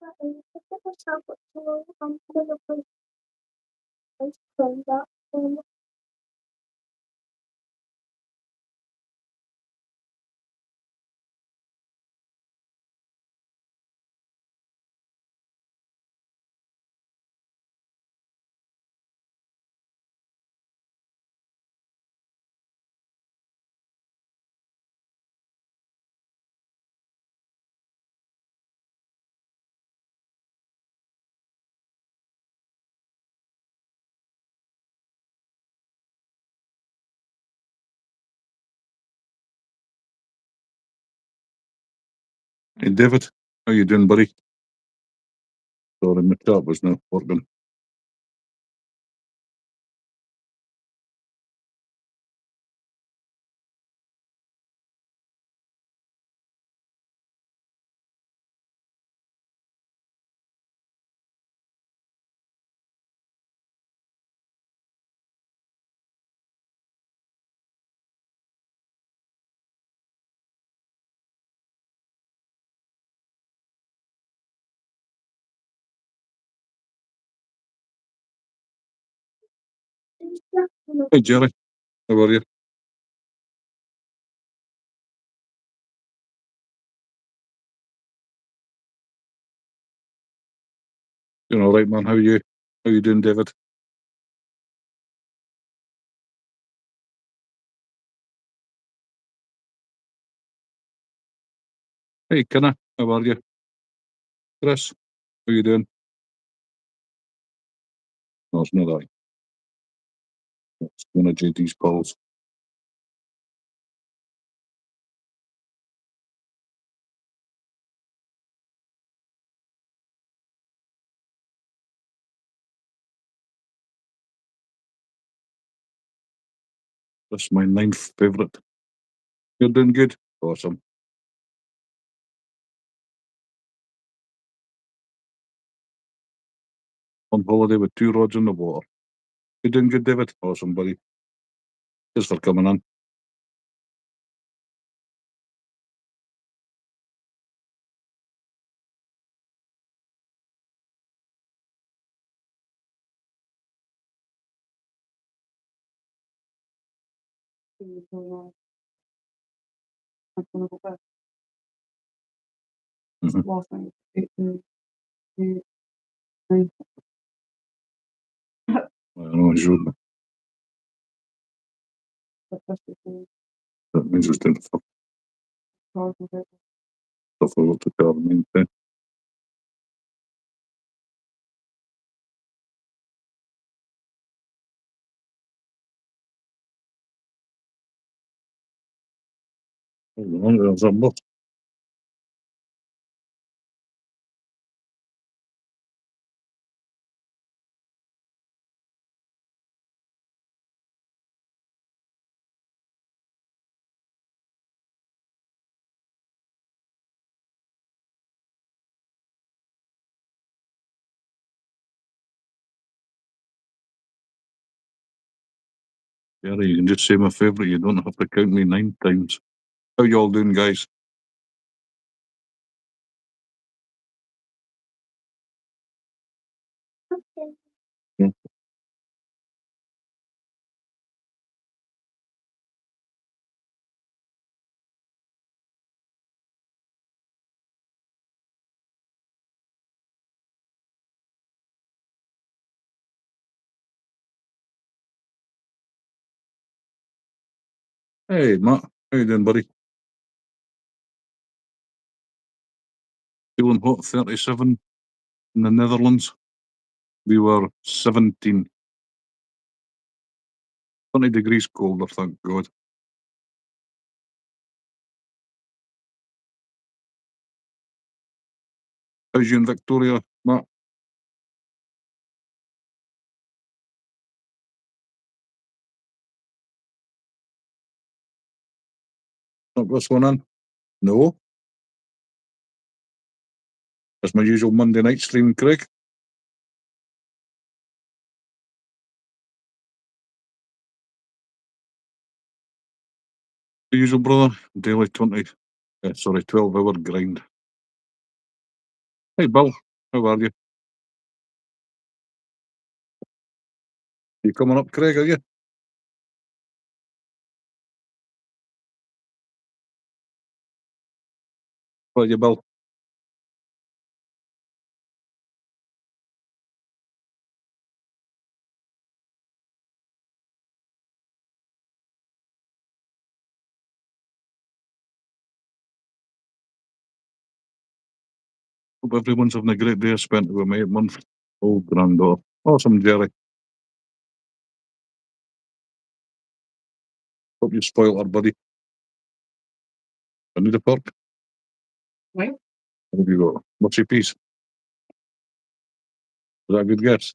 Hey David, how you doing, buddy? Sorry, my chat was not working. Hey Jerry, how are you? Doing all right, man. How are you? How you doing, David? Hey Kenna, how are you? Chris, how you doing? No, it's not I. It's one of JD's pals. That's my ninth favourite. You're doing good? Awesome. On holiday with two rods in the water. You doing good, David? Awesome, buddy. Thanks for coming on. Mhm. I know, sure. That means it's doing stuff for what the car means. Hold on, there's a lot. Jerry, you can just say my favourite. You don't have to count me 9 times. How you all doing, guys? Yeah. Hey, Matt. How you doing, buddy? Feeling hot, 37 in the Netherlands. We were 17. 20 degrees colder, thank God. How's you in Victoria, Matt? Not what's going on? No. It's my usual Monday night stream, Craig. The usual, brother. Daily 20, sorry, 12-hour grind. Hey, Bill. How are you? You coming up, Craig, are you? Well, you, Bill. Hope everyone's having a great day spent with my month old granddaughter. Awesome, Jerry. Hope you spoiled her, buddy. I need a perk. Right. What have you got? What's your piece? Is that a good guess?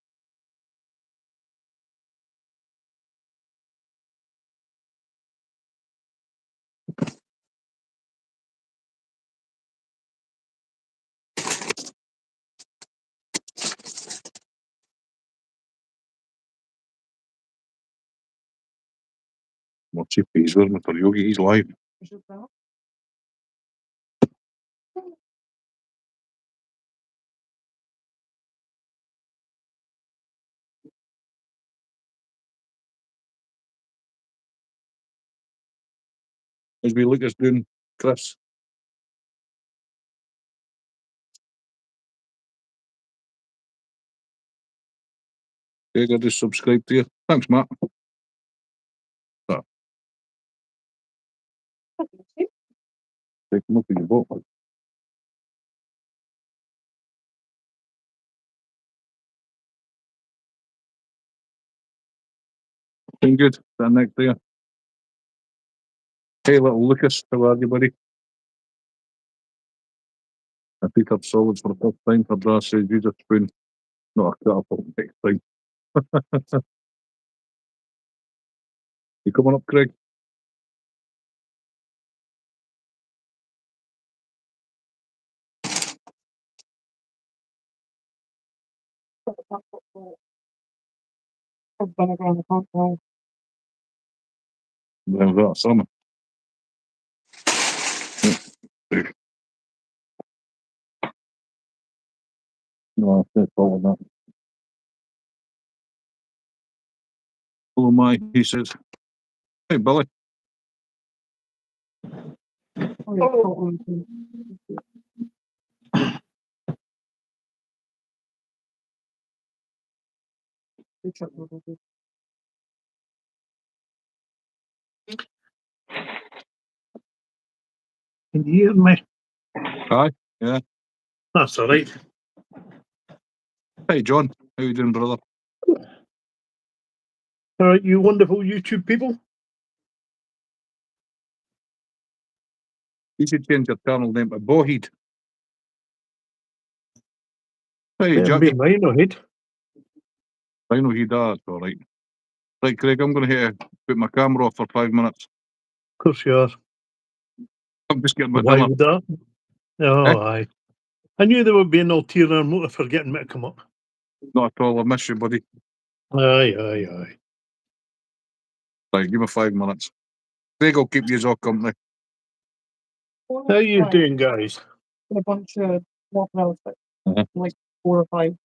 What's your piece? Where's Mr. Yogi? He's live. As we look at doing Chris. Craig, I just subscribed to you. Thanks, Matt. Take them up in your boat. Been good. Stand next to you. Hey, little Lucas. How are you, buddy? I pick up solids for the first time for Brass says use a spoon, not a catapult next time. You coming up, Craig? There's that summer. No, that's all of that. Oh my, he says. Hey, Billy. Can you hear me? Hi. Yeah. That's all right. Hey, John. How you doing, brother? All right, you wonderful YouTube people. You should change your channel name to Boheed. Hey, Better Jack. be mine, ahead. I know he does, all right. Right, Craig, I'm going to put my camera off for 5 minutes. Of course you are. I'm just getting my Why dinner. would that? Oh, aye. I knew there would be an ulterior motive for getting me to come up. Not at all. I miss you, buddy. Aye, aye, aye. Right, give me 5 minutes. Craig will keep you all company. How you doing, guys? A bunch of walking outfits, Mhm. like 4 or 5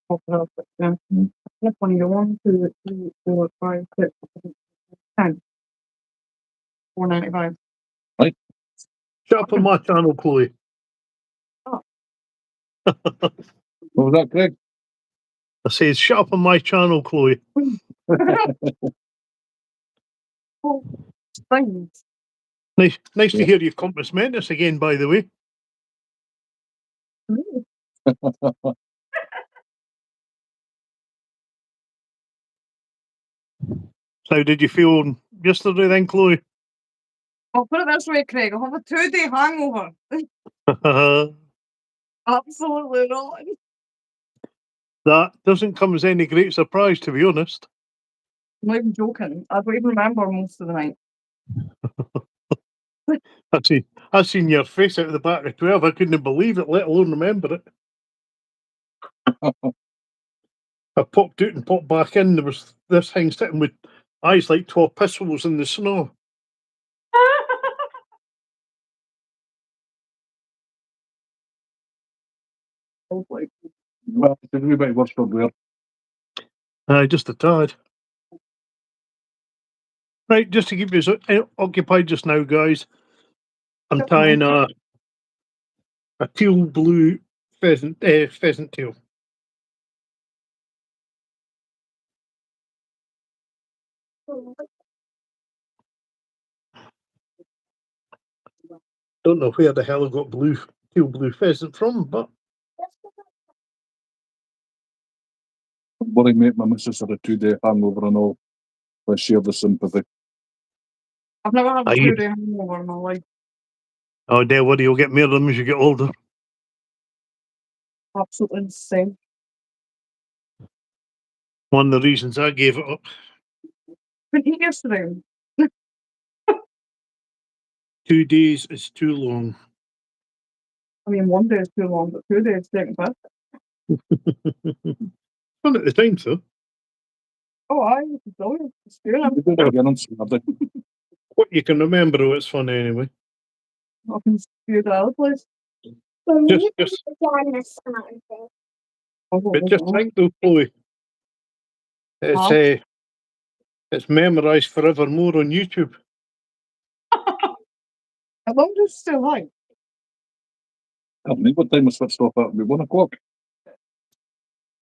walking outfits. Yeah. Mm. Flip one, you go 1, 2, 3, 4, 5, 6, 10. $4.95. Shut up on my channel, Chloe. What was that, Craig? I says, shut up on my channel, Chloe. Oh, thanks. Nice Yeah. to hear you compass mentis again, by the way. Mm. How did you feel yesterday then, Chloe? I'll put it this way, Craig. I'll have a 2-day hangover. Absolutely not. That doesn't come as any great surprise, to be honest. I'm not even joking. I don't even remember most of the night. I seen your face out of the back of 12. I couldn't believe it, let alone remember it. I popped out and popped back in. There was this thing sitting with eyes like 12 pistols in the snow. like, Well, it's a wee bit worse for Blair. Just a tad. Right, just to keep you occupied just now, guys, I'm tying a teal blue pheasant tail. Don't know where the hell I got teal blue pheasant from, but Worry, mate, my missus had a 2-day hangover and all. I share the sympathy. I've never had a Are you- 2-day hangover in my life. oh, dear, what, you'll get more of them as you get older. Absolutely insane. One of the reasons I gave it up. Couldn't eat yesterday. 2 days is too long. I mean, 1 day is too long, but 2 days taking back. Fun at the time, though. Oh, it's brilliant. It's good. We did it again on Saturday. What you can remember, oh, it's fun anyway. I can see the other place. Just But just think though, Chloe, it's it's memorised forevermore on YouTube. How long does it still like? I don't know what time we switched off at. About 1 o'clock.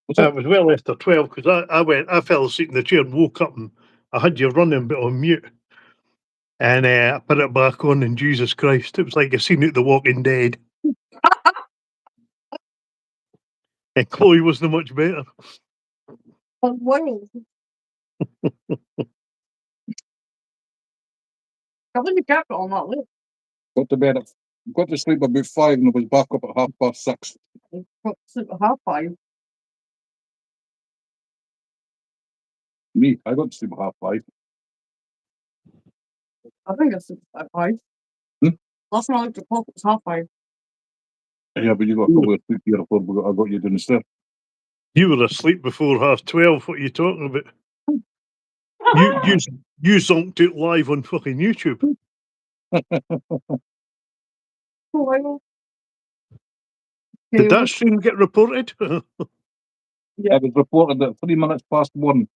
What's It that? was well after 12 because I fell asleep in the chair and woke up and I had you running but on mute. And I put it back on and Jesus Christ, it was like I seen it The Walking Dead. And Chloe wasn't much better. Oh, wow. I think you kept it on that list. Got to sleep about 5 and I was back up at 6:30. Got to sleep at 5:30. Me, I got to sleep at 5:30. I think it's at 5. Hmm? Last time I looked at the clock, it was 5:30. Yeah, but you got a couple of sleep here before I got you downstairs. You were asleep before 12:30. What are you talking about? You zonked it live on fucking YouTube. Oh, wow. Did that stream get reported? Yeah. It was reported at 3 minutes past 1.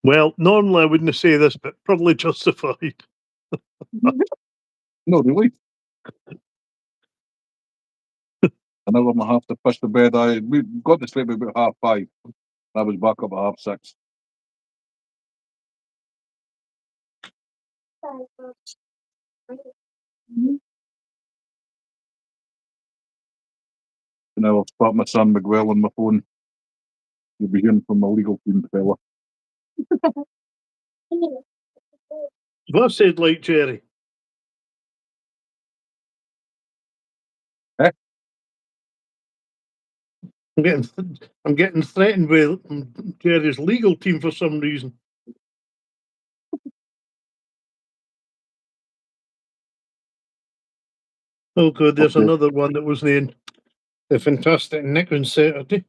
Well, normally I wouldn't say this, but probably justified. No, really. An hour and a half to push the bed. We got to sleep about 5:30. I was back up at 6:30. And I'll start my son Miguel on my phone. You'll be hearing from my legal team fella. What said like Jerry? Eh? I'm getting threatened with Jerry's legal team for some reason. Oh god, there's Okay. another one that was in the Fantastic Nick on Saturday.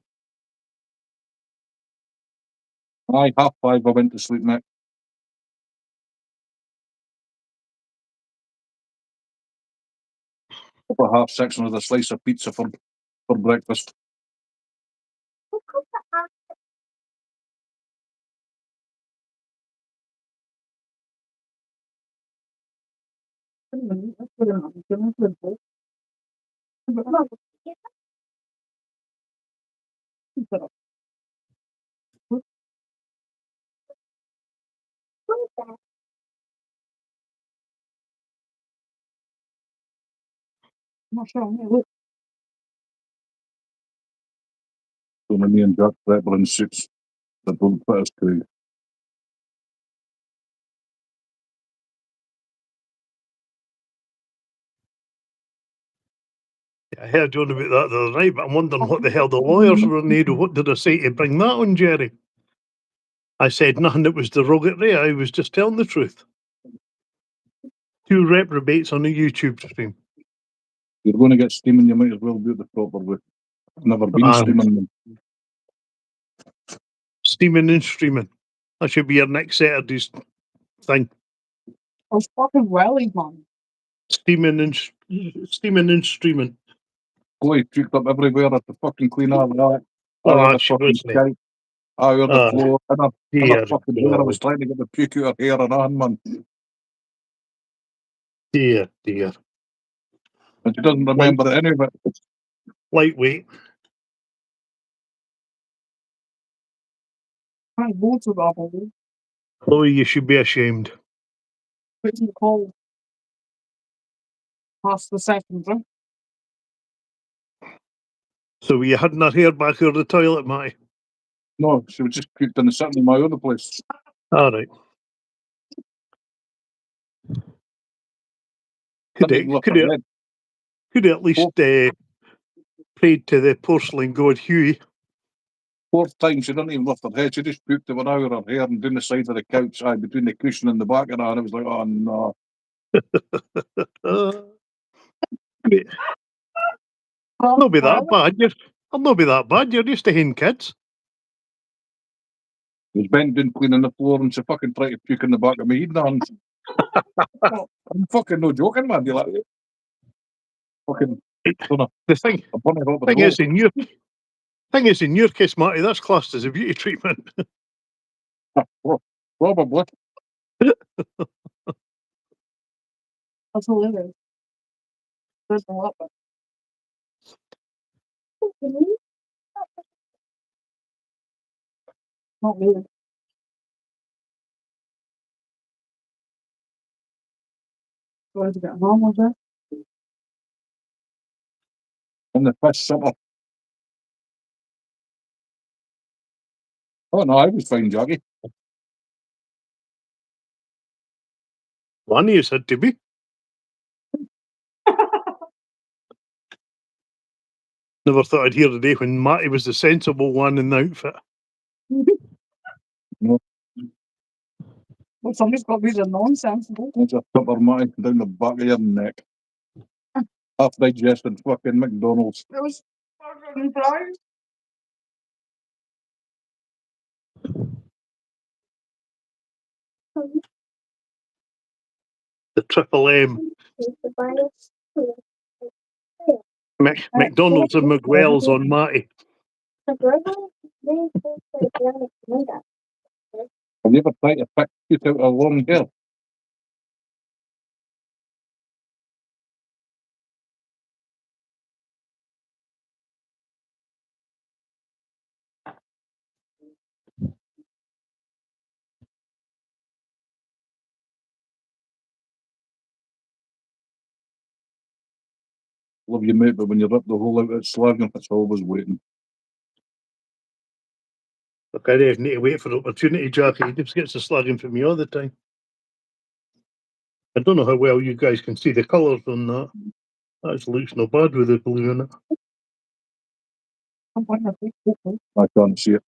Aye, 5:30 I went to sleep, Nick. Up at 6:30 and had a slice of pizza for breakfast. Not sure. Look. So me and Jack Prepper in suits that don't fit us to. I heard you on about that the other night, but I'm wondering what the hell the lawyers were made of. What did I say to bring that on, Jerry? I said nothing that was derogatory. I was just telling the truth. 2 reprobates on a YouTube stream. You're going to get steaming, you might as well do it the proper way. I've never been steaming them. Steaming and streaming. That should be your next Saturday's thing. I was fucking wellied, man. Steaming and streaming. Chloe puked up everywhere at the fucking clean all that. Oh, the she fucking wasn't. couch, on the Oh, floor, and her dear fucking hair. I God. was trying to get the puke out her hair and on, man. Dear, dear. And she doesn't remember any of it. Lightweight. Can't go to that bubble. Chloe, you should be ashamed. Put in the call. Past the second drink. So you hadn't her hair back out of the toilet, Matty? No, she was just puked in the sitting in my other place. All right. Didn't even lift her head. Could at least prayed to the porcelain god Huey. Fourth time, she didn't even lift her head. She just puked it out of her hair and down the side of the couch, between the cushion and the back of her. And I was like, oh no. I'll not be that bad. I'll not be that bad. You're used to hen kids. It was Ben doing cleaning the floor and she fucking tried to puke in the back of my head. And I'm fucking no joking, man. You're like, fucking, The thing is, in your case, Matty, that's classed as a beauty treatment. Probably. That's hilarious. There's a lot of not me. Going to get home with it. In the fish supper. Oh no, I was fine, Jackie. One of you said to be. Never thought I'd hear the day when Matty was the sensible one in the outfit. No. Well, somebody's got to be the nonsensical. It's a supper, Matty, down the back of your neck. Half digested fucking McDonald's. It was fucking fries. The Triple M. McDonald's and McWell's on Matty. Have you ever tried to pick shit out of long hair? Love you, mate, but when you rip the hole out, it's slagging. It's always waiting. Look, I need to wait for the opportunity, Jackie. He just gets the slagging from me all the time. I don't know how well you guys can see the colours on that. That looks no bad with the blue in it. I can't see it.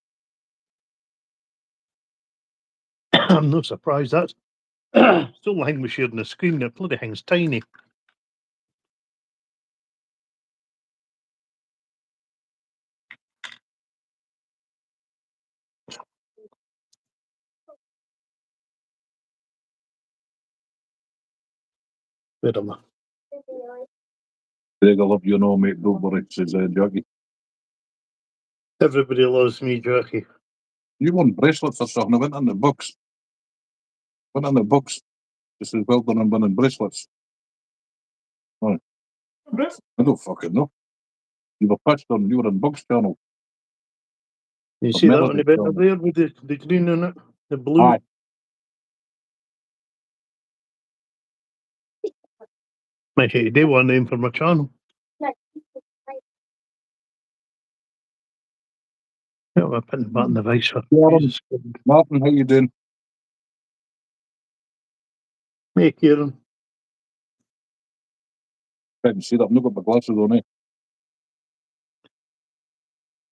I'm not surprised. That's still the thing we're sharing the screen. The bloody thing's tiny. Wait a minute. Greg, I love you, no, mate. Don't worry, says Jackie. Everybody loves me, Jackie. You won bracelets or something. I went in the books. This is well done on winning bracelets. Oh. I don't fucking know. You were pitched on, you were in Bugs channel. You see that on the bit up there with the green in it? The blue? Aye. Might hate day one name for my channel. Yeah, I'm putting the button device for. Martin, how you doing? Hey, Kieran. I can see that. I've not got my glasses on, eh?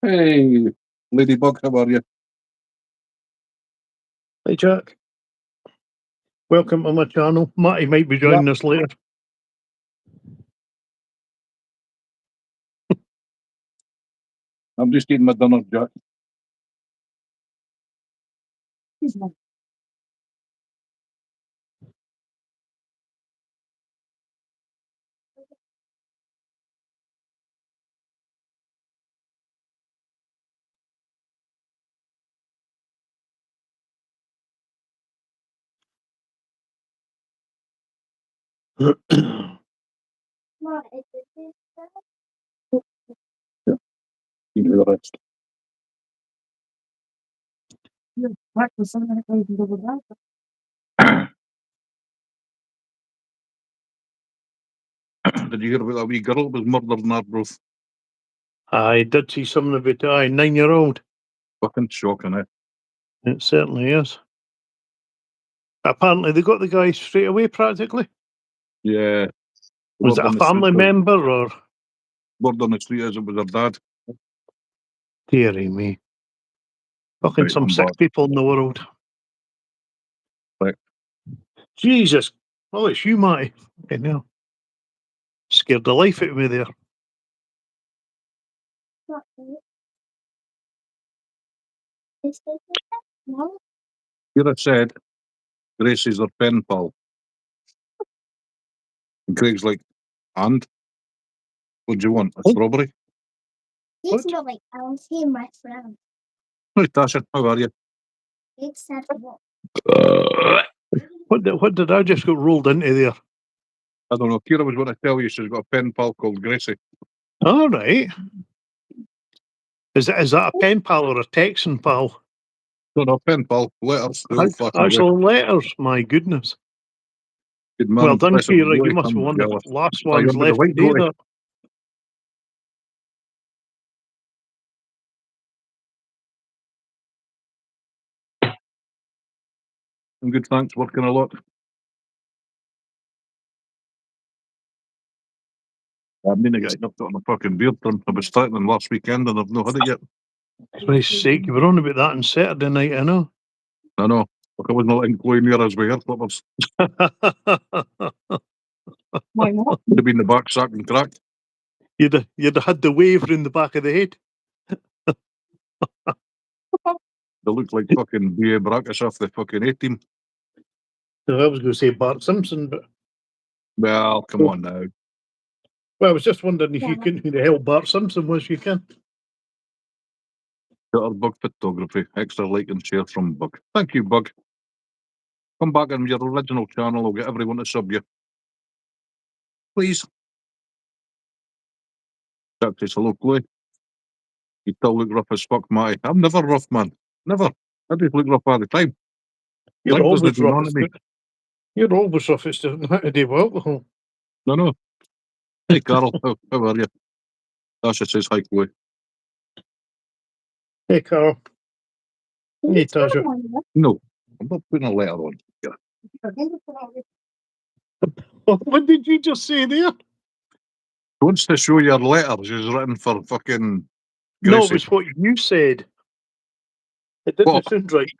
Hey, Ladybug, how are you? Hey, Jack. Welcome to my channel. Matty might be joining us later. I'm just eating my dinner, Jack. You do the rest. Yeah, breakfast, I'm gonna go do that. Did you hear about that wee girl that was murdered in Arbroath? I did see something about 9-year-old. Fucking shocking, eh? It certainly is. Apparently, they got the guy straight away. Practically, Yeah. was Word it a on the street family is- member or? Word on the street is it was her dad. Dearie me. Fucking Right, some I'm sick back. people in the world. Right. Jesus. Oh, it's you, Matty. Okay, now. Scared the life out of me there. Here I said, Gracie's her pen pal. And Craig's like, and? What do you want? A Oh. strawberry? It's What? not like I'll see my friend. Right, Tasha, how are you? It's that what? What did I just got rolled into there? I don't know. Kira was going to tell you she's got a pen pal called Gracie. All right. Is that a pen pal or a texting pal? No, no, pen pal. Letters. The old fashioned way. Actual letters. My goodness. Good man. Well done, Bless him, Kira. You boy. must be I'm one of jealous. the last Oh, you're ones with the left white today. boy. That. I'm good, thanks. Working a lot. I mean, I got knocked out on a fucking beard trim. I was starting last weekend and I've not had it yet. For Christ's sake, you were on about that on Saturday night, I know. I know. Look, I wasn't letting Chloe near us with hair clippers. Why not? Would have been the back sack and cracked. you'd have had the wave in the back of the head. They look like fucking B.A. Brackish off the fucking A-team. So I was going to say Bart Simpson, but Well, come on now. well, I was just wondering if you Yeah. couldn't who the hell Bart Simpson was. You can. Got our Bug Photography. Extra like and share from Bug. Thank you, Bug. Come back on your original channel. I'll get everyone to sub you. Please. That says hello, Chloe. You still look rough as fuck, Matty. I'm never rough, man. Never. I just look rough all the time. You're Drink always doesn't rough. run me. You're always rough. It's just how to deal with alcohol. No, no. Hey, Carol. How are you? Tasha says hi, Chloe. Hey, Carl. Hey, It's not Tasha. one, yeah. No, I'm not putting a letter on. Yeah. What did you just say there? She wants to show your letter she's written for fucking No, Gracie. it was what you said. It didn't What? sound right.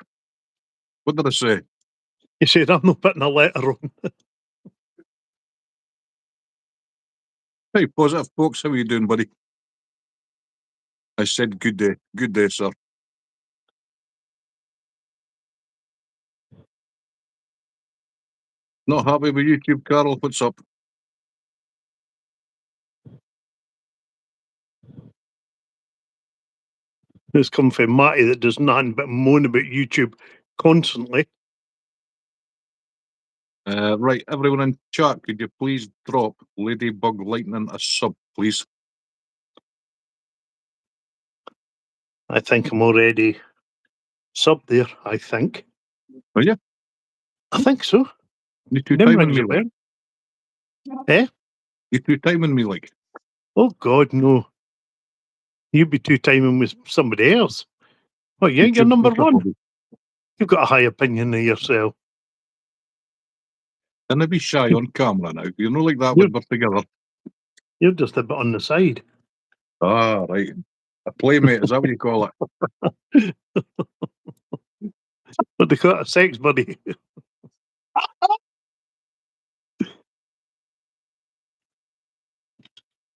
What did I say? You said, I'm not putting a letter on. Hey, Positive Folks, how are you doing, buddy? I said good day. Good day, sir. Not happy with YouTube, Carol? What's up? This come from Matty that does nothing but moan about YouTube constantly. Right, everyone in chat, could you please drop Ladybug Lightning a sub, please? I think I'm already sub there, I think. Are you? I think so. You two Name timing rings me a like? bell. Eh? You two timing me like? Oh, God, no. You'd be two timing with somebody else. Oh, you ain't your YouTube number Twitter one. hobby. You've got a high opinion of yourself. Can I be shy on camera now? You're not like that You're- when we're together. You're just a bit on the side. Ah, right. A playmate, is that what you call it? But they got a sex buddy.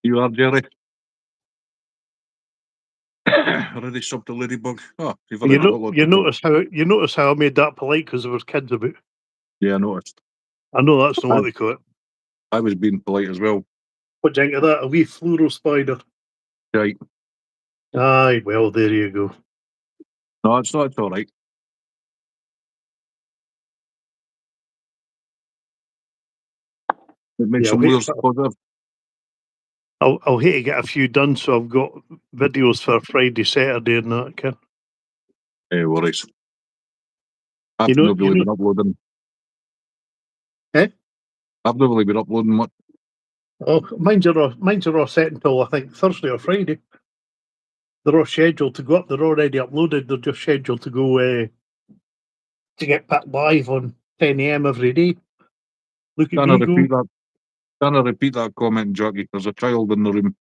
You are, Jerry. Already subbed to Ladybug. Oh, you've You already got know, lots you of folks. notice how I made that polite because there was kids about. Yeah, I noticed. I know that's not what they call it. I was being polite as well. What do you think of that? A wee fluoro spider. Right. Aye, well, there you go. No, it's not. It's all right. It makes Yeah, some I'll get weird some- positive. I'll hate to get a few done, so I've got videos for Friday, Saturday, and that. Ken. Hey, worries. I've You know- not really you been uploading. Eh? I've not really been uploading much. Oh, mine's are all set until I think Thursday or Friday. They're all scheduled to go up. They're already uploaded. They're just scheduled to go to get back live on 10 a.m. every day. Look at Can I me go. repeat that? Can I repeat that comment, Jackie? There's a child in the room.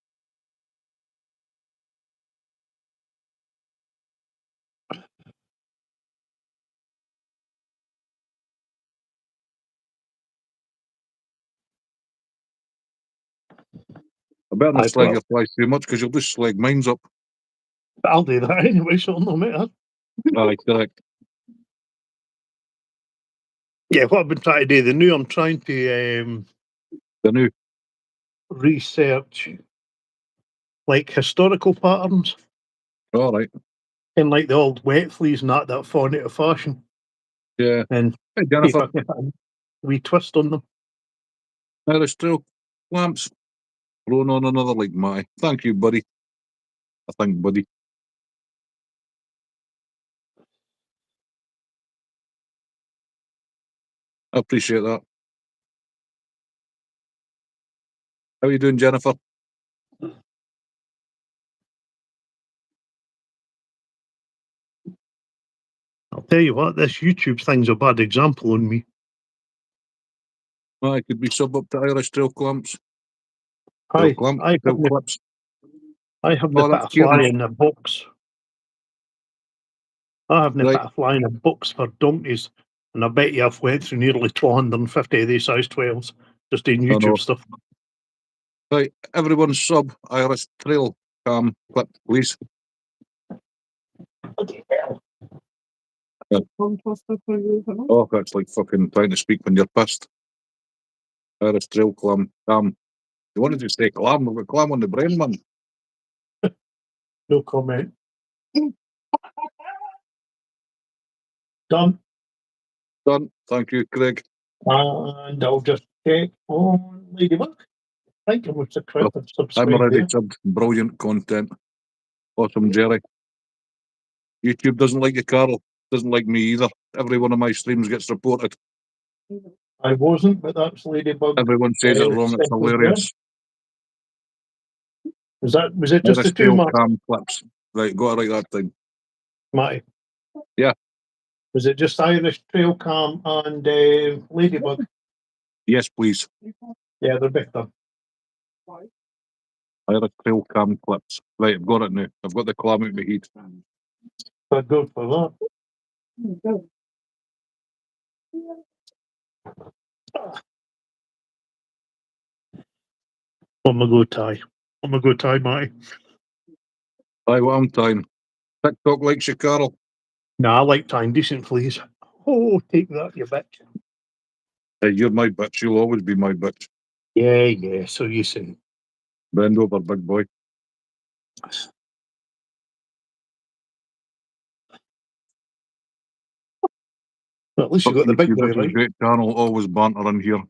I better not Aye, slag well- your flies too much because you'll just slag mine's up. But I'll do that anyway, so no matter. Aye, correct. Yeah, what I've been trying to do, the new I'm trying to The new. research like historical patterns All right. and like the old wet fleas and that fall out of fashion. Yeah. And Hey, see if Jennifer. I can put a wee twist on them. Irish Trail Clamps. Throwing on another like my. Thank you, buddy. I think, buddy. I appreciate that. How you doing, Jennifer? I'll tell you what, this YouTube thing's a bad example on me. I could be sub up to Irish Trail Clamps. I, Trail I Trail haven't, Clips. I haven't Oh, put that's a fly cute. in a box. I haven't Right. put a fly in a box for donkeys. And I bet you I've went through nearly 250 of these size 12s just in I know. YouTube stuff. Right, everyone sub Irish Trail Cam Clip, please. Tongue twister for you, isn't it? Oh, that's like fucking trying to speak when you're pissed. Irish Trail Cam. You wanted to say clam, we've got clam on the brain, man. No comment. Done. Done. Thank you, Craig. And I'll just check on Ladybug. I think I was a crowd of I'm subscribed already there. subbed. Brilliant content. Awesome, Jerry. YouTube doesn't like you, Carl. Doesn't like me either. Every one of my streams gets reported. I wasn't, but that's Ladybug. Everyone says it wrong. It's Simple hilarious. Was it just Irish the two, Trail Matty? Cam Clips. Right, got it right that time. Matty? Yeah. Was it just Irish Trail Cam and Ladybug? Yes, please. Yeah, they're better. Irish Trail Cam Clips. Right, I've got it now. I've got the clam out my heat. They're good for that. I'm a go tie. I'm a go tie, Matty. Aye, what I'm tying. TikTok likes you, Carl. Nah, I like tying decent fleas. Oh, take that, you bitch. Hey, you're my bitch. You'll always be my bitch. Yeah, so you say. Bend over, big boy. Well, at least you got the big YouTube, boy, this is a right? great channel. Always banter in here.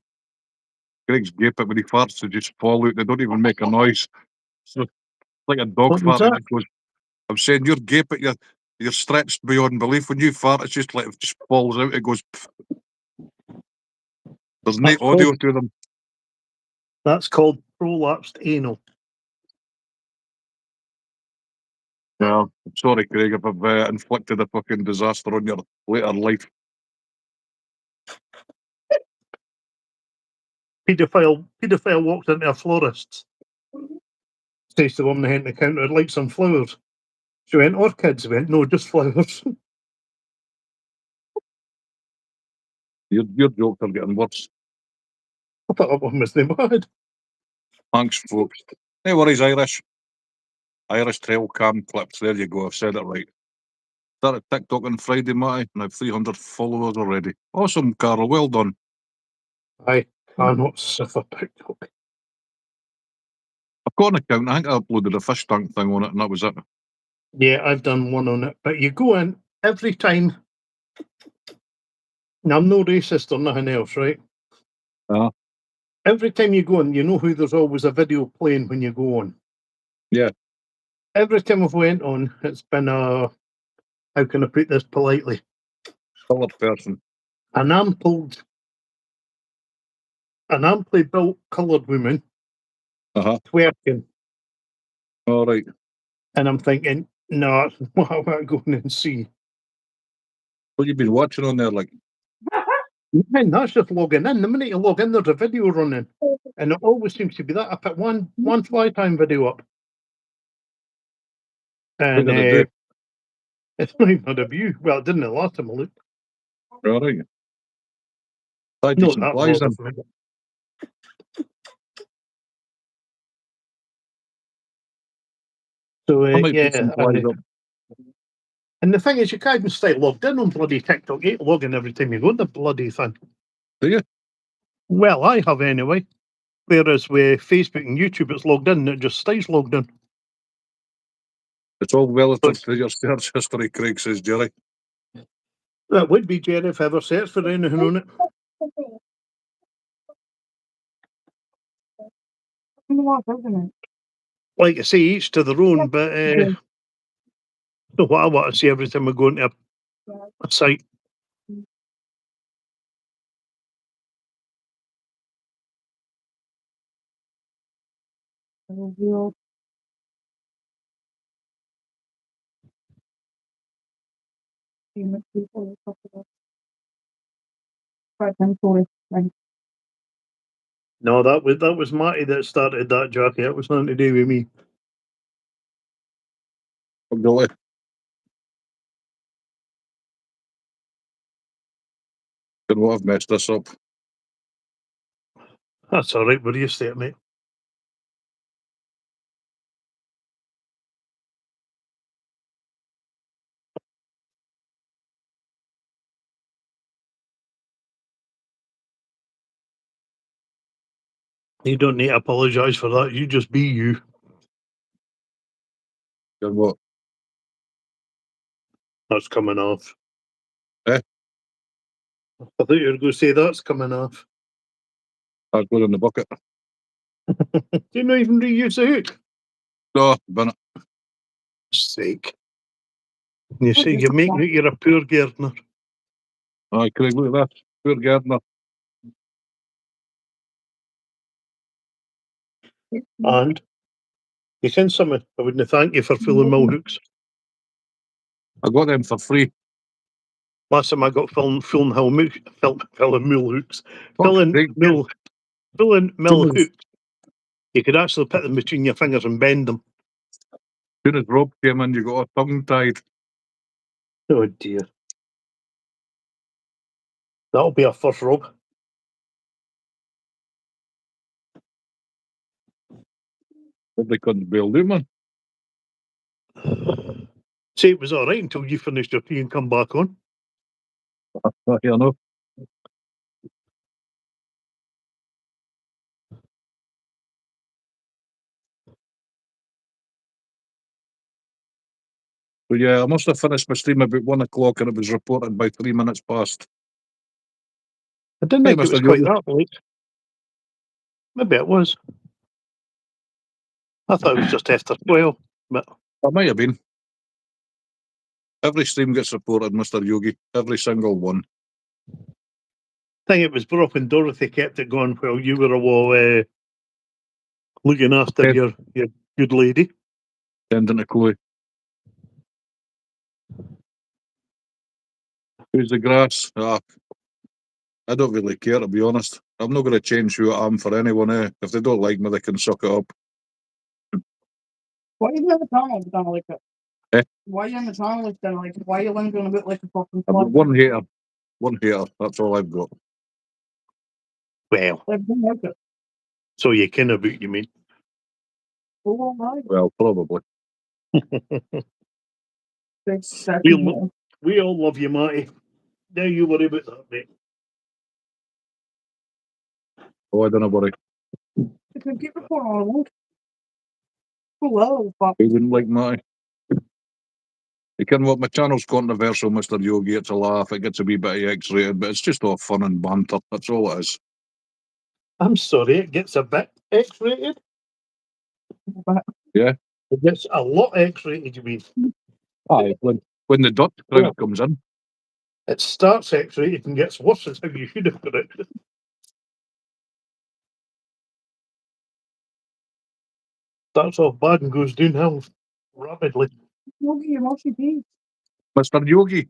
Greg's gape it when he farts to just fall out. They don't even make a noise. So, like a dog What was fart. that? It goes, I'm saying your gape it, you're stretched beyond belief. When you fart, it's just like it just falls out. It goes. Pff. There's no That's audio called- to them. That's called prolapsed anal. Yeah. I'm sorry, Craig, if I've inflicted a fucking disaster on your later life. Paedophile walked into a florist's. Says to the woman behind the counter, I'd like some flowers. She went, orchids? Went, no, just flowers. Your jokes are getting worse. I thought that one was the mad. Thanks, folks. No worries, Irish. Irish Trail Cam Clips. There you go. I've said it right. Started TikTok on Friday, Matty, and I've 300 followers already. Awesome, Carl. Well done. I cannot suffer TikTok. I've got an account. I think I uploaded a fish tank thing on it, and that was it. Yeah, I've done one on it. But you go in every time. Now, I'm no racist or nothing else, right? every time you go on, you know who there's always a video playing when you go on. Yeah. Every time I've went on, it's been a, how can I put this politely, Coloured person. an amply built coloured woman Uh-huh. twerking. All right. And I'm thinking, no, what am I going and see? What you been watching on there? Like, Man, that's just logging in. The minute you log in, there's a video running. And it always seems to be that. I put one fly time video up. what And did it it's not even had a view. Well, it didn't the last time I looked. do? All right. Try No, decent that flies then. bothers me. So, I might put some yeah. flies up. And the thing is, you can't even stay logged in on bloody TikTok. You ain't logging every time you go on the bloody thing. Do you? Well, I have anyway. Whereas with Facebook and YouTube, it's logged in and it just stays logged in. It's all relative to your search history, Craig says, Jerry. That would be, Jerry, if I ever searched for anything on it. Isn't it? Like I say, each to their own, but Yeah. so what I want to see every time I go into a site. Reveal. Famous people. Right, I'm sorry. Right. No, that was Matty that started that, Jackie. It was nothing to do with me. Really? Could what have messed this up. That's all right. We're used to it, mate. You don't need to apologise for that. You just be you. Good what? That's coming off. Eh? I thought you were going to say that's coming off. I'd go in the bucket. Do you not even reuse the hook? No, bin it. Sake. You say you're making it, you're a poor gardener. Aye, Craig, look at that. Poor gardener. And you can something. I wouldn't thank you for filling mill hooks. I got them for free. Last time I got filling mill hooks. Fuck, Filling Craig, mill Soon as- hooks. You could actually put them between your fingers and bend them. soon as Rob came in, you got a tongue tied. Oh dear. That'll be our first, Rob. Probably couldn't bail do, man. See, it was all right until you finished your tea and come back on. You know. But yeah, I must have finished my stream about 1 o'clock and it was reported by 3 minutes past. I didn't Hey, think it was Mr. quite Yogi. that late. Maybe it was. I thought it was just after 12. But It might have been. Every stream gets reported, Mr. Yogi. Every single one. I think it was Brock and Dorothy kept it going while you were away looking after Yeah. your good lady. Sending a clue. Who's the grass? I don't really care, to be honest. I'm not going to change who I am for anyone. If they don't like me, they can suck it up. Why are you in the tunnel gonna like it? Eh? Why are you in the tunnel gonna like it? Why are you lingering a bit like a fucking I've got one hater. One hater. That's all I've got. Well, I don't like it. so you ken about, you mean? Oh my god. Well, probably. Big second We'll- one. We all love you, Matty. Now you worry about that, mate. Oh, I don't know what You can keep it for all along. Oh well, but Who wouldn't like my. You can what my channel's controversial, Mr. Yogi. It's a laugh. It gets a wee bit X-rated, but it's just all fun and banter. That's all it is. I'm sorry, it gets a bit X-rated. But It gets a lot X-rated, you mean? Aye, when the Dutch crowd comes in. It starts X-rated and gets worse, is how you should have put it. Starts off bad and goes downhill rapidly. Yogi, you must be. Mr. Yogi,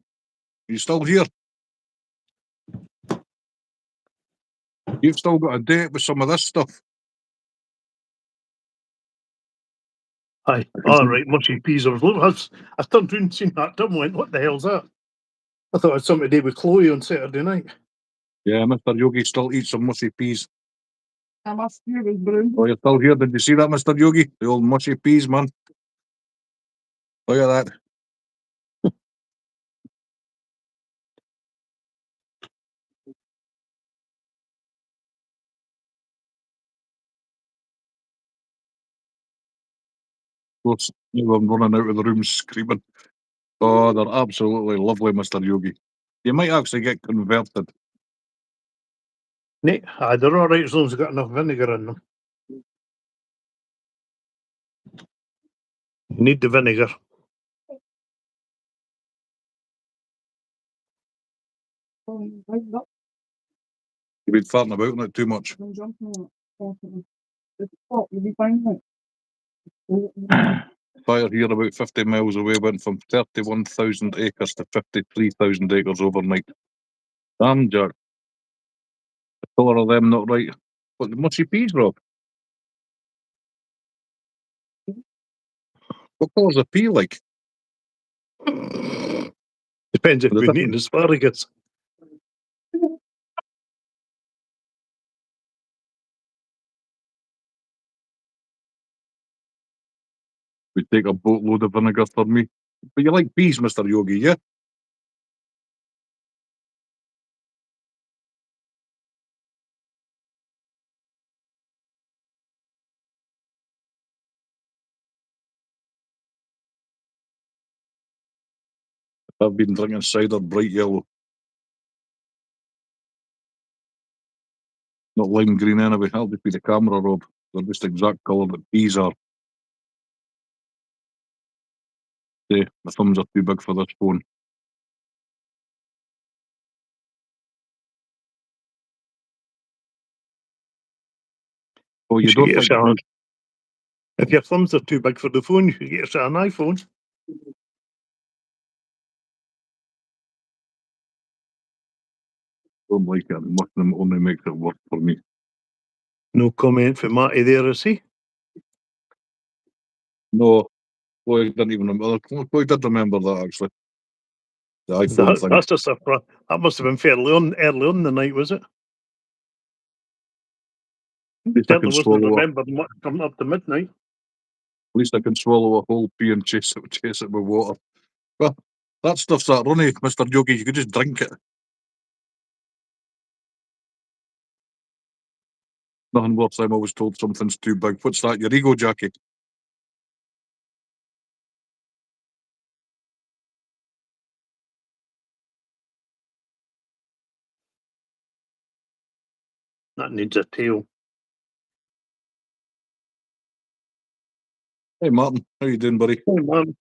you still here? You've still got a date with some of this stuff. Aye, all right, mushy peas. I turned round and seen that and went, what the hell's that? I thought it had something to do with Chloe on Saturday night. Yeah, Mr. Yogi still eats some mushy peas. I must be with brown. Oh, you're still here. Did you see that, Mr. Yogi? The old mushy peas, man. Look at that. Of course, I'm running out of the room screaming. Oh, they're absolutely lovely, Mr. Yogi. You might actually get converted. Nay, aye, they're all right as long as they've got enough vinegar in them. You need the vinegar. Right up You've been farting about on it too much. and jumping on it. The spot, you'll be fine. Like. Fire here about 50 miles away went from 31,000 acres to 53,000 acres overnight. Damn, Jack. The colour of them not right. What, the mushy peas, Rob? What colour's a pea like? Depends if Well, you're eating asparagus. We take a boatload of vinegar for me. But you like peas, Mr. Yogi, yeah? I've been drinking cider bright yellow. Not lime green anyway. That'll just be the camera, Rob. They're just the exact colour that peas are. See, my thumbs are too big for this phone. Oh, you should don't get like yourself If your thumbs are too big for the phone, you should get yourself an iPhone. don't like it. Mushroom only makes it work for me. No comment from Matty there, is he? No, Chloe didn't even remember. Chloe did remember that actually. The iPhone thing. That's just a that must have been fairly early on in the night, was it? At least I can Certainly wasn't swallow. remembered much coming up to midnight. At least I can swallow a whole pea and chase it with water. Well, that stuff's that runny, Mr. Yogi. You could just drink it. Nothing worse. I'm always told something's too big. What's that? Your ego, Jackie? That needs a tail. Hey, Martin. How you doing, buddy? Oh man,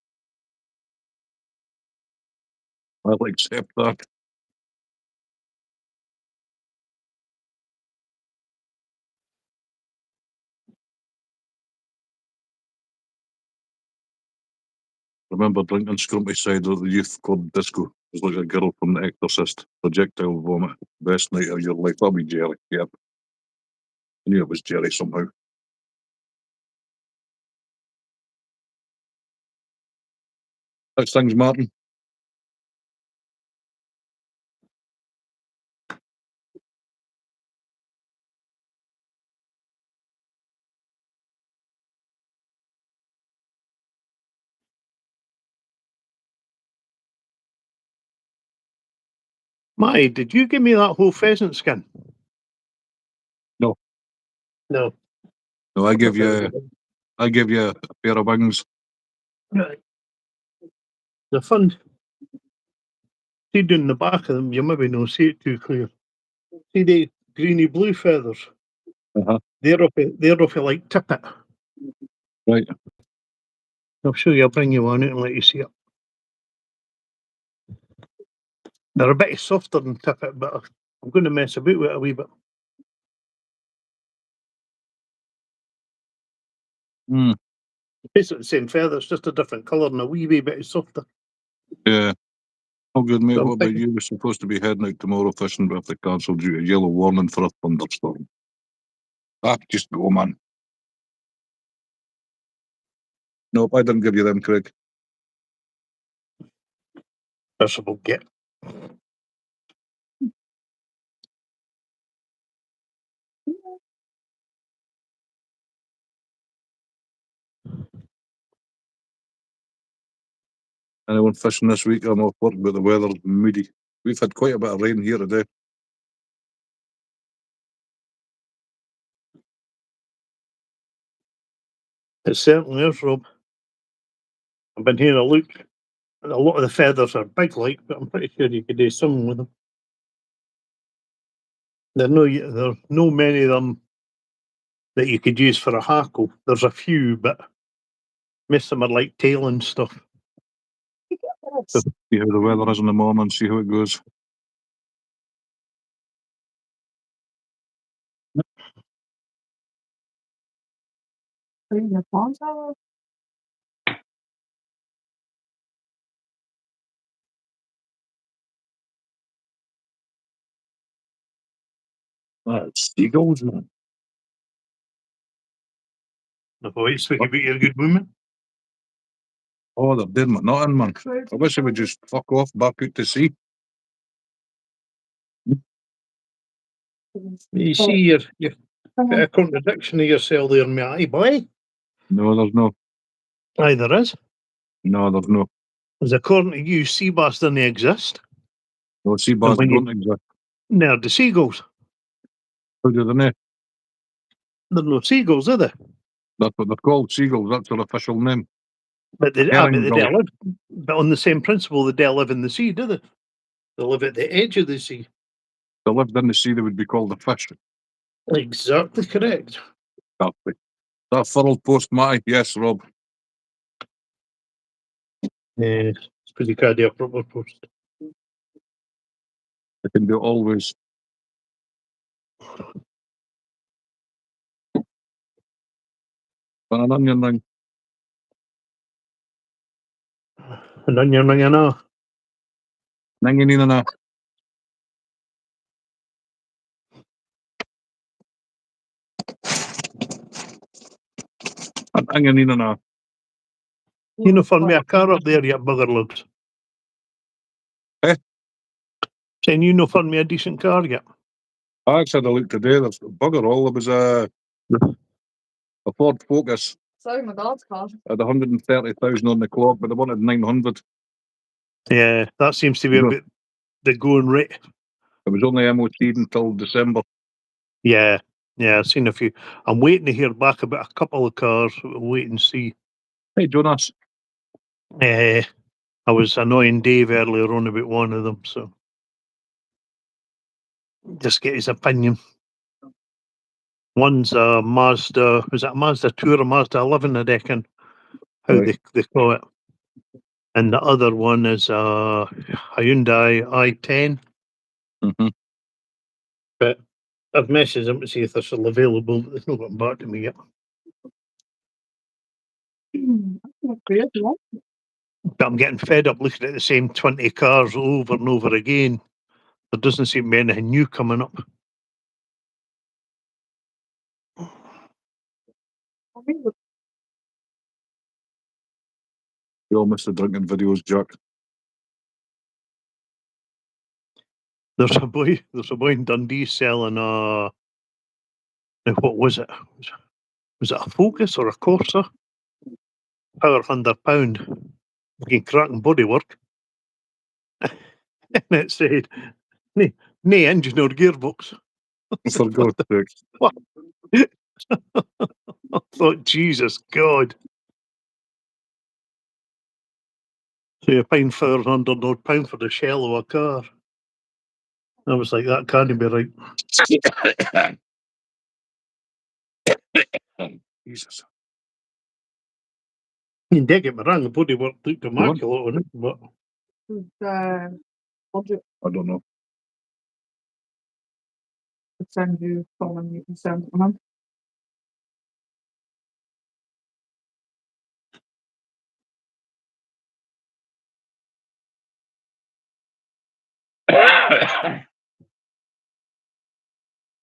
I'll accept that. Remember drinking scrumpy cider at the youth club disco. It was like a girl from The Exorcist. Projectile vomit. Best night of your life. That'll be Jerry. Yep. I knew it was Jerry somehow. How's things, Martin? Matty, did you give me that whole pheasant skin? No. No. No, I give you a pair of wings. Right. The fun. See down the back of them, you maybe don't see it too clear. See the greeny blue feathers? Uh-huh. They're off of like Tippet. Right. I'll show you. I'll bring you on it and let you see it. They're a bit softer than Tippet, but I'm going to mess about with it a wee bit. Mm, Basically the same feather, it's just a different colour and a wee bit softer. yeah. Oh, good, mate. So I'm What about thinking- you? We're supposed to be heading out tomorrow fishing, but if they cancelled due to yellow warning for a thunderstorm. Just go, man. Nope, I didn't give you them, Craig. Possible get. Anyone fishing this week? I'm off work, but the weather's moody. We've had quite a bit of rain here today. It certainly is, Rob. I've been here a look. And a lot of the feathers are big, like, but I'm pretty sure you could do something with them. There's no many of them that you could use for a hackle. There's a few, but most of them are like tail and stuff. See how the weather is in the morning, see how it goes. Clean your ponds out. That's seagulls, man. If I speak about your good woman. Oh, they're doing my nothing, man. I wish they would just fuck off back out to sea. You see, you've got a contradiction of yourself there, mate, boy. No, there's no. Aye, there is. No, there's no. As according to you, sea bass doesn't exist. No, sea bass when you- don't exist. Now the seagulls. How do they know? There's no seagulls, are there? That's what they're called, seagulls. That's their official name. But they Herring don't gull. live. But on the same principle, they don't live in the sea, do they? They live at the edge of the sea. If they lived in the sea, they would be called a fish. Exactly correct. Exactly. That furled post, Matty? Yes, Rob. Yes, it's pretty cardiac proper post. They can do it always. An onion ring. And then you're ringing off. Ninginina. An ninginina. You know, find me a car up there, you bugger lugs. Eh? Saying you know, find me a decent car yet. I actually had a look today. There's bugger all. There was a Ford Focus Sorry, my dad's car. at 130,000 on the clock, but they wanted 900. Yeah, that seems to be No. a bit the going rate. It was only MOT'd until December. Yeah, I've seen a few. I'm waiting to hear back about a couple of cars. We'll wait and see. Hey, Jonas. I was annoying Dave earlier on about one of them, so just get his opinion. One's a Mazda, was it a Mazda 2 or a Mazda 11, I reckon, how Right. they call it. And the other one is a Hyundai i10. Mm-hmm. But I've messaged them to see if they're still available, but they've not gotten back to me yet. But I'm getting fed up looking at the same 20 cars over and over again. There doesn't seem to be anything new coming up. You all missed the drinking videos, Jack. There's a boy in Dundee selling now what was it? Was it a Focus or a Corsa? Power £100. Fucking cracking bodywork. And it said, no engine or gearbox. For God's sake. I thought, Jesus God. So you're paying £400 for the shell of a car. I was like, that can't be right. Jesus. You did get me wrong, the body work looked on. immaculate on it, but Budget I don't know. to send you someone you can send it on.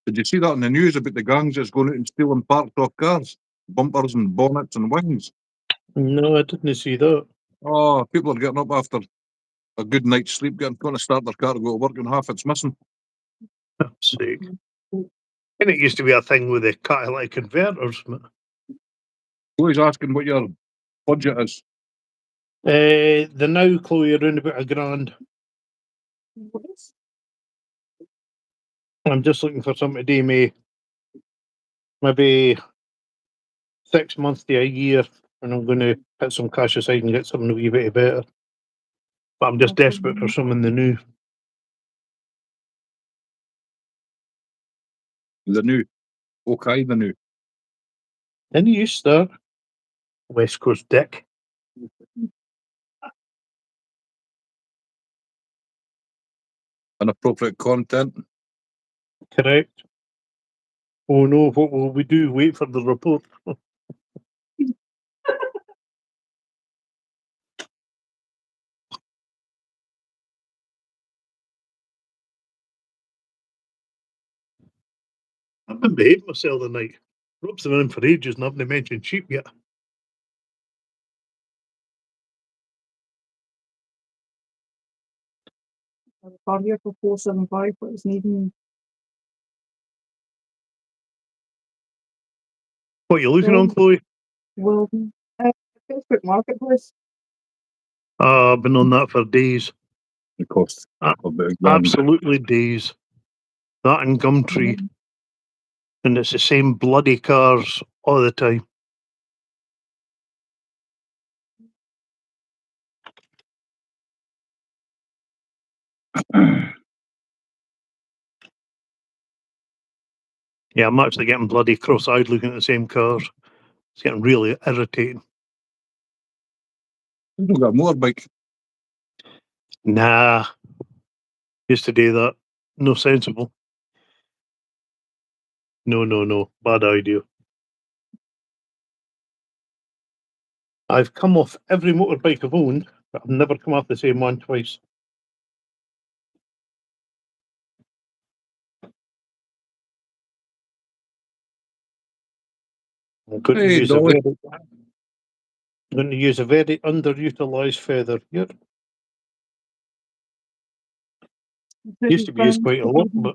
Did you see that in the news about the gangs that's going out and stealing parts off cars? Bumpers and bonnets and wings. no, I didn't see that. Oh, people are getting up after a good night's sleep, going to start their car to go to work and half it's missing. For sake. And it used to be a thing with the catalytic converters. Always asking what your budget is. The now, Chloe, around about £1,000. What is? I'm just looking for something to do me maybe 6 months to a year, and I'm going to put some cash aside and get something a wee bit better. But I'm just desperate for something the new. The new. Okay, the new. Didn't you start? West Coast Dick. Inappropriate content. Correct. Oh no, what will we do? Wait for the report. I've been behaving myself tonight. Rob's been in for ages and I haven't mentioned sheep yet. Car here for 475, but it's needing What are you looking on, Chloe? Wilden. Facebook Marketplace. I've been on that for days. It costs Ah, a bit of grand. Absolutely days. That and Gumtree. And it's the same bloody cars all the time. Yeah, I'm actually getting bloody cross-eyed looking at the same cars. It's getting really irritating. You've got a motorbike. Nah. Used to do that. No sensible. No. Bad idea. I've come off every motorbike I've owned, but I've never come off the same one twice. I'm going, Hey, to use a Dolly. very, I'm going to use a very underutilised feather here. Used to be used quite a lot, but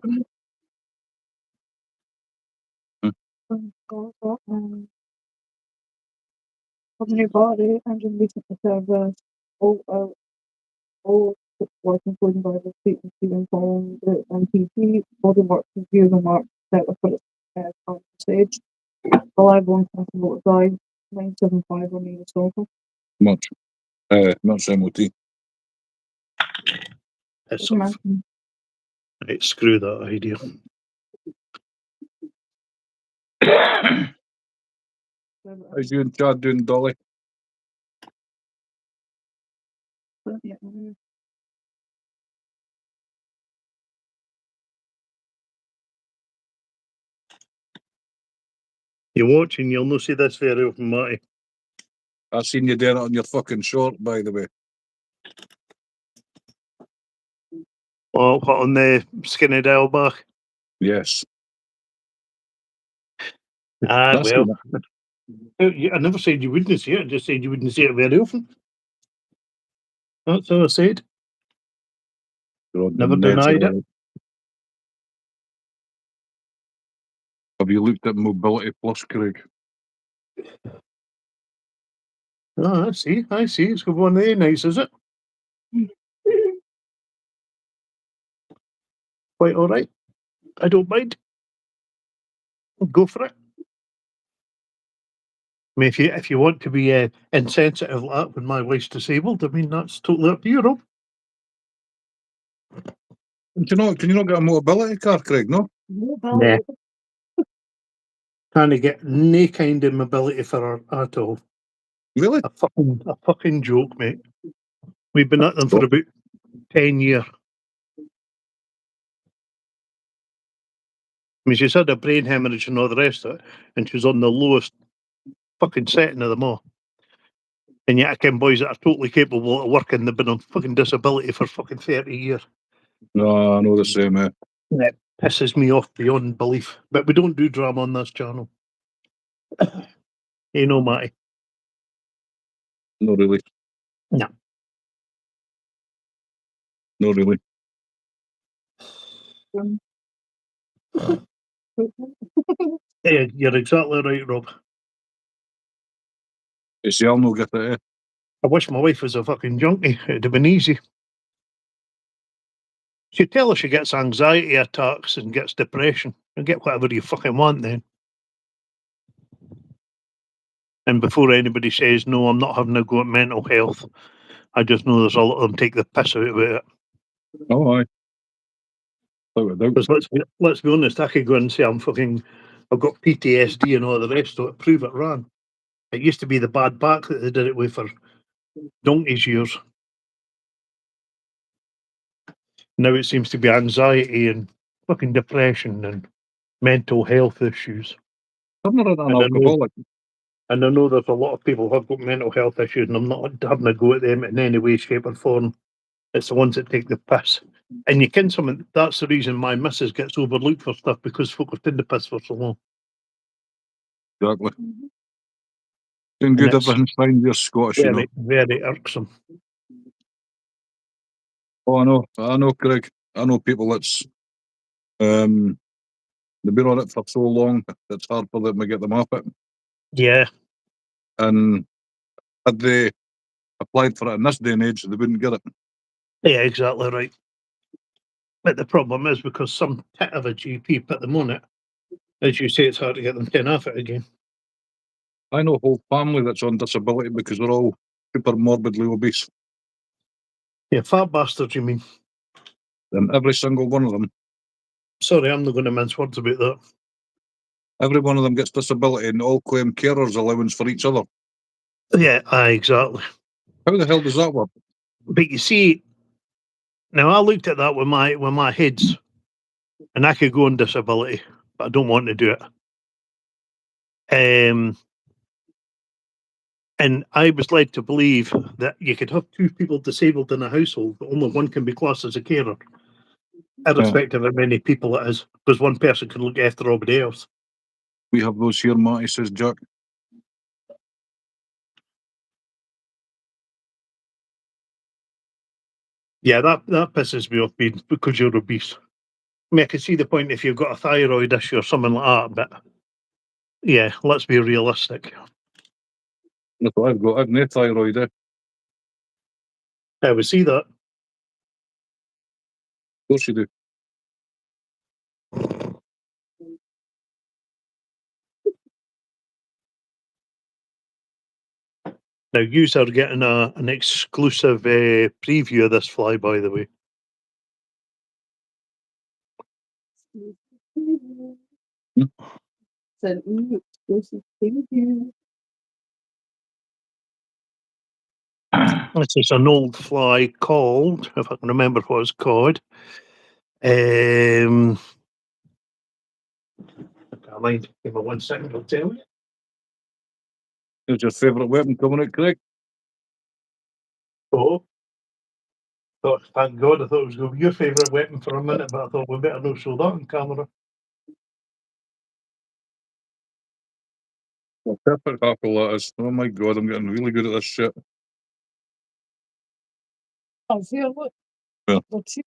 New body, engine recently service, all work including by the seat and steering column, the MPP, body work reviews and mark set up for its current stage. Reliable and comfortable to drive, 975 on the sofa. Much. Much MOT. it's sort of, right, screw that idea. How's you and Chad doing, Dolly? Yeah. You're watching, you'll not see this very often, Matty. I seen you doing it on your fucking short, by the way. Oh, what, on the skinny dial back? Yes. Ah, That's well. I never said you wouldn't see it, I just said you wouldn't see it very often. That's all I said. Never denied it. Have you looked at Mobility Plus, Craig? Oh, I see. It's got one of the nice, is it? Quite all right. I don't mind. Go for it. I mean, if you want to be insensitive like that when my wife's disabled, I mean, that's totally up to you, Rob. Can you not get a mobility car, Craig? No. Nah. Can't get no kind of mobility for her at all. Really? A fucking joke, mate. We've been at them for about 10 years. I mean, she's had a brain hemorrhage and all the rest of it, and she's on the lowest fucking setting of them all. And yet I ken boys that are totally capable of working, they've been on fucking disability for fucking 30 years. No, I know the same. That pisses me off beyond belief. But we don't do drama on this channel. You know, Matty. Not really. No. Not really. Yeah, you're exactly right, Rob. You see, I'll not get it. I wish my wife was a fucking junkie. It'd have been easy. She'd tell her she gets anxiety attacks and gets depression. You get whatever you fucking want then. And before anybody says, no, I'm not having a go at mental health, I just know there's a lot of them take the piss out of it. Oh, aye. Without a doubt. Because let's be honest, I could go and say I've got PTSD and all the rest of it, prove it wrong. It used to be the bad back that they did it with for donkey's years. Now it seems to be anxiety and fucking depression and mental health issues. I'm not an And I know- alcoholic. And I know there's a lot of people who have got mental health issues, and I'm not having a go at them in any way, shape, or form. It's the ones that take the piss. And you ken something, that's the reason my missus gets overlooked for stuff, because folk have taken the piss for so long. Exactly. Doing good, it's everything's fine. You're Scottish, you know. Very irksome. Oh, I know, Craig. I know people that's they've been on it for so long, it's hard for them to get them off it. Yeah. And had they applied for it in this day and age, they wouldn't get it. Yeah, exactly right. But the problem is, because some tit of a GP put them on it, as you say, it's hard to get them 10 off it again. I know a whole family that's on disability because they're all super morbidly obese. Yeah, fat bastards, you mean? And every single one of them, Sorry, I'm not going to mince words about that. every one of them gets disability and all claim carers allowance for each other. Yeah, exactly. How the hell does that work? But you see, now I looked at that with my heads, and I could go on disability, but I don't want to do it. And I was led to believe that you could have two people disabled in a household, but only one can be classed as a carer, irrespective of how many people it is, because one person can look after everybody else. We have those here, Matty, says Jack. Yeah, that pisses me off, because you're obese. I mean, I can see the point if you've got a thyroid issue or something like that, but yeah, let's be realistic. That's what I've got. I've no thyroid, eh? Of I would see that. course you do. Now, you are getting an exclusive preview of this fly, by the way. Said, exclusive preview. This is an old fly called, if I can remember what it's called. I can't mind. Give me 1 second, I'll tell you. What's your favourite weapon coming out, Craig? Oh. Thank God, I thought it was going to be your favourite weapon for a minute, but I thought we better not show that on camera. Well, perfect apple that is. Oh my God, I'm getting really good at this shit. Oh, here, look. Yeah. Let's see.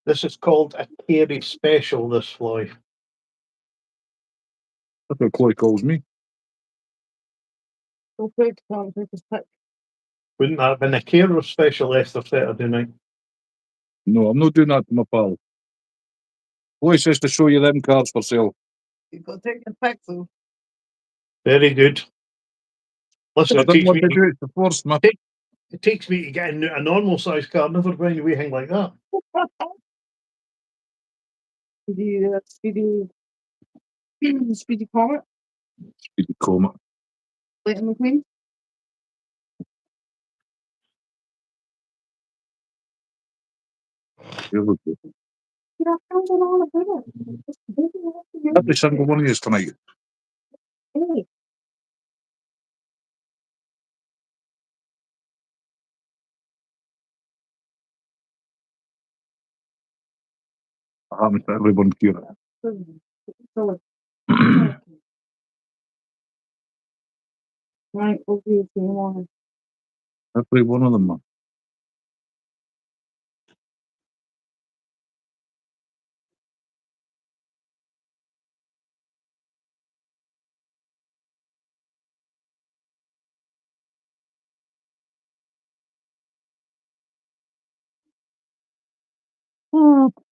This is called a Carey Special, this fly. That's what Chloe calls me. Go quick, can't take his pick. Wouldn't that have been a Carey Special after Saturday night? No, I'm not doing that to my pal. Chloe says to show you them cards for sale. You've got to take your pick, though. Very good. Listen, I it didn't takes, want me, to do it to force me. it takes me to get a normal size card, never mind anything like that. CD. Speedy Comet, Speedy Comet. Leighton McQueen. Here we go. Yeah, I found all about it. Just busy after Every single one of you tonight. Hey, It happens to everyone here. so right, we'll do the same one. Every one of them, man.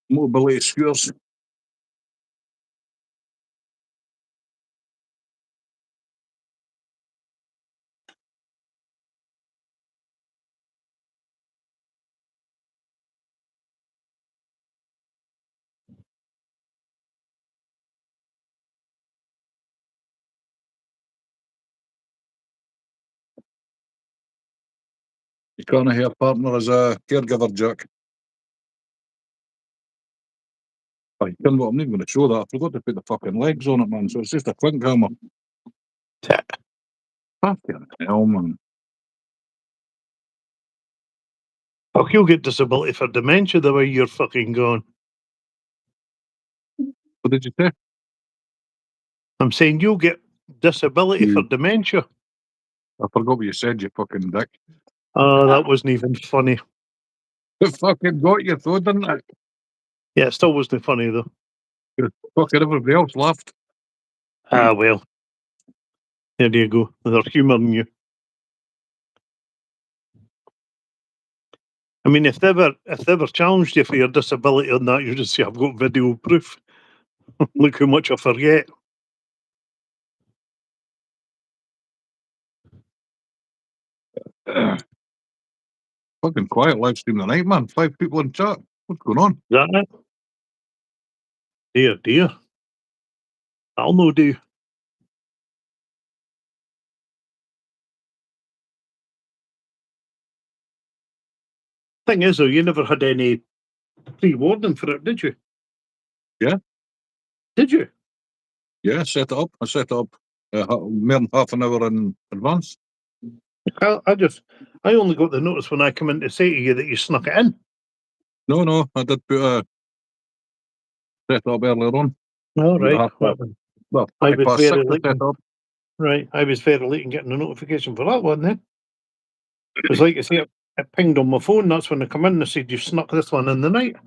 Mobility scooters. You can't have a partner as a caregiver, Jack. Oh, you can, I'm not going to show that. I forgot to put the fucking legs on it, man. So it's just a quick hammer. Fucking hell, man. Oh, you'll get disability for dementia the way you're fucking going. What did you say? I'm saying you'll get disability for dementia. I forgot what you said, you fucking dick. Oh, that wasn't even funny. It fucking got you though, didn't it? Yeah, it still wasn't funny though. Fucking everybody else laughed. Ah, well. There you go. There's humour in you. I mean, if they ever challenged you for your disability on that, you just say, I've got video proof. Look how much I forget. Fucking quiet live stream tonight, man. 5 people in chat. What's going on? Is that it? Dear, dear. I'll no do. Thing is, though, you never had any pre-warning for it, did you? Yeah. Did you? Yeah, set it up. I set it up more than half an hour in advance. I only got the notice when I come in to say to you that you snuck it in. No, I did put a set it up earlier on. All About right. half Well, past- Well, I 20 was past very 6 I late. set up. Right. I was very late in getting a notification for that one then. It was like you say, it pinged on my phone. That's when I come in and they said, you've snuck this one in the night.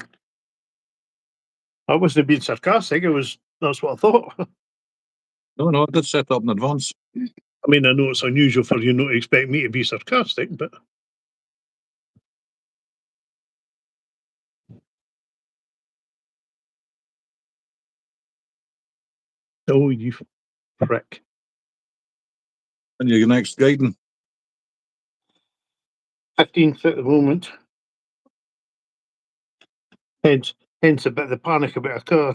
I wasn't being sarcastic. That's what I thought. No, I did set it up in advance. I mean, I know it's unusual for you not to expect me to be sarcastic, but oh, you prick. And your next guiding. 15th at the moment. Hence a bit of the panic about a car.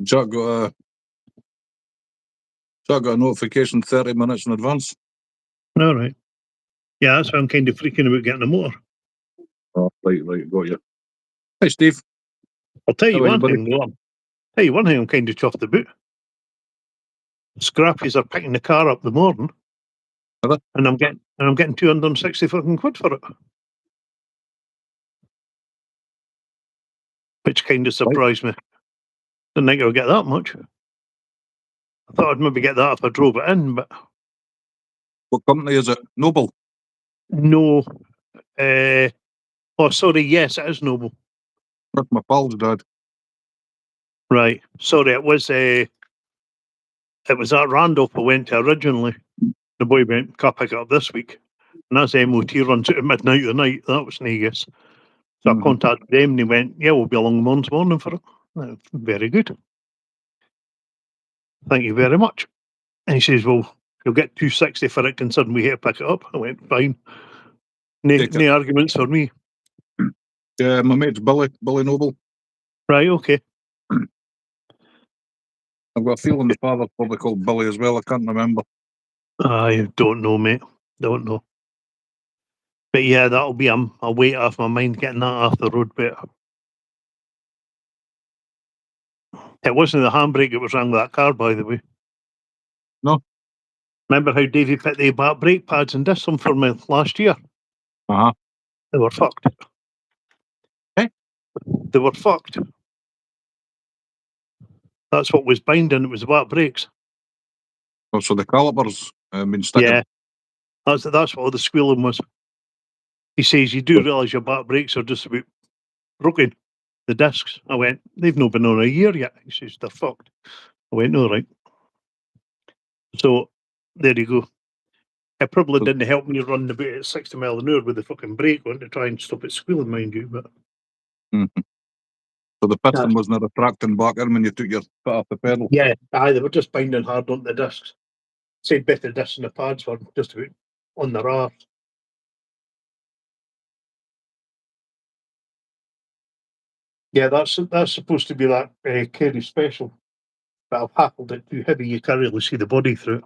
Jack got a notification 30 minutes in advance. All right. Yeah, that's why I'm kind of freaking about getting a motor. Oh, right, got you. Hey, Steve. I'll tell you How are you, one buddy? thing, though. Tell you one thing I'm kind of chuffed about. Scrappies are picking the car up the morning, Are they? and I'm getting 260 fucking quid for it, which kind of surprised me. Didn't think I would get that much. I thought I'd maybe get that if I drove it in, but What company is it? Noble. no. Oh, sorry. Yes, it is Noble. That's my pal's dad. Right. Sorry, it was at Randolph I went to originally. The boy went, can't pick it up this week. And that's MOT runs out at midnight tonight. That was Negus. So I Mhm. contacted them and they went, yeah, we'll be along Monday morning for it. Very good. Thank you very much. And he says, well, you'll get 260 for it considering we had to pick it up. I went, fine. Take it. No arguments for me. Yeah, my mate's Billy Noble. Right, okay. I've got a feeling the father's probably called Billy as well. I can't remember. I don't know, mate. Don't know. But yeah, that'll be a weight off my mind getting that off the road. But it wasn't the handbrake that was wrong with that car, by the way. No. Remember how Davey put the back brake pads and discs on for me last year? Uh-huh. They were fucked. Eh? They were fucked. That's what was binding. It was the back brakes. Oh, so the calipers been sticking. Yeah, that's what all the squealing was. He says, you do realise your back brakes are just about broken, the discs. I went, they've not been on a year yet. He says, they're fucked. I went, no, right. So, there you go. It probably didn't help me run about at 60 miles an hour with the fucking brake on to try and stop it squealing, mind you. But So the piston wasn't retracting back in when you took your foot off the pedal. yeah, aye, they were just binding hard onto the discs. Said better discs and the pads were just about on the raft. Yeah, that's supposed to be that Kerry special. But I've hackled it too heavy, you can't really see the body through it.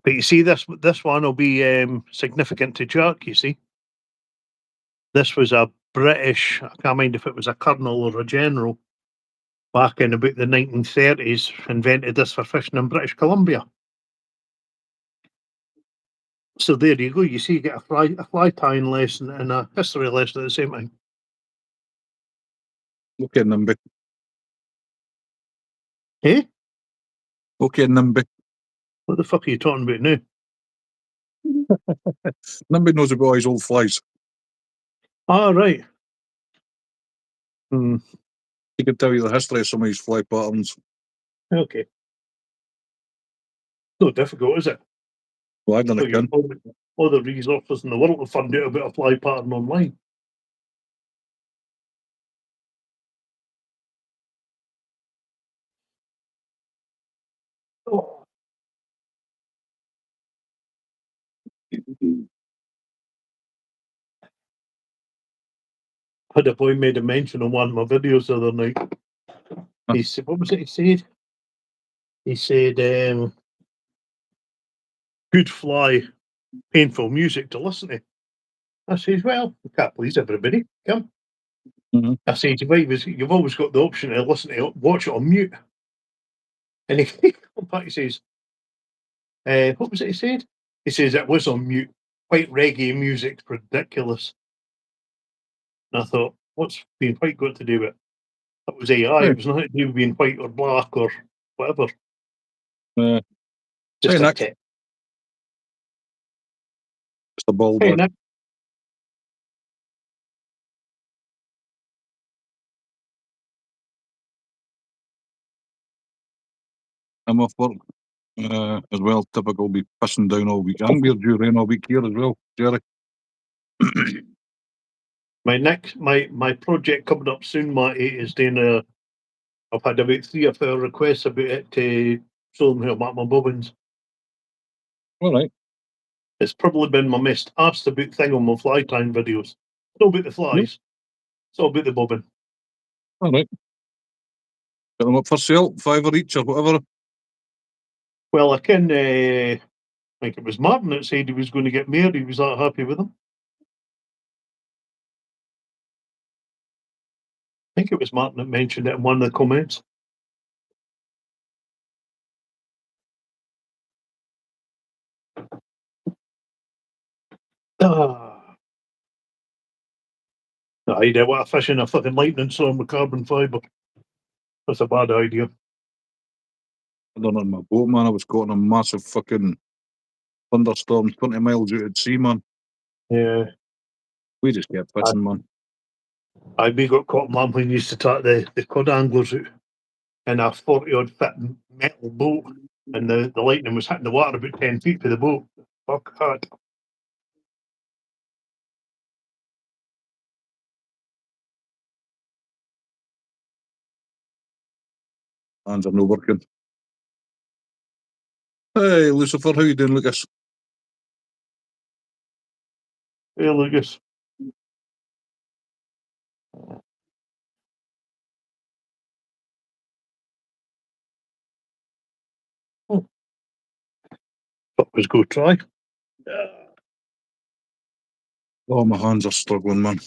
But you see, this one will be significant to Jack, you see. This was a British, I can't mind if it was a colonel or a general, back in about the 1930s, invented this for fishing in British Columbia. So there you go, you see, you get a fly tying lesson and a history lesson at the same time. Okay, Nimby. Eh? Okay, Nimby. What the fuck are you talking about now? Nimby knows about his old flies. Ah, right. He can tell you the history of some of his fly patterns. Okay. No difficult, is it? Well, I don't So know. all the resources in the world to find out about a fly pattern online. Oh. Had a boy made a mention on one of my videos the other night. He said, what was it he said? He said, good fly, painful music to listen to. I says, well, we can't please everybody. Come. Mhm. I said, you've always got the option to listen to it, watch it on mute. And he come back, he says, what was it he said? He says it was on mute. White reggae music's ridiculous. And I thought, what's being white got to do with it? That was AI. It was nothing to do with being white or black or whatever. Just Hey, a Nick. tip. It's the ball Hey, back. Nick. I'm off work as well. Typical be pissing down all week. I think we're due rain all week here as well, Jerry. My project coming up soon, Matty, is doing I've had about 3 or 4 requests about it to show them how about my bobbins. All right. It's probably been my most asked about thing on my fly time videos. It's not about the flies. It's all about the bobbin. All right. Get them up for sale, $5 each or whatever. Well, I can think it was Martin that said he was going to get married. He was that happy with them. I think it was Martin that mentioned it in one of the comments. I don't want to fish in a fucking lightning storm with carbon fibre. That's a bad idea. I done it on my boat, man. I was caught in a massive fucking thunderstorm 20 miles out at sea, man. Yeah. We just kept fishing, man. We got caught, man, when we used to take the cod anglers out in a 40-odd foot metal boat, and the lightning was hitting the water about 10 feet for the boat. Fuck that. Hands are no working. Hey, Lucifer, how you doing, Lucas? Hey, Lucas. But was go try. Oh, my hands are struggling, man.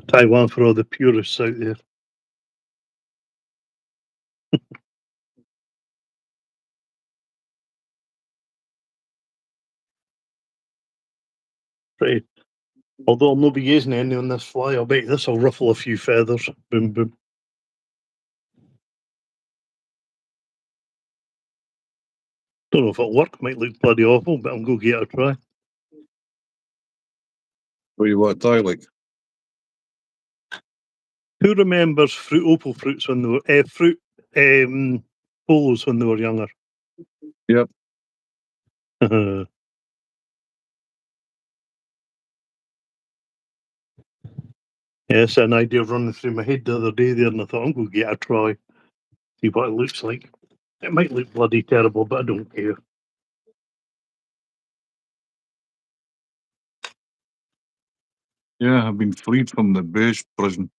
Taiwan for all the purists out there. Right. Although I'll not be using any on this fly, I'll bet this will ruffle a few feathers. Boom, boom. Don't know if it'll work. Might look bloody awful, but I'm going to give it a try. What you want to die like? Who remembers fruit opal fruits when they were fruit polos when they were younger? Yep. Yes, an idea running through my head the other day there, and I thought I'm going to give it a try, see what it looks like. It might look bloody terrible, but I don't care. Yeah, I've been freed from the beige prison.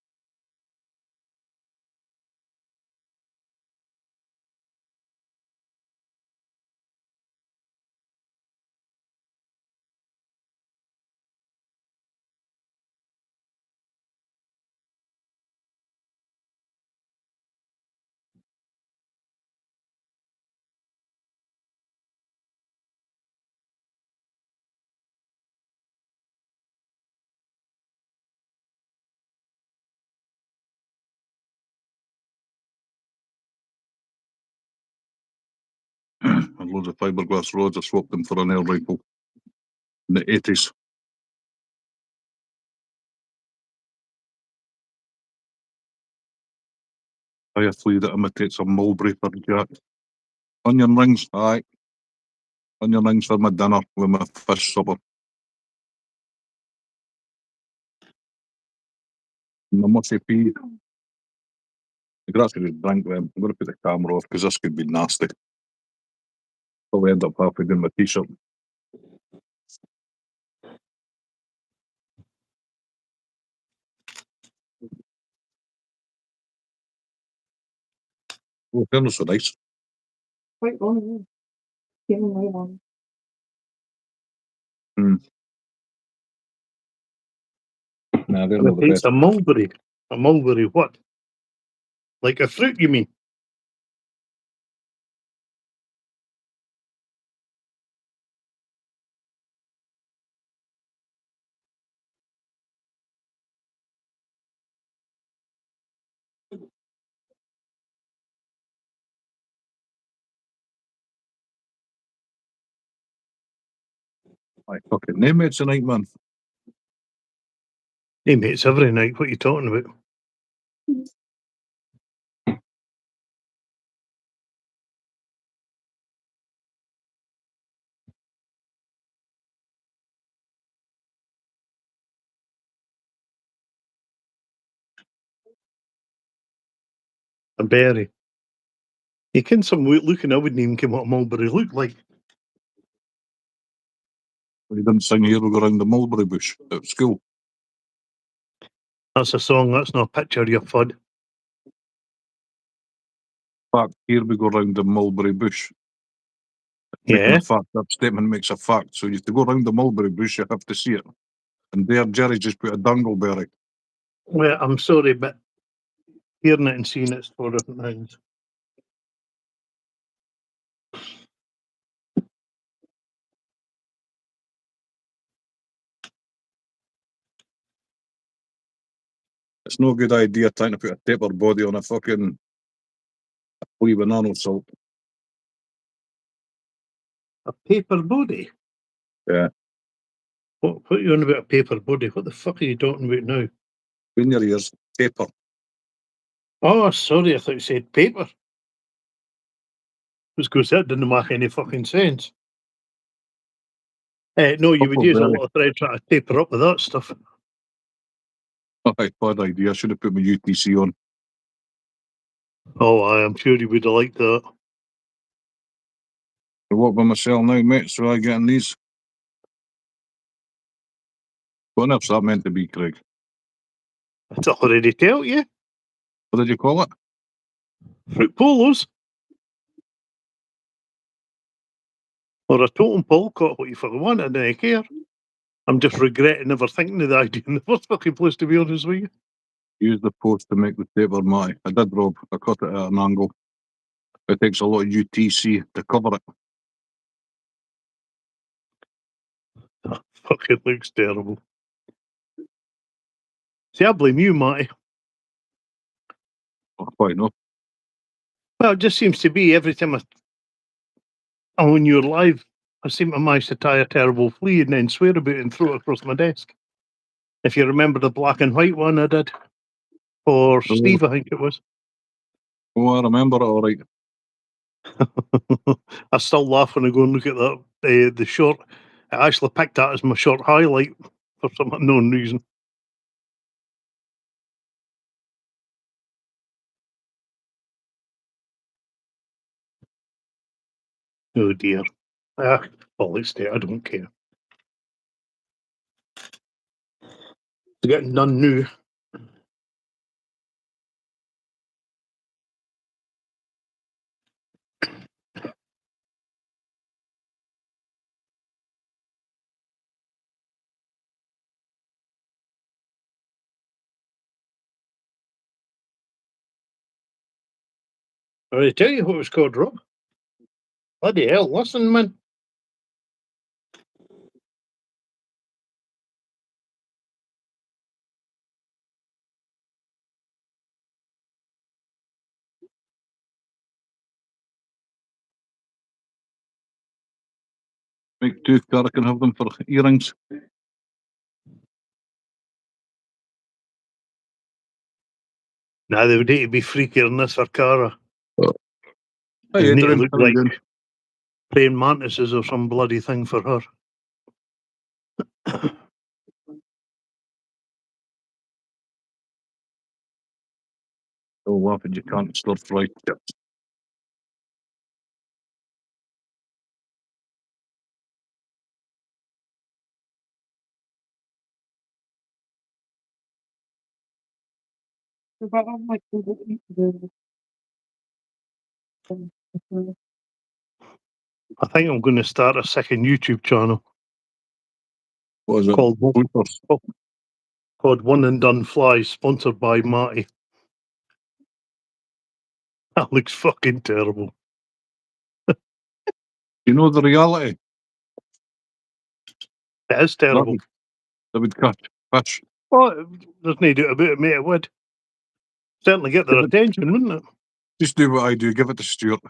And loads of fiberglass rods. I swapped them for an air rifle in the 80s. Fire flea that imitates a mulberry for Jack. Onion rings, aye. Onion rings for my dinner with my fish supper. And the mushy pea. I could actually just drink them. I'm going to put the camera off because this could be nasty. Probably end up halfway down my t-shirt. Oh, they're not so nice. Quite wrong, yeah. Came in my one. Nah, they're not the It's best. a mulberry. A mulberry what? Like a fruit, you mean? Aye, fucking name it tonight, man. Hey, mate, it's every night. What are you talking about? A berry. You can some looking, I wouldn't even care what a mulberry looked like. You didn't sing Here We Go Round the Mulberry Bush at school. That's a song, that's not a picture, you fud. Fact, here we go round the mulberry bush. Making Yeah. a fact, that statement makes a fact. So you have to go round the mulberry bush, you have to see it. And there, Jerry just put a dangleberry. Well, I'm sorry, but hearing it and seeing it's 4 different things. It's no good idea trying to put a taper body on a fucking wee banana salt. A paper body? Yeah. What are you on about a paper body? What the fuck are you talking about now? In your ears, taper. Oh, sorry, I thought you said paper. was because that didn't make any fucking sense. No, you would Couple use a very- lot of thread trying to taper up with that stuff. Aye, bad idea. I should have put my UTC on. Oh, I'm sure you would have liked that. I work by myself now, mate, so I getting these. What else that meant to be, Craig? I'd already tell you. What did you call it? Fruit polos. Or a totem pole, call it what you fucking want, I don't care. I'm just regretting never thinking of the idea in the first fucking place, to be honest with you. Use the post to make the paper, Matty. I did, Rob. I cut it at an angle. It takes a lot of UTC to cover it. Fucking looks terrible. See, I blame you, Matty. Oh, why not? Well, it just seems to be every time I'm on your live, I seem to manage to tie a terrible flea and then swear about it and throw it across my desk. If you remember the black and white one I did for Steve, I think it was. Oh, I remember it all right. I still laugh when I go and look at that. The short, I actually picked that as my short highlight for some unknown reason. Oh dear. It's there. I don't care. It's getting none new. I tell you what it was called, Rob. Bloody hell, listen, man. Make tooth I can have them for earrings. Nah, they would need to be freakier than this for Cara. Hey, They need to Adrian, look how you like doing? praying mantises or some bloody thing for her. Oh, laughing, you can't stir fry chips. But I'm like, we don't need to do this. I think I'm going to start a second YouTube channel What is it? called Bloopers. One and Done Flies, sponsored by Matty. That looks fucking terrible. You know the reality? It is terrible. They would catch fish. Well, there's no doubt about it, mate. It would certainly get their Give it- attention, wouldn't it? Just do what I do. Give it to Stuart.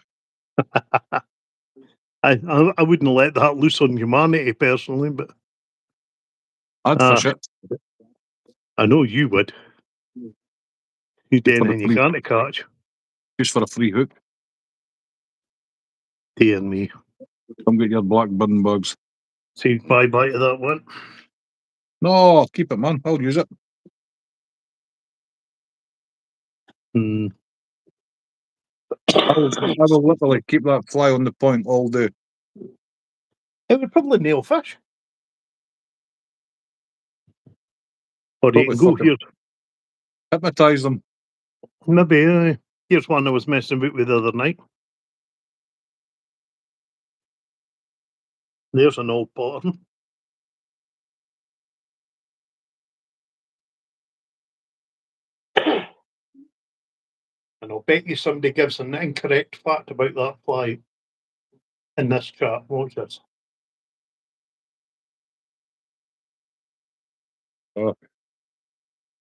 I wouldn't let that loose on humanity personally, but I'd Ah. fish it. I know you would. You do For the anything you free- can't catch. Just for a free hook. Dear me. Come get your black bin bugs. Say bye-bye to that one. No, I'll keep it, man. I'll use it. Hmm. I will literally keep that fly on the point all day. It would probably nail fish. Or you Probably can go fucking- here. Hypnotise them. Maybe. Here's one I was messing with the other night. There's an old pattern. And I'll bet you somebody gives an incorrect fact about that fly in this chat. Watch this.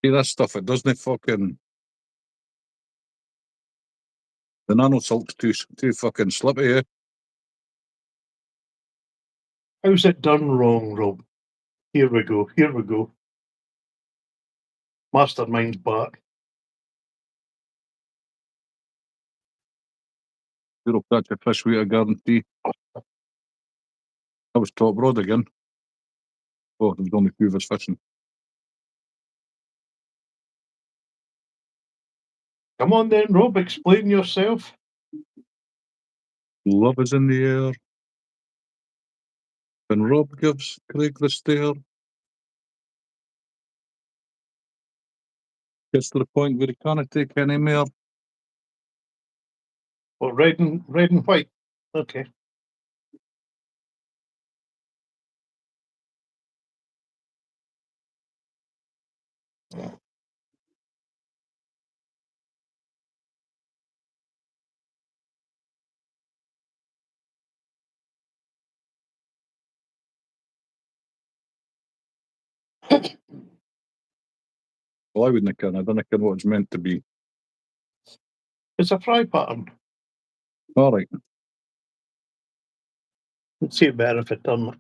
See this stuff, it doesn't fucking... The nano salt's too fucking slippy, eh? How's it done wrong, Rob? Here we go. Here we go. Mastermind's back. You'll catch a fish with a guarantee. That was top rod again. Oh, there was only a few of us fishing. Come on then, Rob, explain yourself. Love is in the air. When Rob gives Craig the stare. Gets to the point where he can't take any more. Or red and white. Okay. Well, I wouldn't care. I don't care what it's meant to be. It's a fry pattern. All right. Let's see it better if it turn.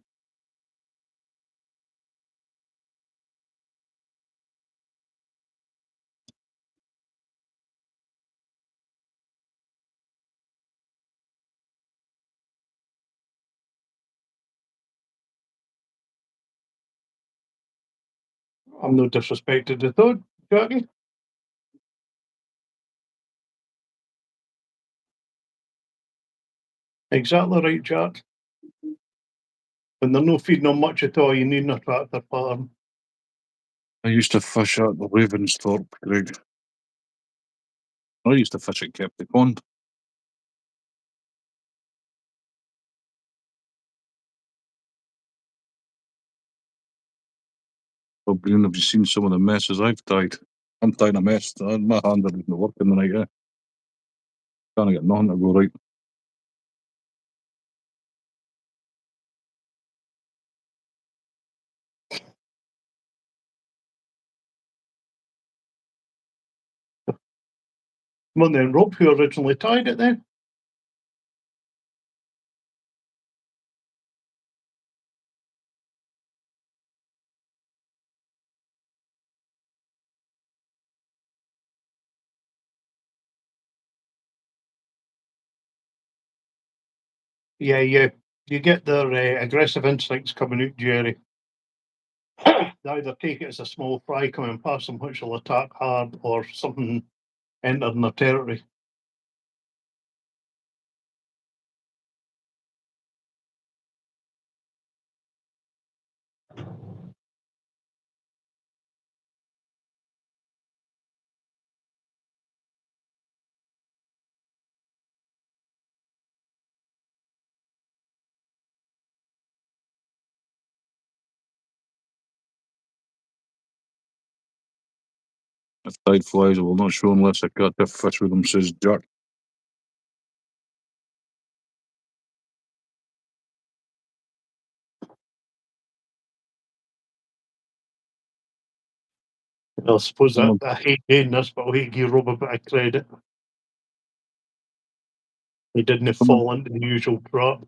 I'm no disrespected to thought, Jackie. Exactly right, Jack. When they're no feeding on much at all, you need an attractor pattern. I used to fish at the Ravensthorpe, Greg. I used to fish at Kepney Pond. Oh, Green, have you seen some of the messes I've tied? I'm tying a mess. My hand isn't working tonight, eh? Can't get nothing to go right. Well then, Rob, who originally tied it then? Yeah, you get their aggressive instincts coming out, Jerry. They either take it as a small fry coming past them, which will attack hard, or something entered in their territory. If tide flies, I will not show unless I catch a fish with them, says Jack. I suppose that I hate doing this, but I hate give Rob a bit of credit. He didn't fall into the usual trap.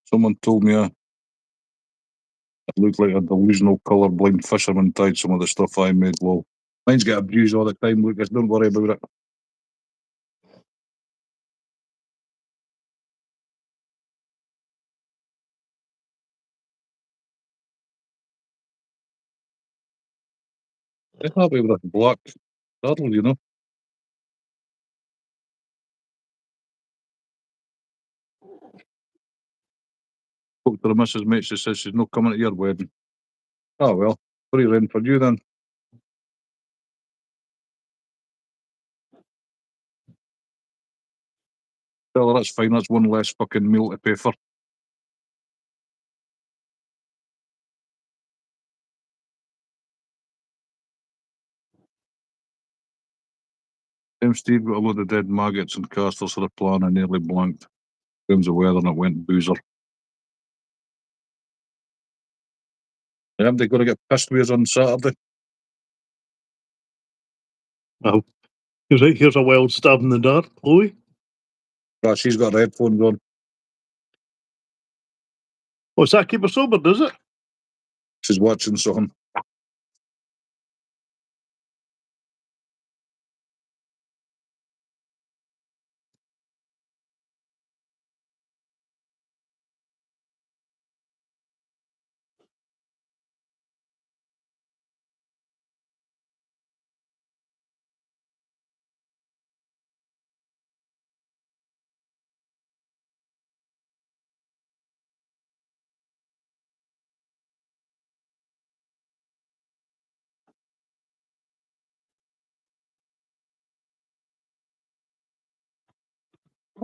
Someone told me it looked like a delusional colour-blind fisherman tied some of the stuff I made. Well, mine's get abused all the time, Lucas. Don't worry about it. I'm happy with that black saddle, you know. Spoke to the missus, mate. She says she's not coming to your wedding. Oh, well. Free rein for you then. Tell her that's fine. That's one less fucking meal to pay for. Steve got a load of dead maggots and casters for the plan and nearly blanked. Terms of weather and it went boozer. They going to get pissed with us on Saturday. Well, here's a wild stab in the dark, Chloe. Ah, she's got her headphones on. What's that keep her sober, does it? She's watching something.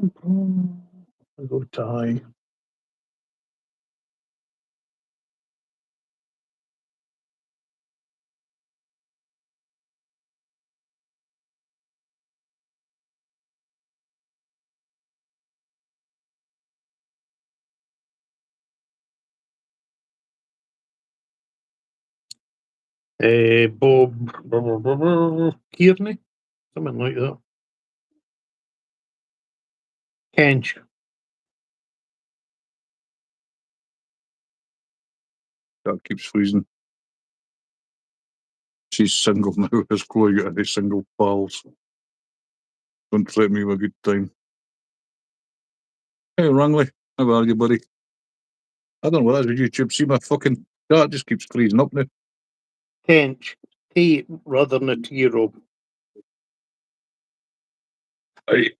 I'll go tie. Bob Kearney, something like that. Kench. That keeps freezing. She's single now. Has Chloe got any single pals? Don't threaten me with a good time. Hey, Rangley, how are you, buddy? I don't know what that is with YouTube. See my fucking chat just keeps freezing up now. Kench. T rather than a T, Rob. Right.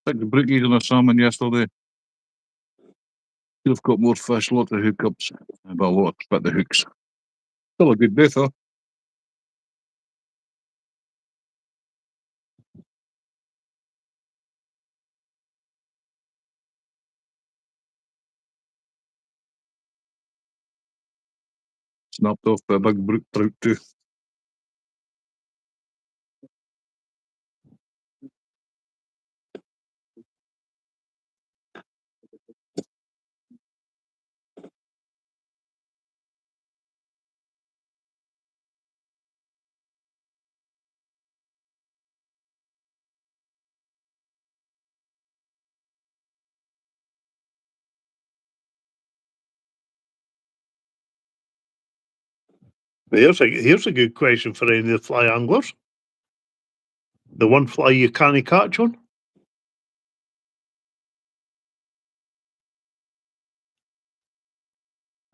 Like the brookies on a salmon yesterday. You've got more fish, lots of hookups, but a lot but the hooks. Still a good day, though. Snapped off by a big brook trout too. Here's a good question for any of the fly anglers. The one fly you can't catch on?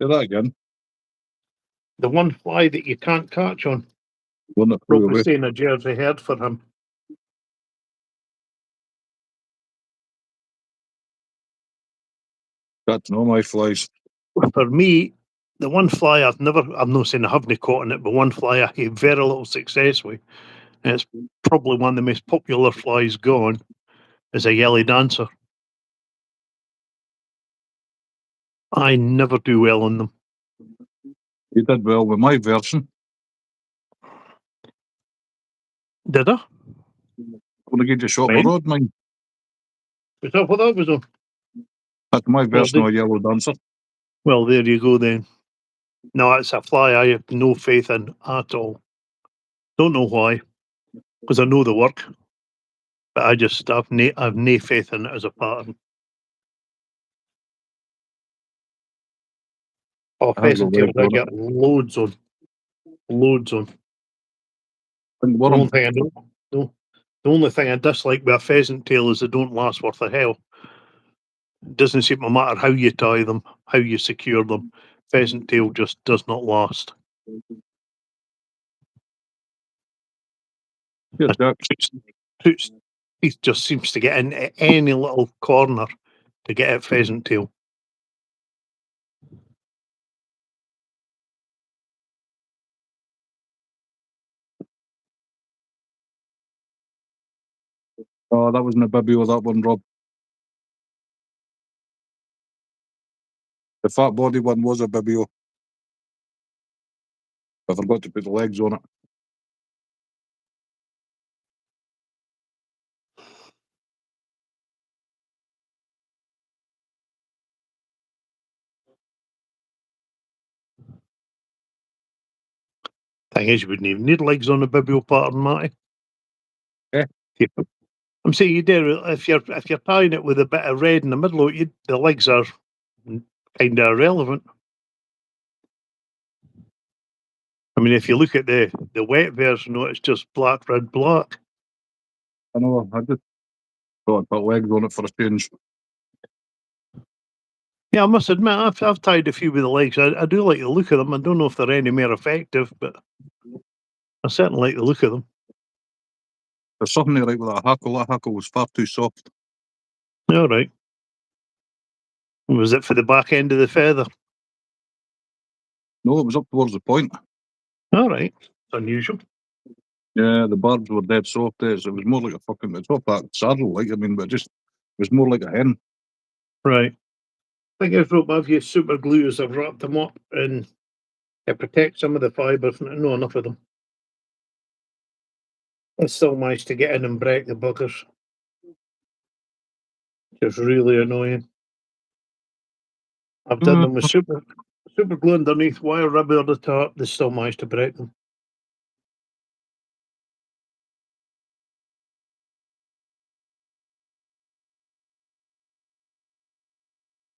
Say that again. The one fly that you can't catch on. One that Rob flew was away. saying a Jersey head for him. That's not my flies. For me, the one fly I'm not saying I haven't caught on it, but one fly I had very little success with, and it's probably one of the most popular flies going, is a yellow dancer. I never do well on them. You did well with my version. Did I? When I get you shot my Right. rod, mine. Is that what that was on? That's my version did- of a yellow dancer. Well, there you go then. No, it's a fly I have no faith in at all. Don't know why, because I know the work, but I've no faith in it as a pattern. Oh, I have pheasant got tails legs I on it. get loads on. Loads on. And The one only of thing I don't no, the only thing I dislike with a pheasant tail is they don't last worth a hell. It doesn't seem to matter how you tie them, how you secure them. Pheasant tail just does not last. yeah, Jack. He just seems to get in any little corner to get at pheasant tail. Oh, that wasn't a bibby with that one, Rob. The fat body one was a bibby. I forgot to put the legs on it. Thing is, you wouldn't even need legs on a bibio pattern, Matty. Eh? I'm saying you do if you're tying it with a bit of red in the middle, the legs are kind of irrelevant. I mean, if you look at the wet version, it's just black, red, black. I know, I just thought I'd put legs on it for a change. Yeah, I must admit, I've tied a few with the legs. I do like the look of them. I don't know if they're any more effective, but I certainly like the look of them. There's something right with that hackle. That hackle was far too soft. All right. Was it for the back end of the feather? No, it was up towards the point. All right. It's unusual. Yeah, the barbs were dead soft. It was more like a fucking. It's not that saddle, like I mean, but just it was more like a hen. Right. I think I've I've used super glue as I've wrapped them up and it protects some of the fibres, not enough of them. I still managed to get in and break the buggers. It's really annoying. I've done them with super glue underneath, wire rubber on the top. They still managed to break them.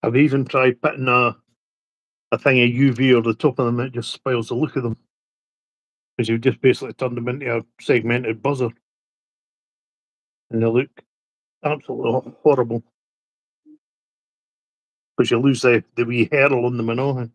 I've even tried putting a thing of UV over the top of them. It just spoils the look of them because you've just basically turned them into a segmented buzzer, and they look absolutely horrible because you lose the wee hurl on them and all.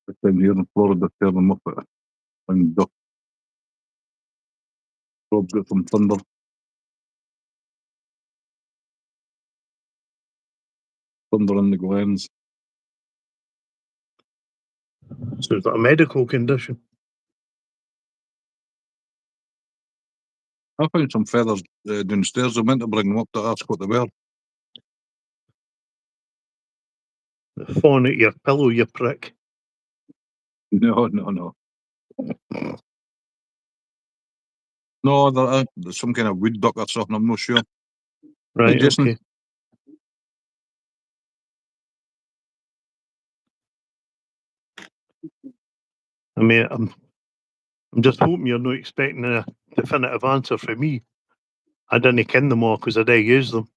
But then here in Florida, tear them up at and duck. Rob's got some thunder. Thunder in the Glens. So it's a medical condition. I found some feathers downstairs. I meant to bring them up to ask what they were. Falling at your pillow, you prick. No. No, there's some kind of wood duck or something. I'm not sure. Right, Jason. okay. I mean, I'm just hoping you're not expecting a definitive answer from me. I didn't ken them all because I didn't use them.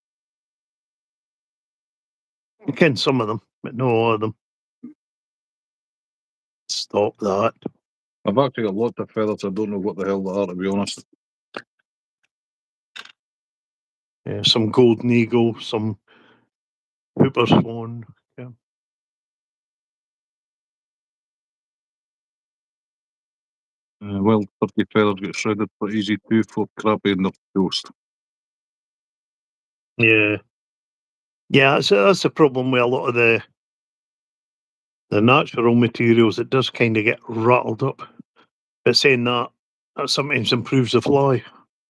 I ken some of them, but not all of them. Stop that. I've actually got lots of feathers. I don't know what the hell they are, to be honest. Yeah, some golden eagle, some hooper swan. Yeah. Wild turkey feathers get shredded for easy too for crappy and their toast. Yeah. Yeah, that's the problem with a lot of the natural materials. It does kind of get rattled up. But saying that sometimes improves the fly.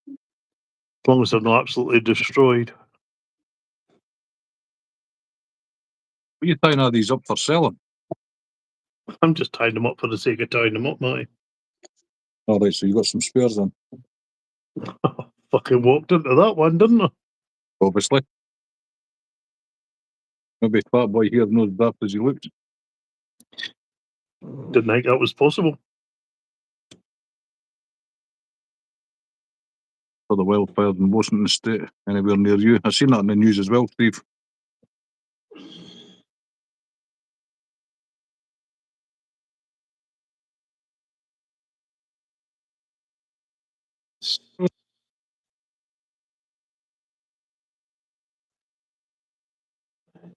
As long as they're not absolutely destroyed. What are you tying all these up for selling? I'm just tying them up for the sake of tying them up, mate. All right, so you got some spares on, Fucking walked into that one, didn't I? obviously. Maybe fat boy here knows daft as he looks. Didn't think that was possible. For the wildfires in Washington State, anywhere near you. I've seen that in the news as well, Steve.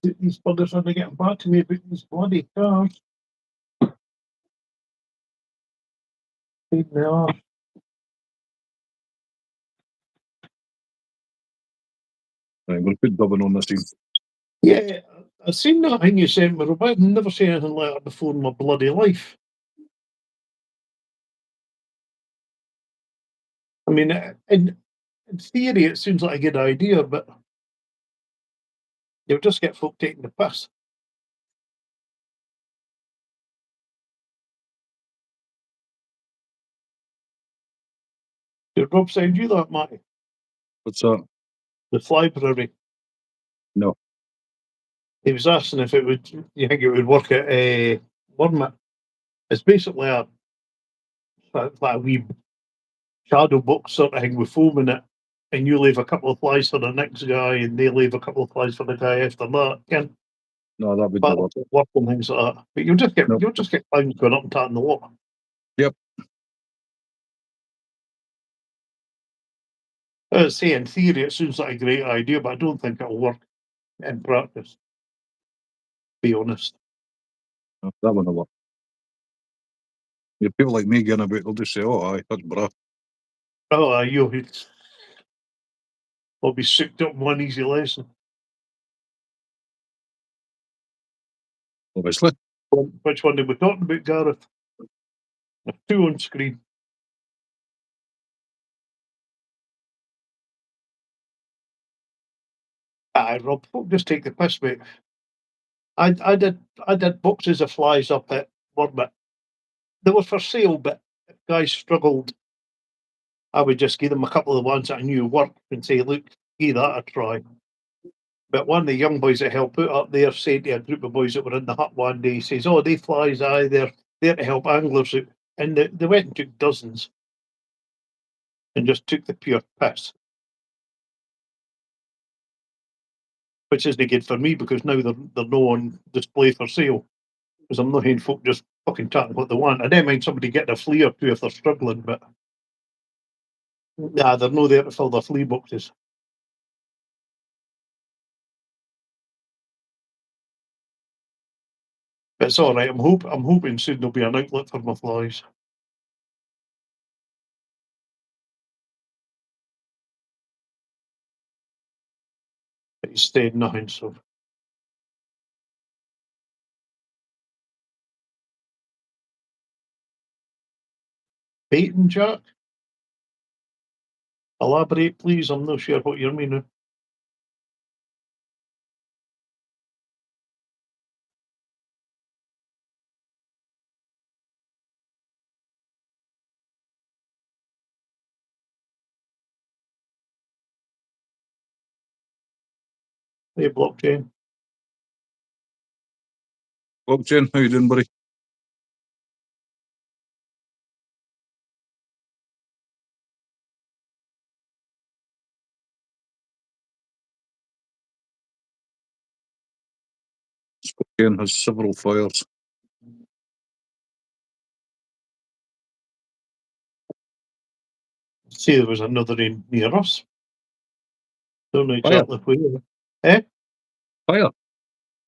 These buggers are getting back to me about these bloody cars. They are. Right, we'll put dubbing on this scene. Yeah, I've seen that thing you sent me, but I've never seen anything like that before in my bloody life. I mean, in theory, it seems like a good idea, but you'll just get folk taking the piss. Did Rob send you that, Matty? What's that? The Flybrary. No. He was asking if it would. You think it would work at Wormit? It's basically like a wee shadow box sort of thing with foam in it, and you leave a couple of flies for the next guy, and they leave a couple of flies for the guy after that. Again, No, that would but work. work and things like that. But you'll just get clowns going up and tapping the water. Yep. As I say, in theory, it seems like a great idea, but I don't think it'll work in practice. Be honest. That one never. Yeah, people like me getting about, they'll just say, "Oh, aye, that's bra." Oh, it's. I'll be sicked up in one easy lesson. Obviously. Which one did we talk about, Gareth? There's two on screen. Aye, Rob, folk just take the piss, mate. I did boxes of flies up at Wormit. They were for sale, but if guys struggled, I would just give them a couple of the ones that I knew worked and say, look, give that a try. But one of the young boys that helped put up there said to a group of boys that were in the hut one day, he says, "Oh, they flies, aye, they're there to help anglers out." And they went and took dozens and just took the pure piss. Which isn't good for me because now they're no on display for sale. Because I'm not hearing folk just fucking chatting what they want. I don't mind somebody getting a flea or two if they're struggling, but nah, they're no there to fill their flea boxes. But it's all right. I'm hoping soon there'll be an outlet for my flies. But he's stayed nothing, so. Baiting, Jack? Elaborate, please. I'm not sure what you're meaning. Hey, blockchain. Blockchain, how you doing, buddy? Spokane has several fires. See, there was another in near us. Don't know Fire. exactly where. Eh? Fire.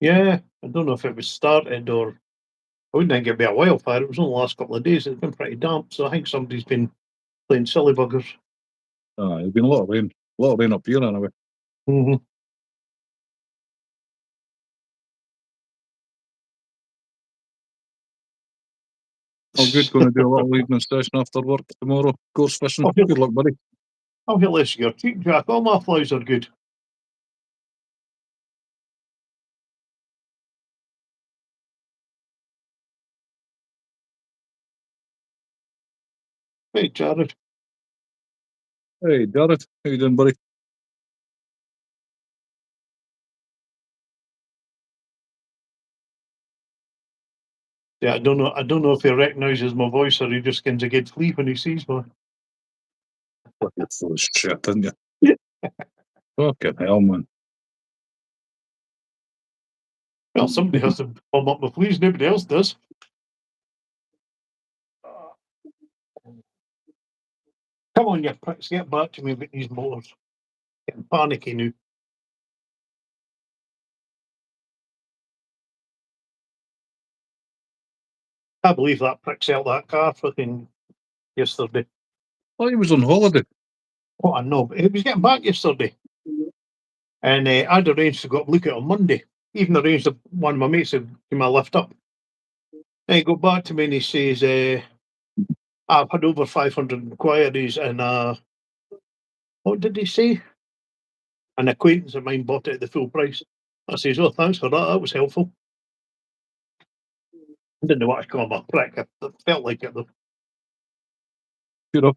Yeah, I don't know if it was started or I wouldn't think it'd be a wildfire. It was only the last couple of days. It's been pretty damp, so I think somebody's been playing silly buggers. There's been a lot of rain. A lot of rain up here anyway. Mm-hmm. All good. Going to do a little evening session after work tomorrow. Course fishing. Okay. Good luck, buddy. I'll get less of your cheek, Jack. All my flies are good. Hey, Jared. Hey, Jared. How you doing, buddy? Yeah, I don't know if he recognises my voice or he just gets a good flea when he sees me. You're full of shit, didn't you? Fucking hell, man. Well, somebody has to bum up my fleas. Nobody else does. Come on, you pricks. Get back to me about these motors. Getting panicky now. I believe that prick sold that car fucking yesterday. Oh, he was on holiday. What I know, but he was getting back yesterday. And I'd arranged to go up and look at it on Monday. Even arranged one of my mates to give me a lift up. And he got back to me and he says, I've had over 500 inquiries and what did he say? An acquaintance of mine bought it at the full price. I says, oh, thanks for that. That was helpful. I didn't know what to call him a prick. I felt like it though. Good up.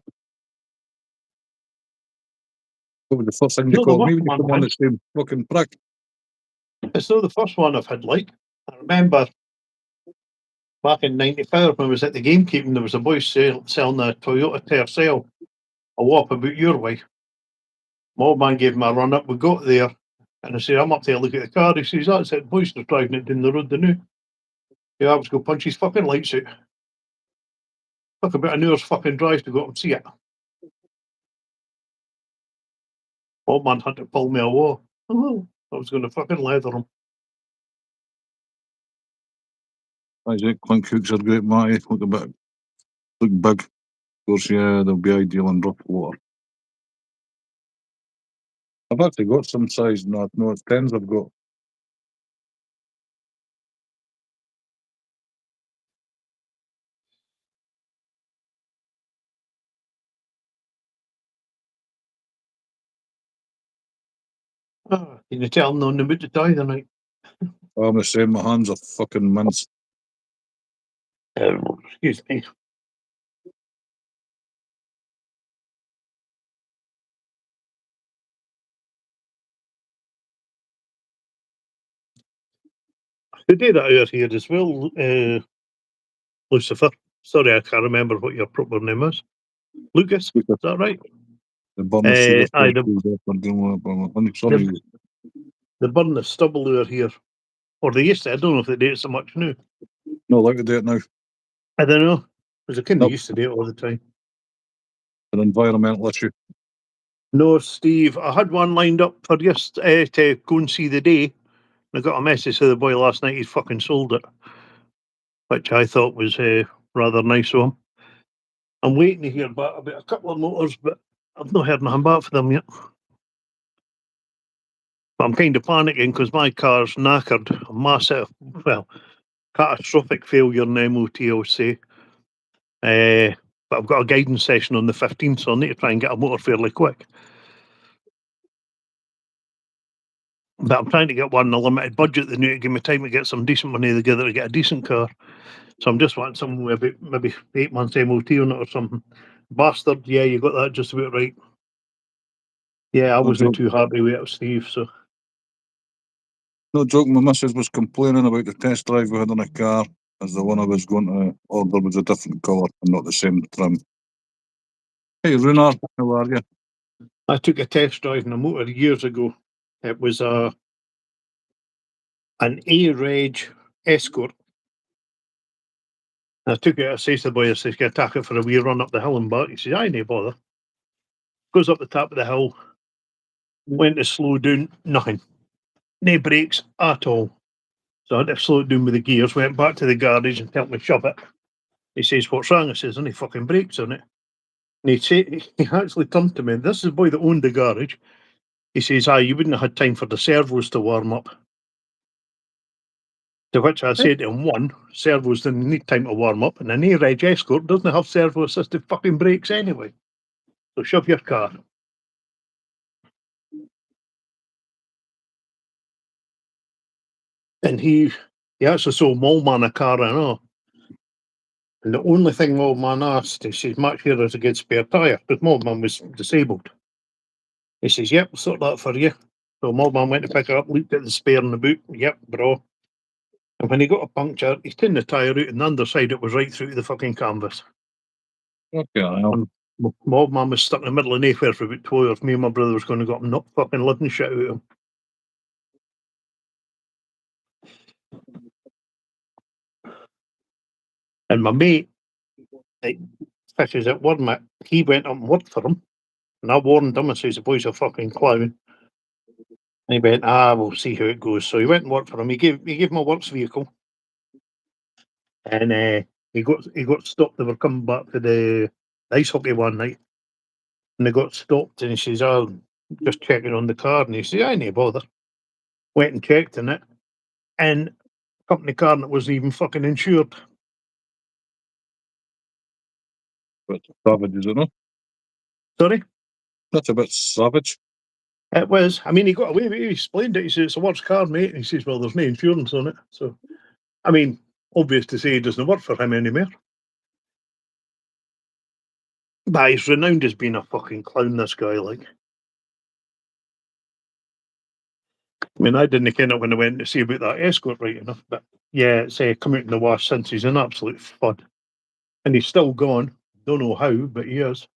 What was the first thing you No, the called me worst when you one come on the same fucking prick? It's not the first one I've had like. I remember back in '95 when I was at the gamekeeping, there was a boy selling a Toyota Tercel, a whop about your way. My old man gave him a run up. We got there, and I said, I'm up there to look at the car. He says, that's it, boys are driving it down the road, the new. Yeah, I was going to punch his fucking lights out. Took about an hour's fucking drive to go up and see it. Old man had to pull me away. I was going to fucking leather him. Isaac Clink hooks are great, Matty. Look big. Of course, yeah, they'll be ideal in rough water. I've actually got some size, no, it's 10s I've got. Can you tell I'm not about to die tonight? I'm the same, my hands are fucking mince. Excuse me. The day that I was here as well, Lucifer. Sorry, I can't remember what your proper name is. Lucas, is that right? The burner sugar. Aye, Sorry. the burn the stubble who are here. Or they used to, I don't know if they do it so much now. No, like to do it now. I don't know. Because I kind of Nope. used to do it all the time. An environmental issue. No, Steve, I had one lined up for just to go and see the day. I got a message to the boy last night, he's fucking sold it. Which I thought was rather nice of him. I'm waiting to hear back about a couple of motors, but I've not heard nothing back for them yet. But I'm kind of panicking because my car's knackered. A massive, well, catastrophic failure in MOT, I'll say. But I've got a guidance session on the 15th, so I need to try and get a motor fairly quick. But I'm trying to get one in a limited budget. They need to give me time to get some decent money together to get a decent car. So I'm just wanting something with about maybe 8 months MOT on it or something. Bastard, yeah, you got that just about right. Yeah, I wasn't too happy with it, Steve, so. No joke, my missus was complaining about the test drive we had on a car, as the one I was going to order was a different colour and not the same trim. Hey, Runar, how are you? I took a test drive in a motor years ago. It was an A-Reg Escort. I took it, I says to the boy, I says, can I take it for a wee run up the hill and back? He says, aye, no bother. Goes up the top of the hill, went to slow down, nothing. No brakes at all. So I had to slow it down with the gears, went back to the garage and helped me shove it. He says, what's wrong? I says, any fucking brakes on it. And he actually turned to me, this is the boy that owned the garage. He says, aye, you wouldn't have had time for the servos to warm up. To which I said to him, one, servos didn't need time to warm up, and an A-Reg Escort doesn't have servo-assisted fucking brakes anyway. So shove your car. And he actually sold Mallman a car, I know. And the only thing Mallman asked, he says, Matt, here is a good spare tyre, because Mallman was disabled. He says, yep, we'll sort that for you. So Mallman went to pick it up, looked at the spare in the boot, yep, bro. And when he got a puncture, he turned the tyre out, and the underside it was right through to the fucking canvas. Okay, well. Mallman was stuck in the middle of nowhere for about 2 hours. Me and my brother was going to go up and knock fucking living shit out of him. And my mate, fishes at Wormit, he went up and worked for him. And I warned him, I says, the boy's a fucking clown. And he went, we'll see how it goes. So he went and worked for him. He gave him a works vehicle. And he got stopped. They were coming back to the ice hockey one night. And they got stopped and he says, just checking on the car. And he says, I ain't bother. Went and checked in it. And company car that wasn't even fucking insured. But savage, is it not? Sorry? That's a bit savage. It was. I mean, he got away with it. He explained it. He says, it's a works car, mate. And he says, well, there's no insurance on it. So, I mean, obvious to say it doesn't work for him anymore. But he's renowned as being a fucking clown, this guy, like. I mean, I didn't kind of when I went to see about that Escort right enough, but yeah, it's come out in the wash since. He's an absolute fud. And he's still gone. Don't know how, but he is.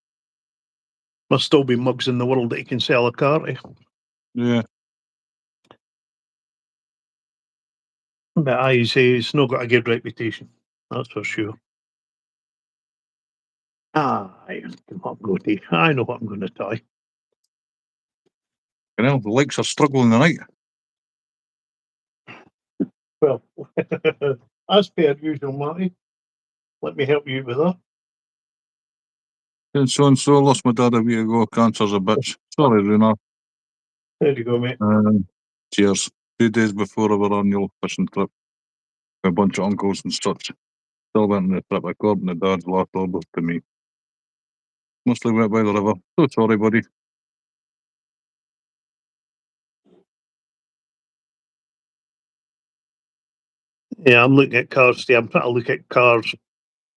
Must still be mugs in the world that he can sell a car to. Yeah. But he's not got a good reputation. That's for sure. I know what I'm going to try. You know, the legs are struggling tonight. Well, As per usual, Marty. Let me help you with that. And so lost my dad a week ago. Cancer's a bitch. Sorry, Runa. There you go, mate. Cheers. 2 days before our annual fishing trip, with a bunch of uncles and such. Still went on the trip according to Dad's last orders to me. Mostly went by the river. So sorry, buddy. Yeah, I'm looking at cars today. I'm trying to look at cars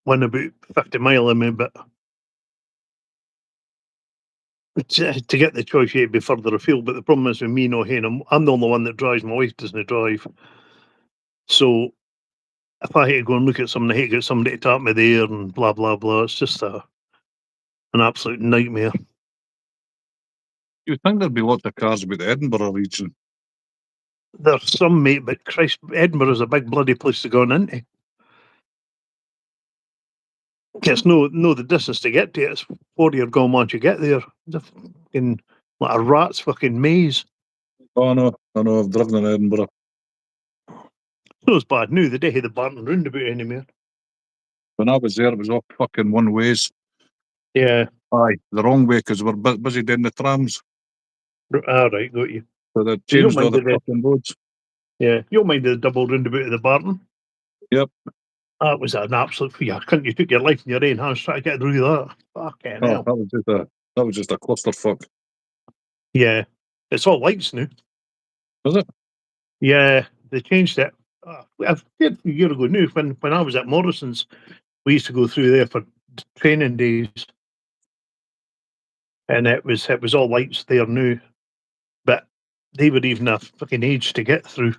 when about 50 mile in me, but to get the choice, you'd be further afield. But the problem is with me, no haying, I'm the only one that drives. My wife doesn't drive. So if I hate to go and look at something, I hate to get somebody to tap me there and blah, blah, blah. It's just an absolute nightmare. You'd think there'd be lots of cars about the Edinburgh region. There's some, mate, but Christ, Edinburgh is a big bloody place to go into. It's no the distance to get to it. It's 40 you're going once you get there. It's a fucking, like a rat's fucking maze. Oh, no. I know. I've driven in Edinburgh. It's not as bad now. They don't have the Barton roundabout anymore. When I was there, it was all fucking one ways. Yeah. Aye, the wrong way because we're busy doing the trams. All right, got you. So they So you don't changed all mind the the fucking roads. yeah, you don't mind the double roundabout of the Barton? Yep. That was an absolute fear. You took your life in your own hands trying to get through that. Fucking Oh, hell. that was just a clusterfuck. Yeah. It's all lights now. Was it? Yeah, they changed it. A year ago now, when I was at Morrison's, we used to go through there for training days. And it was all lights there now. But they were even a fucking age to get through.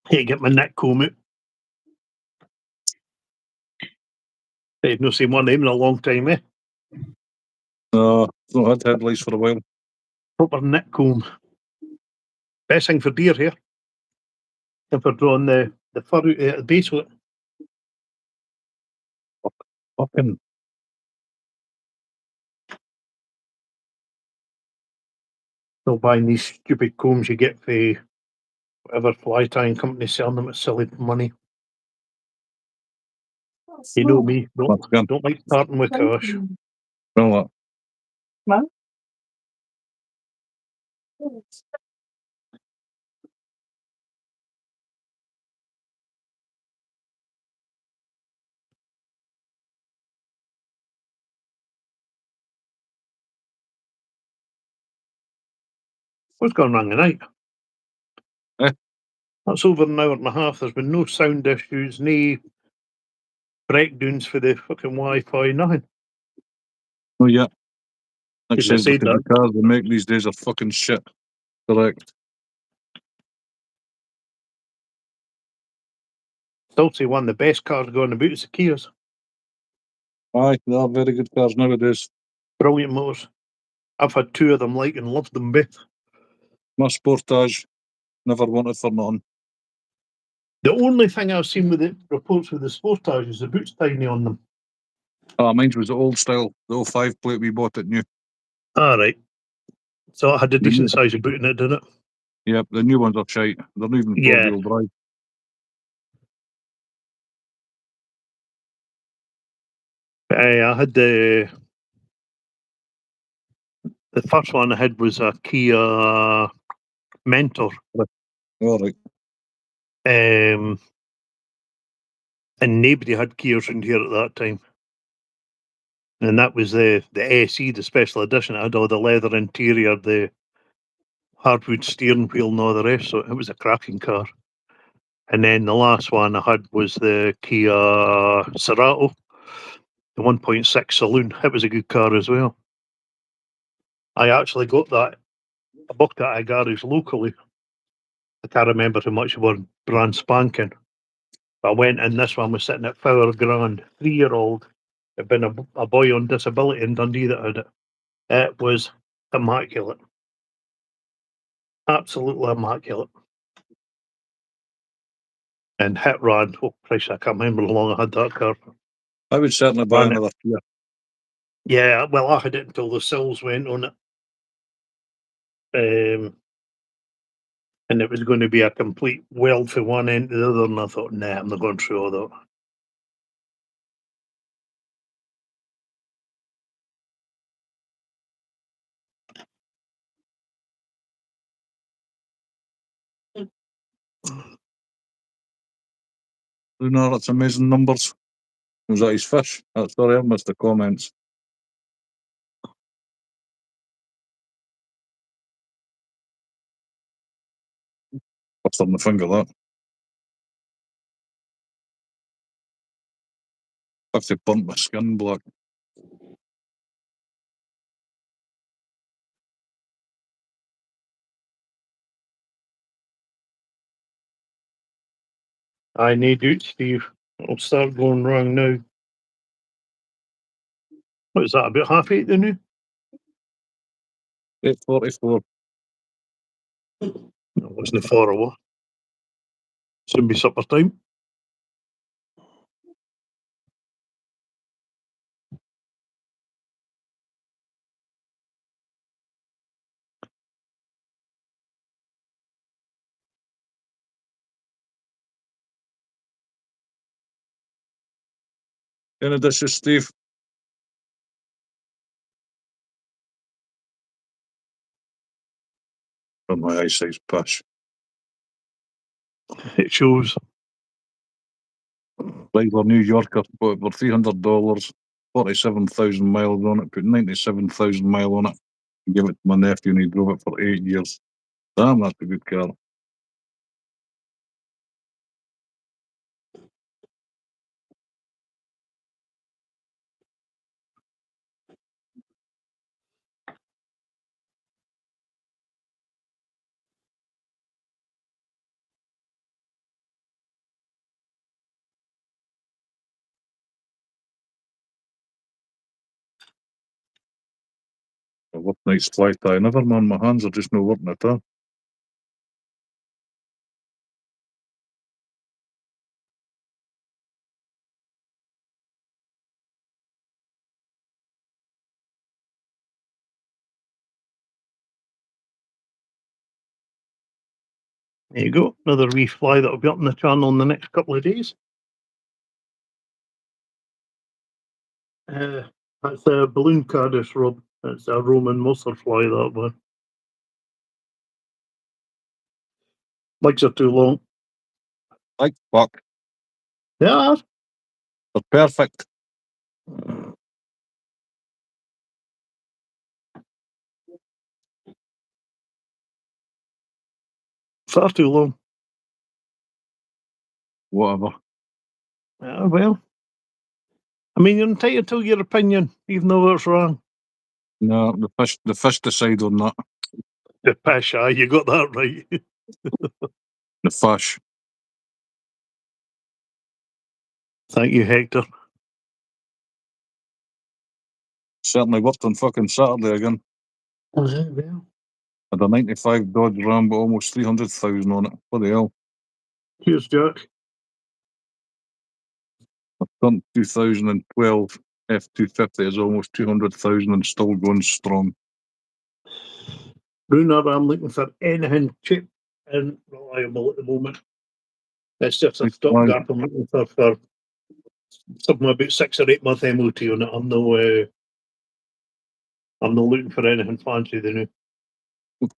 Hey, get my neck comb out. They've not seen one name in a long time, eh? No, not had headlights for a while. Proper neck comb. Best thing for deer here. If we're drawing the fur out at the base of it. Fucking. Still buying these stupid combs you get for whatever fly tying company selling them at silly money. You know me, Once again. don't like starting with cash. Well, What's gone wrong tonight? Eh? That's over an hour and a half. There's been no sound issues, no breakdowns for the fucking Wi-Fi, nothing. oh yeah. Like As I says, said the cars they make these days are fucking shit. Correct. Still say one of the best cars going about is the Kias. Aye, they are very good cars nowadays. Brilliant motors. I've had two of them like and loved them both. My Sportage, never wanted for nothing. The only thing I've seen with the reports with the Sportage is the boot's tiny on them. Mine was the old style, the 05 plate we bought it new. All right. So it had a The new- decent size of boot in it, didn't it? Yep, the new ones are shite. They're not even Yeah. four-wheel drive. I had the first one I had was a Kia Mentor, All right. and nobody had Kias around here at that time. And that was the SE, the special edition. It had all the leather interior, the hardwood steering wheel, and all the rest. So it was a cracking car. And then the last one I had was the Kia Cerato, the 1.6 saloon. It was a good car as well. I actually got that. I booked that at a garage locally. I can't remember how much it was brand spanking. But I went in, this one was sitting at £4,000. 3-year-old. It'd been a boy on disability in Dundee that had it. It was immaculate. Absolutely immaculate. And hit ran. Oh, Christ, I can't remember how long I had that car. I would certainly buy Ran it. another Kia. Yeah, well, I had it until the sills went on it. And it was going to be a complete weld from one end to the other, and I thought, nah, I'm not going through all that. You know, that's amazing numbers. Was that his fish? Oh, sorry, I missed the comments. Bust on the finger, that. Actually burnt my skin black. I need you, Steve. It'll start going wrong now. What is that, about 8:30 now? 8:44. No, it wasn't far away. Soon be supper time. Any dishes, Steve? But my eyesight's pish. It shows. Regular New Yorker, bought it for $300, 47,000 miles on it, put 97,000 mile on it, and give it to my nephew, and he drove it for 8 years. Damn, that's a good car. I work nights fly tie. Never mind, my hands are just no working at all. There you go. Another wee fly that'll be up on the channel in the next couple of days. That's a balloon caddis, Rob. It's a Roman mussel fly, that one. Legs are too long. Like fuck. Yeah. They're perfect. Far too long. Whatever. Well. I mean, you're entitled to your opinion, even though it's wrong. No, the fish decide on that. The pish, aye, you got that right. The fish. Thank you, Hector. Certainly worked on fucking Saturday again. Well. Had a 95 Dodge Ram, but almost 300,000 on it. What the hell? Cheers, Jack. A current 2012 F250 is almost 200,000 and still going strong. Bruno, I'm looking for anything cheap and reliable at the moment. It's just a stopgap I'm looking for something about 6 or 8 month MOT on it. I'm not looking for anything fancy the new.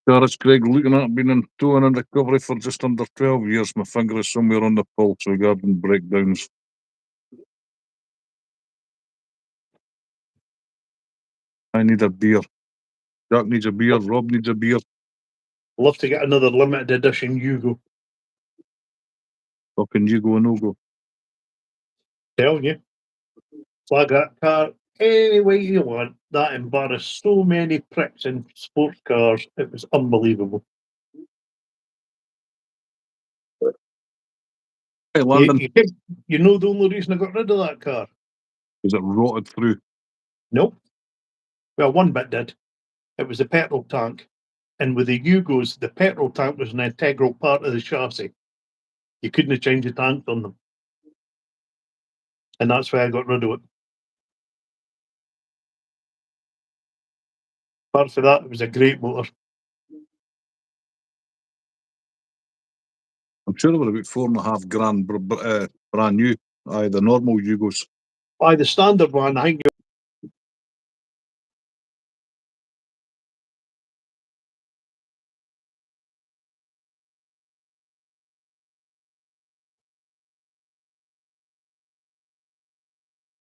Garage Craig looking at being in towing and recovery for just under 12 years. My finger is somewhere on the pulse regarding breakdowns. I need a beer. Jack needs a beer. Rob needs a beer. Love to get another limited edition Yugo. Fucking you go, no go. Telling you. Flag that car any way you want. That embarrassed so many pricks in sports cars. It was unbelievable. Hey, London, You know the only reason I got rid of that car? is it rotted through? Nope. Well, one bit did. It was the petrol tank. And with the Yugos, the petrol tank was an integral part of the chassis. You couldn't have changed the tank on them. And that's why I got rid of it. Apart from that, it was a great motor. I'm sure they were about $4.5 grand brand new. Aye, the normal Yugos. By the standard one, I think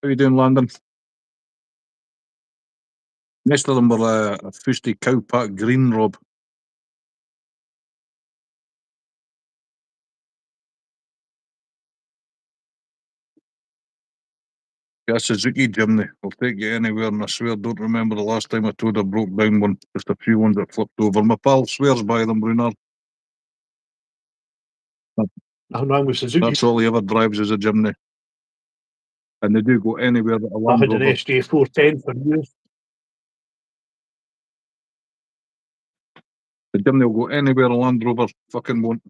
How you doing, Landon? Most of them were a Fusty Cowpack green, Rob. Yeah, Suzuki Jimny. I'll take you anywhere, and I swear, don't remember the last time I told a broke down one. Just a few ones that flipped over. My pal swears by them, Brunner. I'm wrong with Suzuki. That's all he ever drives is a Jimny. And they do go anywhere that a I Land had an Rover. SJ 410 for years. The Jimny will go anywhere a Land Rover fucking won't.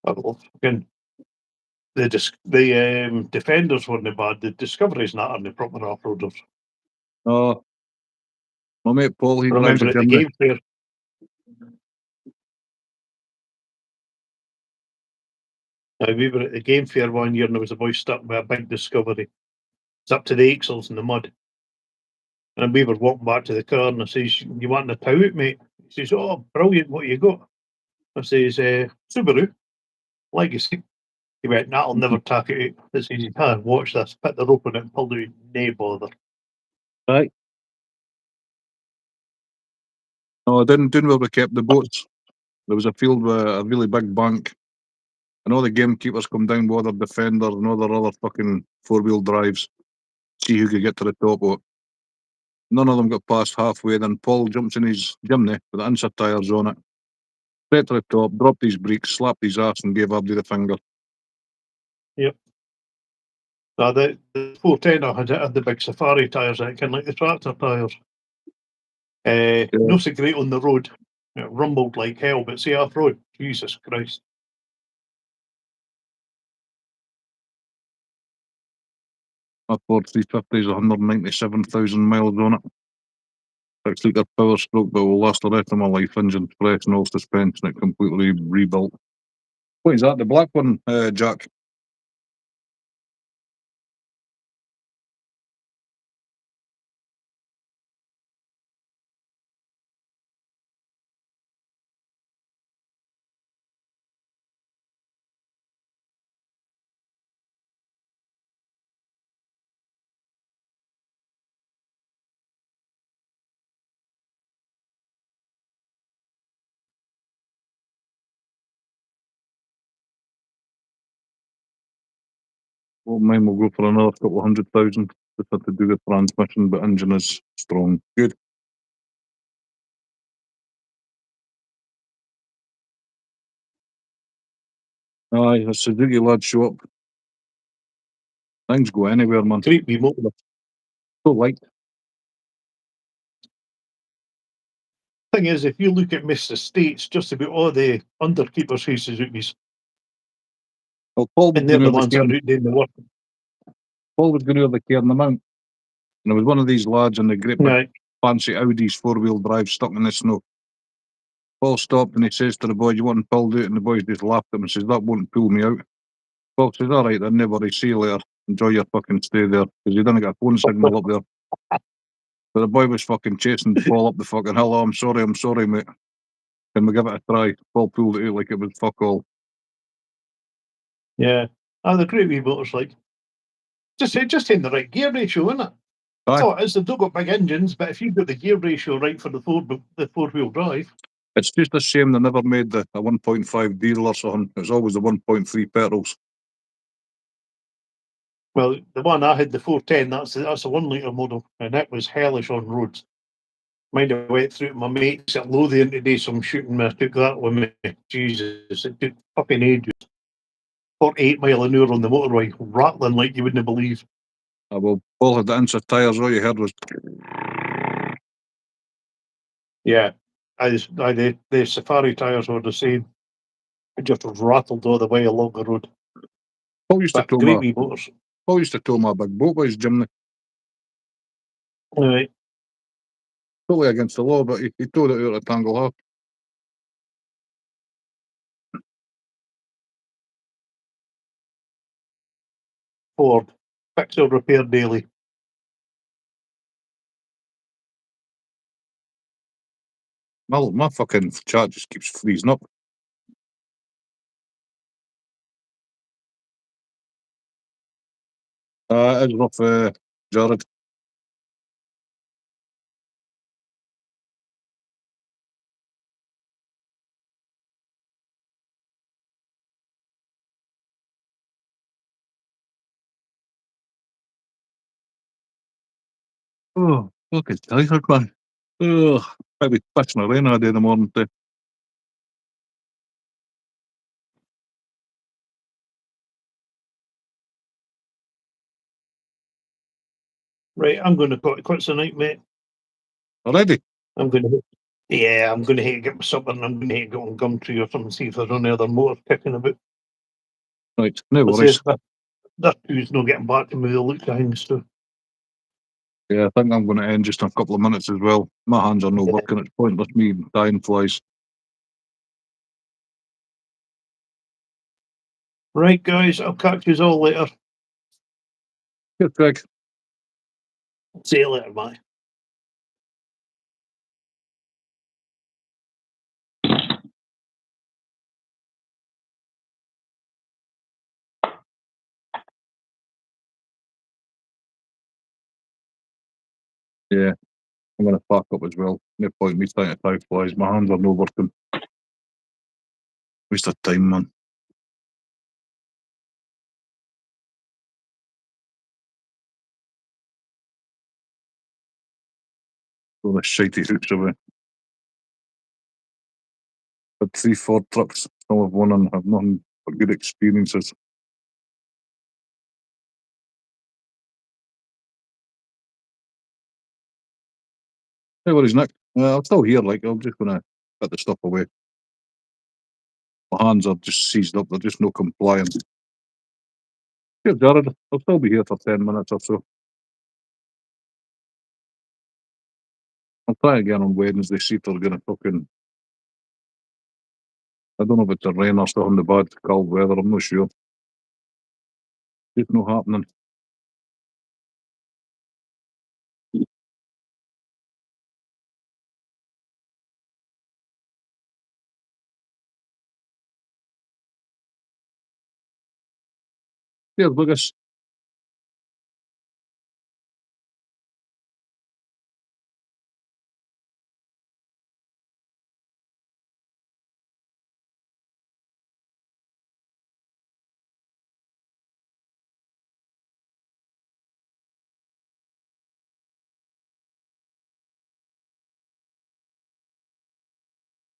Fucking the Defenders weren't bad. The Discovery's not on the proper off-roaders. No. My mate Paul, he drives a Remember at the Jimny. game fair, we were at the game fair one year and there was a boy stuck with a big Discovery. It's up to the axles in the mud. And we were walking back to the car and I says, "You want to tow it, mate?" He says, "Oh, brilliant, what you got?" I says, "Subaru, Legacy." He went, "Nah, I'll never tack it out." I says, "Watch this." Put the rope on it and pulled it out. Nae bother. Right. No, I didn't where we kept the boats. There was a field with a really big bank. And all the gamekeepers come down with other Defenders and all their other fucking four-wheel drives. See who could get to the top of it. None of them got past halfway. Then Paul jumps in his Jimny with the insert tyres on it. Straight to the top, dropped his brakes, slapped his ass and gave Abdi the finger. Now, the 410 I had the big Safari tyres, kind of like the tractor tyres. No so great on the road. It rumbled like hell, but see off-road, Jesus Christ. My Ford 350 is 197,000 miles on it. 6-litre power stroke, but will last the rest of my life. Engine fresh and all suspension, it completely rebuilt. What is that? The black one, Jack? Well, mine will go for another couple of 100,000. Just had to do the transmission, but engine is strong. Good. Aye, a Suzuki lad show up. Things go anywhere, man. Great wee motor. So light. Thing is, if you look at Mr. States, just about all the underkeepers who Suzuki's, Well, Paul was and they're going the over ones that are out doing the work. Paul was going over the Cairn Mount. And there was one of these lads in the great big Right. fancy Audis four-wheel drive stuck in the snow. Paul stopped and he says to the boy, "You want to pull out?" And the boys just laughed at him and says, "That won't pull me out." Paul says, "All right, then, nobody, see you later. Enjoy your fucking stay there." Because he didn't get a phone signal up there. But the boy was fucking chasing Paul up the fucking hill. "Oh, I'm sorry, mate. Can we give it a try?" Paul pulled it out like it was fuck all. Yeah. The great wee motors, like, just in the right gear ratio, isn't it? That's Aye. all it is. They've not got big engines, but if you've got the gear ratio right for the four-wheel drive. It's just a shame they never made a 1.5 diesel or something. It's always the 1.3 petrols. Well, the one I had, the 410, that's a 1 litre model, and that was hellish on roads. Mind I went through to my mates at Lothian to do some shooting. I took that with me. Jesus, it took fucking ages. 48 mile an hour on the motorway, rattling like you wouldn't believe. Well, Paul had the insert tyres. All you heard was. Yeah, the Safari tyres were the same. It just rattled all the way along the road. Paul used to But tow great my. wee motors. Paul used to tow my big boat with his Jimny. Right. Totally against the law, but he towed it out of Tangle Hawk. Ford. Fix or repair daily. My fucking chat just keeps freezing up. It's rough, Jared. Oh, fucking tired, man. Oh, maybe pitching a rain all day in the morning too. Right, I'm going to call it quits tonight, mate. Already? I'm going to. Yeah, I'm going to hate to get my supper and I'm going to hate to go on Gumtree or something, see if there's any other motor kicking about. Right, no But worries. that two's not getting back to me. They look things too. Yeah, I think I'm going to end just in a couple of minutes as well. My hands are no Yeah. working. It's pointless me dying flies. Right, guys, I'll catch you all later. Good, Greg. See you later, bye. Yeah, I'm going to pack up as well. No point me trying to tie flies. My hands are no working. Waste of time, man. All the shitey hooks away. Had 3 Ford trucks. Some have won and have nothing but good experiences. No worries, Nick. I'm still here, like, I'm just going to put the stuff away. My hands are just seized up. They're just no compliance. Here, Jared. I'll still be here for 10 minutes or so. I'll try again on Wednesday, see if they're going to fucking... I don't know if it's a rain or something, the bad cold weather. I'm not sure. It's not happening. Cheers, Lucas.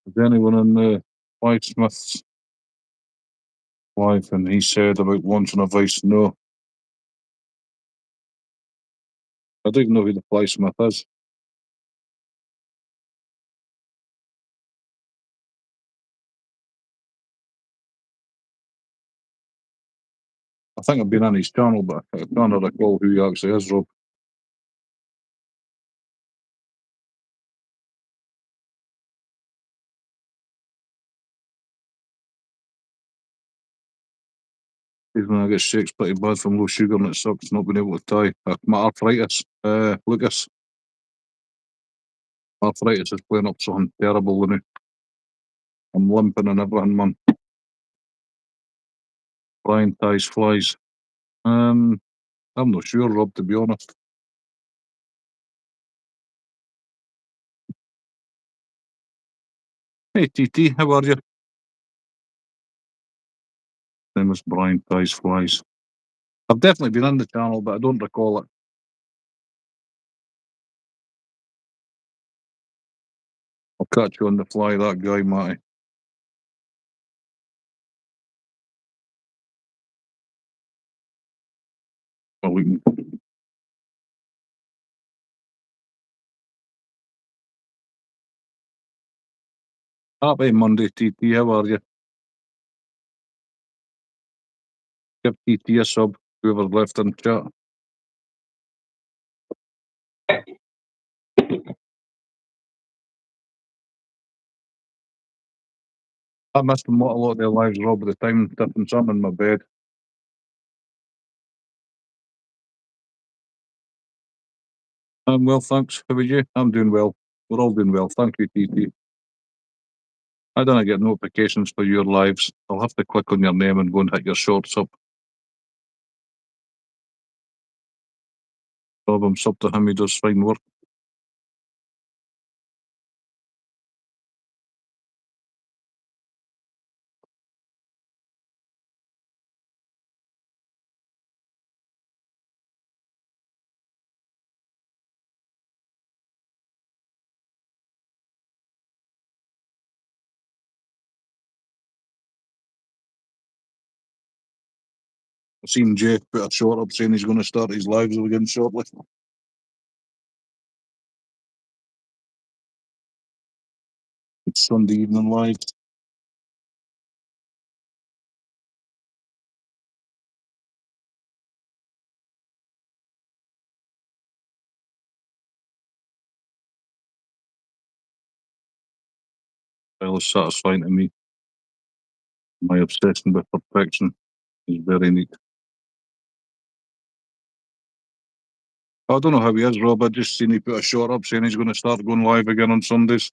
Is anyone in the White Smith's wife? And he said about launching a vice. No. I don't even know who the Fly Smith is. I think I've been on his channel, but I can't recall who he actually is, Rob. Even when I get shakes pretty bad from low sugar and it sucks not being able to tie. My arthritis, Lucas. Arthritis is playing up something terrible with me. I'm limping and everything, man. Brian ties flies. I'm not sure, Rob, to be honest. Hey, TT, how are you? Name is Brian ties flies. I've definitely been on the channel, but I don't recall it. I'll catch you on the fly, that guy, Matty. Well, we can... Happy Monday, TT, how are you? Give TT a sub, whoever's left in chat. I missed them a lot of their lives, Rob, at the time difference. I'm in my bed. I'm well, thanks. How are you? I'm doing well. We're all doing well. Thank you, TT. I don't get notifications for your lives. I'll have to click on your name and go and hit your shorts up. Problems up to him, he does fine work. I've seen Jay put a short up saying he's going to start his lives again shortly. It's Sunday evening live. Well, it's satisfying to me. My obsession with perfection is very neat. I don't know how he is, Rob. I just seen he put a short up saying he's going to start going live again on Sundays.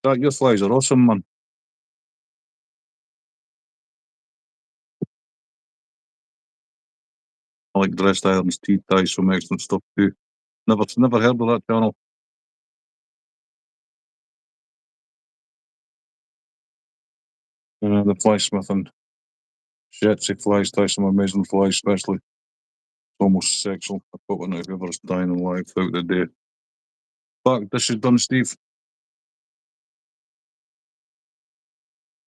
That your flies are awesome, man. I like Dressed Irons, Tea Ties, some excellent stuff too. Never heard of that channel. The fly smithing. Jetsy flies tie some amazing flies, especially. It's almost sexual. I put one out whoever's dying alive throughout the day. Fuck, this is done, Steve.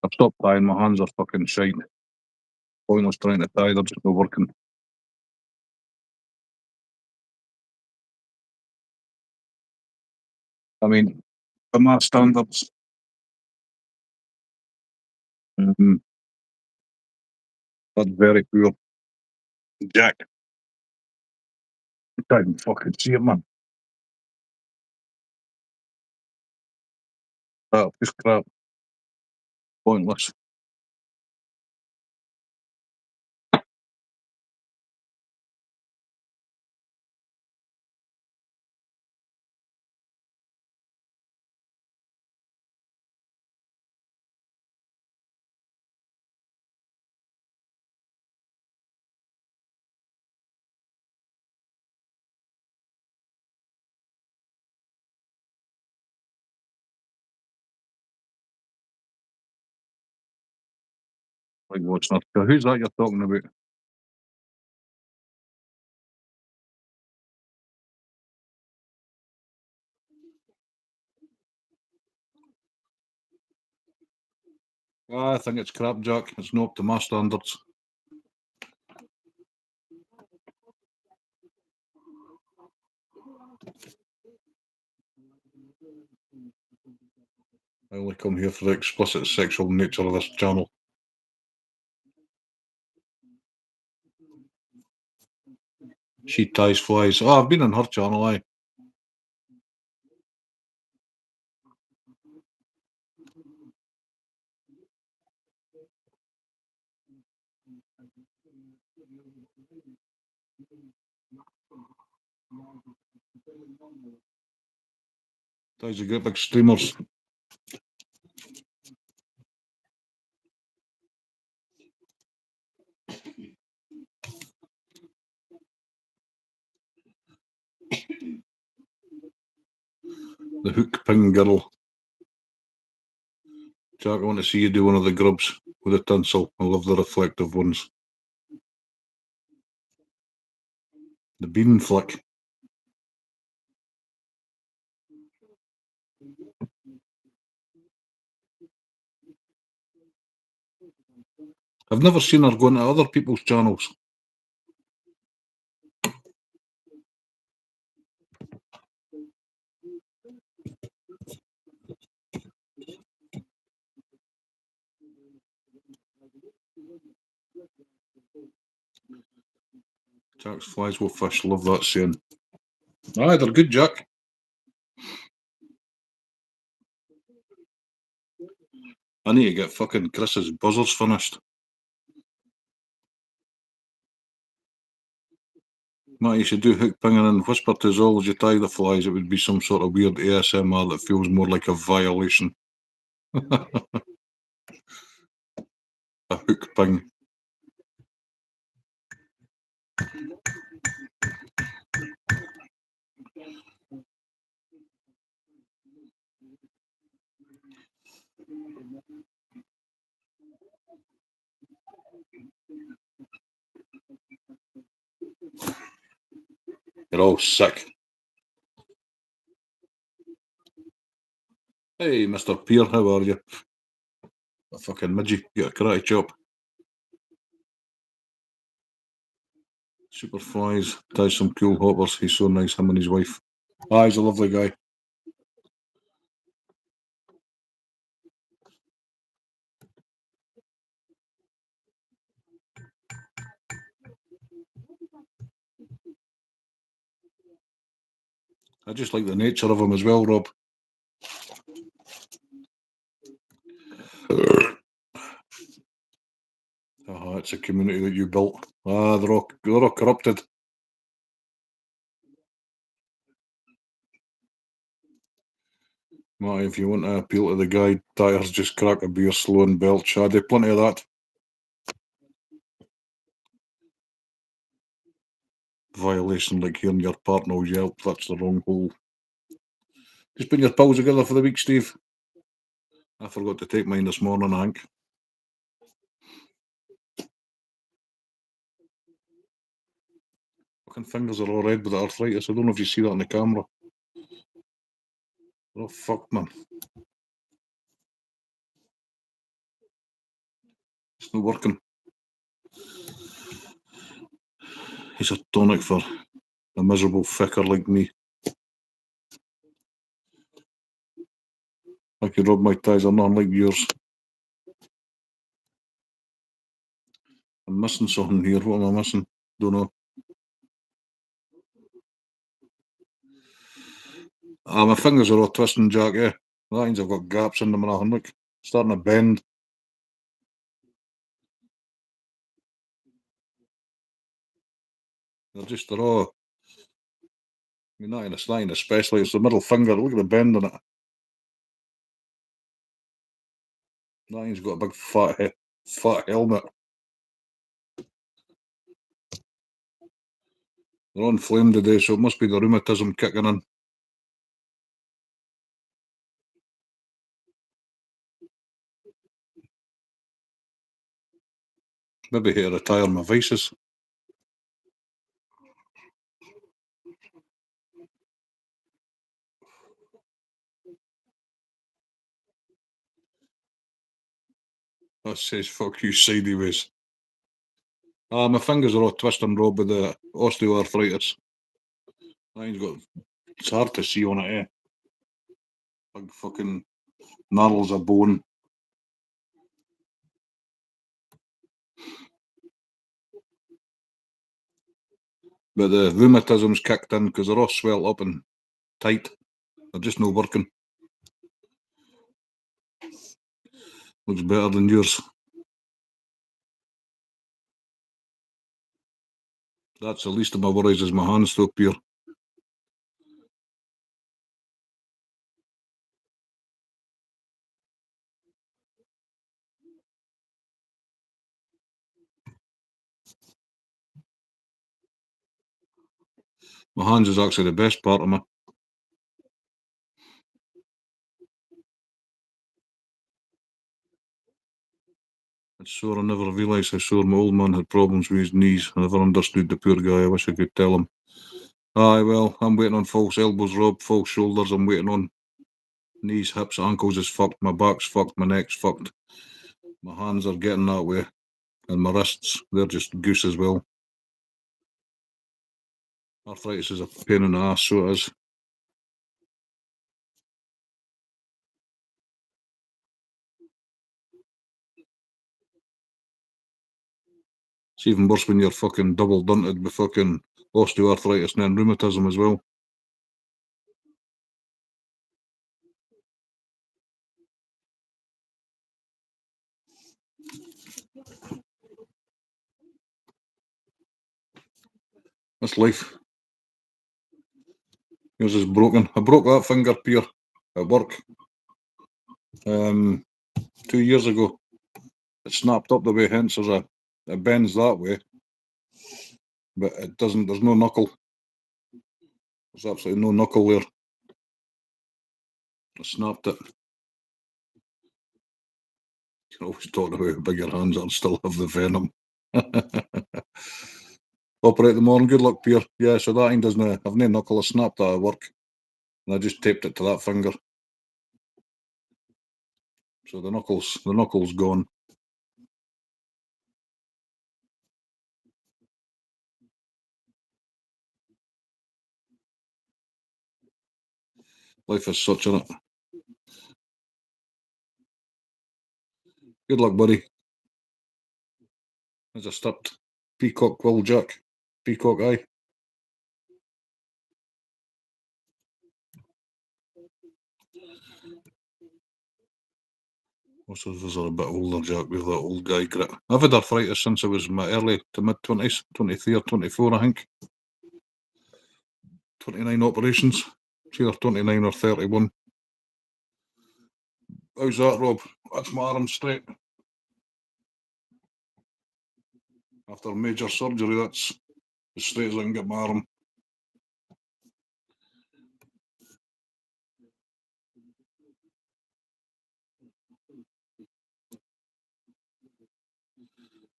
I've stopped tying, my hands are fucking shite. Pointless trying to tie, they're just not working. I mean, by my standards, that's very poor. Jack. I can't even fucking see it, man. Oh, just crap. Pointless. Like watching that. Who's that you're talking about? I think it's crap, Jack. It's not up to my standards. I only come here for the explicit sexual nature of this channel. She ties flies. Oh, I've been on her channel, aye. Ties a great big streamers. The hook ping girl. Jack, I want to see you do one of the grubs with a tinsel. I love the reflective ones. The bean flick. I've never seen her go into other people's channels. Jack's flies will fish. Love that saying. Aye, they're good, Jack. I need to get fucking Chris's buzzers finished. Matt, you should do hook pinging and whisper to Zol as you tie the flies. It would be some sort of weird ASMR that feels more like a violation. A hook ping. You're all sick. Hey, Mr. Peer, how are you? A fucking midgie, get a karate chop. Super flies, ties some cool hoppers. He's so nice, him and his wife. Ah, he's a lovely guy. I just like the nature of him as well, Rob. Oh, it's a community that you built. Ah, they're all corrupted. Marty, if you want to appeal to the guy, tires, just crack a beer, slow and belch. I do plenty of that. Violation like hearing your partner yelp, that's the wrong hole. Just putting your pills together for the week, Steve. I forgot to take mine this morning, I think. Fucking fingers are all red with the arthritis. I don't know if you see that on the camera. Oh, fuck, man. It's not working. It's a tonic for a miserable ficker like me. I could rub my ties are nothing like yours. I'm missing something here. What am I missing? Don't know. Ah, my fingers are all twisting, Jack, yeah. That means I've got gaps in them and nothing. Look, starting to bend. They're all. I mean, not in a slide, especially. It's the middle finger. Look at the bend on it. That means got a big fat helmet. They're on flame today, so it must be the rheumatism kicking in. Maybe here to retire my vices. That says fuck you sideways. Ah, my fingers are all twisting, Rob, with the osteoarthritis. Mine's got. It's hard to see on it, eh? Big fucking gnarls of bone. But the rheumatism's kicked in because they're all swelled up and tight. They're just not working. Looks better than yours. That's the least of my worries is my hands stop here. My hands is actually the best part of me. It's sore. I never realised how sore my old man had problems with his knees. I never understood the poor guy. I wish I could tell him. Aye, well, I'm waiting on false elbows, Rob, false shoulders. I'm waiting on knees, hips, ankles is fucked. My back's fucked. My neck's fucked. My hands are getting that way. And my wrists, they're just goose as well. Arthritis is a pain in the ass, so it is. It's even worse when you're fucking double dunted with fucking osteoarthritis and then rheumatism as well. That's life. Yours is broken. I broke that finger, Pierre, at work. 2 years ago. It snapped up the way, hence there's it bends that way. But it doesn't, there's no knuckle. There's absolutely no knuckle there. I snapped it. You can always talk about how big your hands are and still have the venom. Operate the morning. Good luck, Pierre. Yeah, so that thing doesn't have no knuckle. I snapped that at work. And I just taped it to that finger. So the knuckle's gone. Life is such, innit? Good luck, buddy. As I stepped. Peacock Will Jack. Peacock eye. Most of us are a bit older, Jack. We've that old guy grit. I've had arthritis since I was in my early to mid 20s, 23 or 24, I think. 29 operations. It's either 29 or 31. How's that, Rob? That's my arm straight. After major surgery, that's as straight as I can get my arm.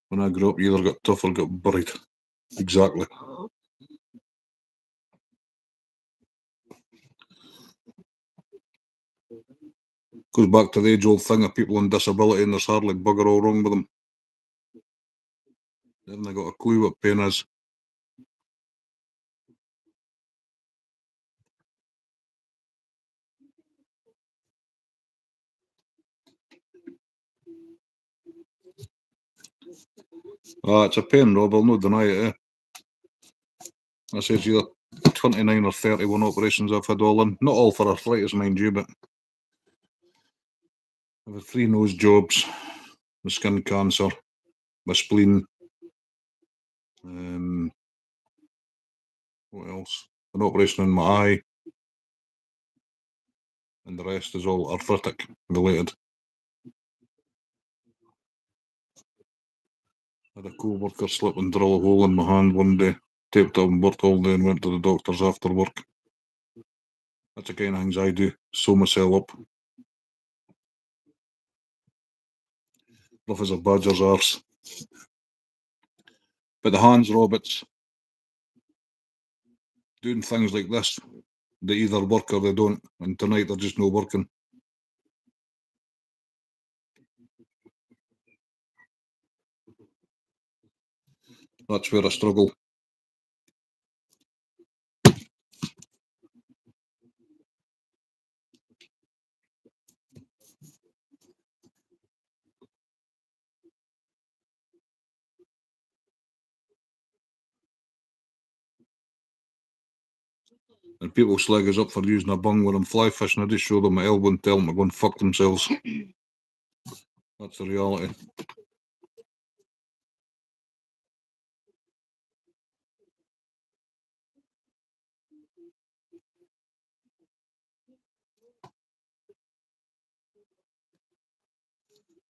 When I grew up, you either got tough or got buried. Exactly. Goes back to the age-old thing of people on disability and there's hardly bugger all wrong with them. They haven't got a clue what pain is. It's a pain, Rob, I'll not deny it, I said either 29 or 31 operations I've had all in. Not all for arthritis, mind you, but I've had 3 nose jobs, my skin cancer, my spleen. What else? An operation in my eye. And the rest is all arthritic related. I had a co-worker slip and drill a hole in my hand one day, taped up and worked all day and went to the doctors after work. That's the kind of things I do, sew myself up. Rough as a badger's arse. But the hands, Roberts, doing things like this, they either work or they don't, and tonight they're just not working. That's where I struggle. And people slag us up for using a bung when I'm fly fishing. I just show them my elbow and tell them to go and fuck themselves. That's the reality.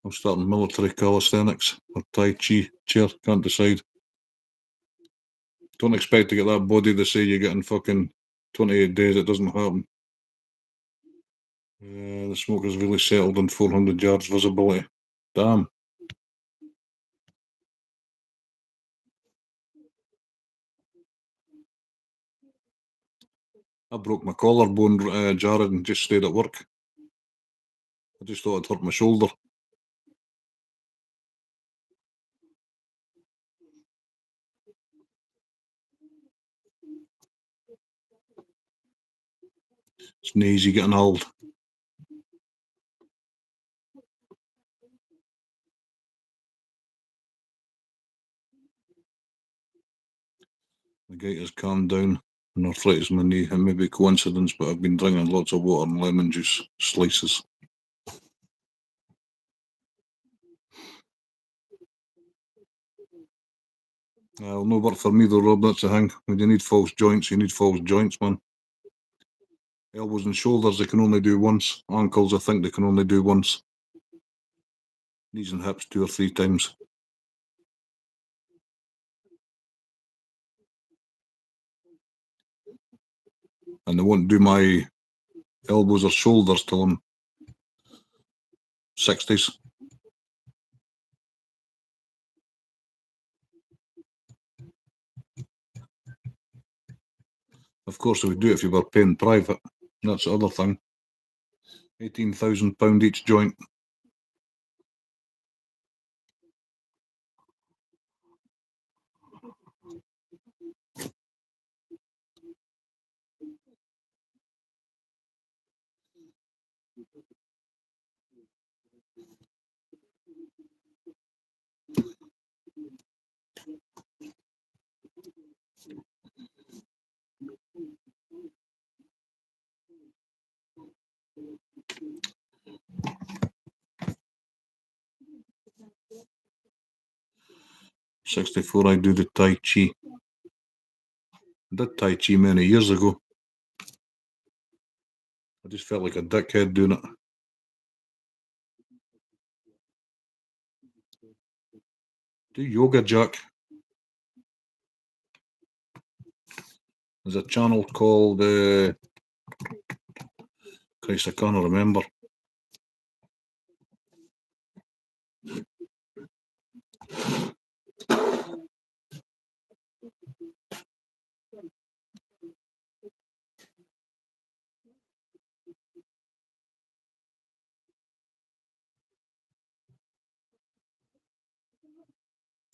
I'm starting military calisthenics or Tai Chi chair, can't decide. Don't expect to get that body they say you get in fucking 28 days, it doesn't happen. The smoke has really settled on 400 yards visibility. Damn. I broke my collarbone, Jared, and just stayed at work. I just thought I'd hurt my shoulder. It's no easy getting old. The gate has calmed down and arthritis in my knee. It may be coincidence, but I've been drinking lots of water and lemon juice slices. It'll no work for me though, Rob, that's the thing. When you need false joints, you need false joints, man. Elbows and shoulders, they can only do once. Ankles, I think they can only do once. Knees and hips 2 or 3 times. And they won't do my elbows or shoulders till I'm 60s. Of course, they would do it if you were paying private. That's the other thing. £18,000 each joint. '64, I do the Tai Chi. I did Tai Chi many years ago. I just felt like a dickhead doing it. Do yoga, Jack. There's a channel called Christ, I can't remember.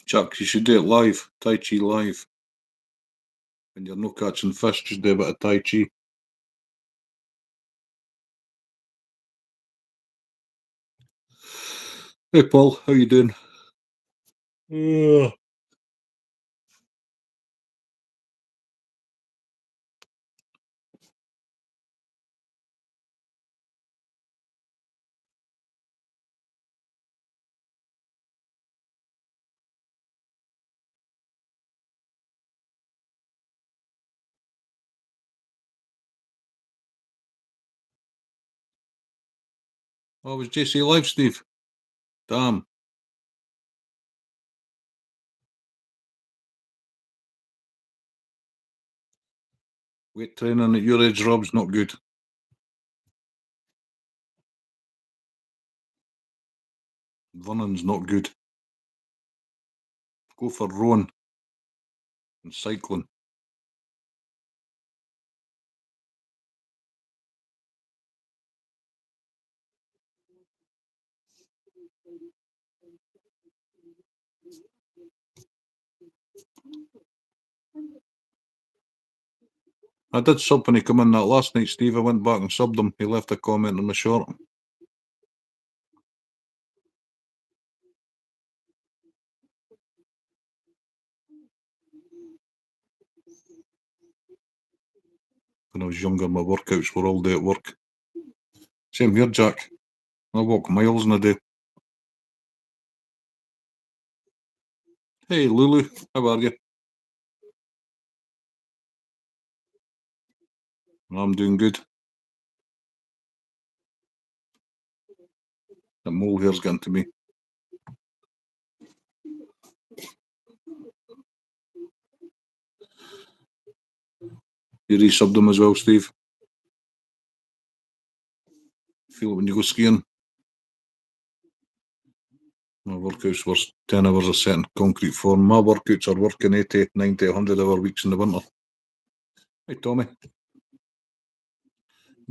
Jack, you should do it live, Tai Chi live. When you're not catching fish, just do a bit of Tai Chi. Hey Paul, how you doing? Oh, it was JC Live, Steve. Damn. Weight training at your age, Rob's not good. Running's not good. Go for rowing and cycling. I did sub when he come in that last night, Steve. I went back and subbed him. He left a comment on the short. When I was younger, my workouts were all day at work. Same here, Jack. I walk miles in a day. Hey, Lulu, how are you? I'm doing good. That mole hair's getting to me. You resubbed him as well, Steve. Feel it when you go skiing. My workouts were 10 hours a set in concrete form. My workouts are working 80, 90, 100 hour weeks in the winter. Hey, Tommy.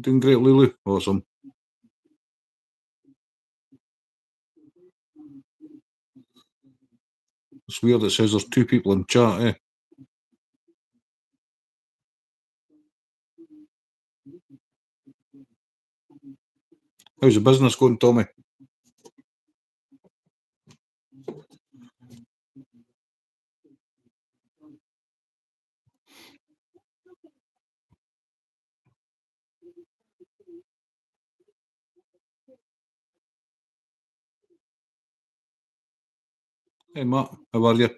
Doing great, Lulu. Awesome. It's weird, it says there's 2 people in chat, eh? How's the business going, Tommy? Hey, Matt, how are you?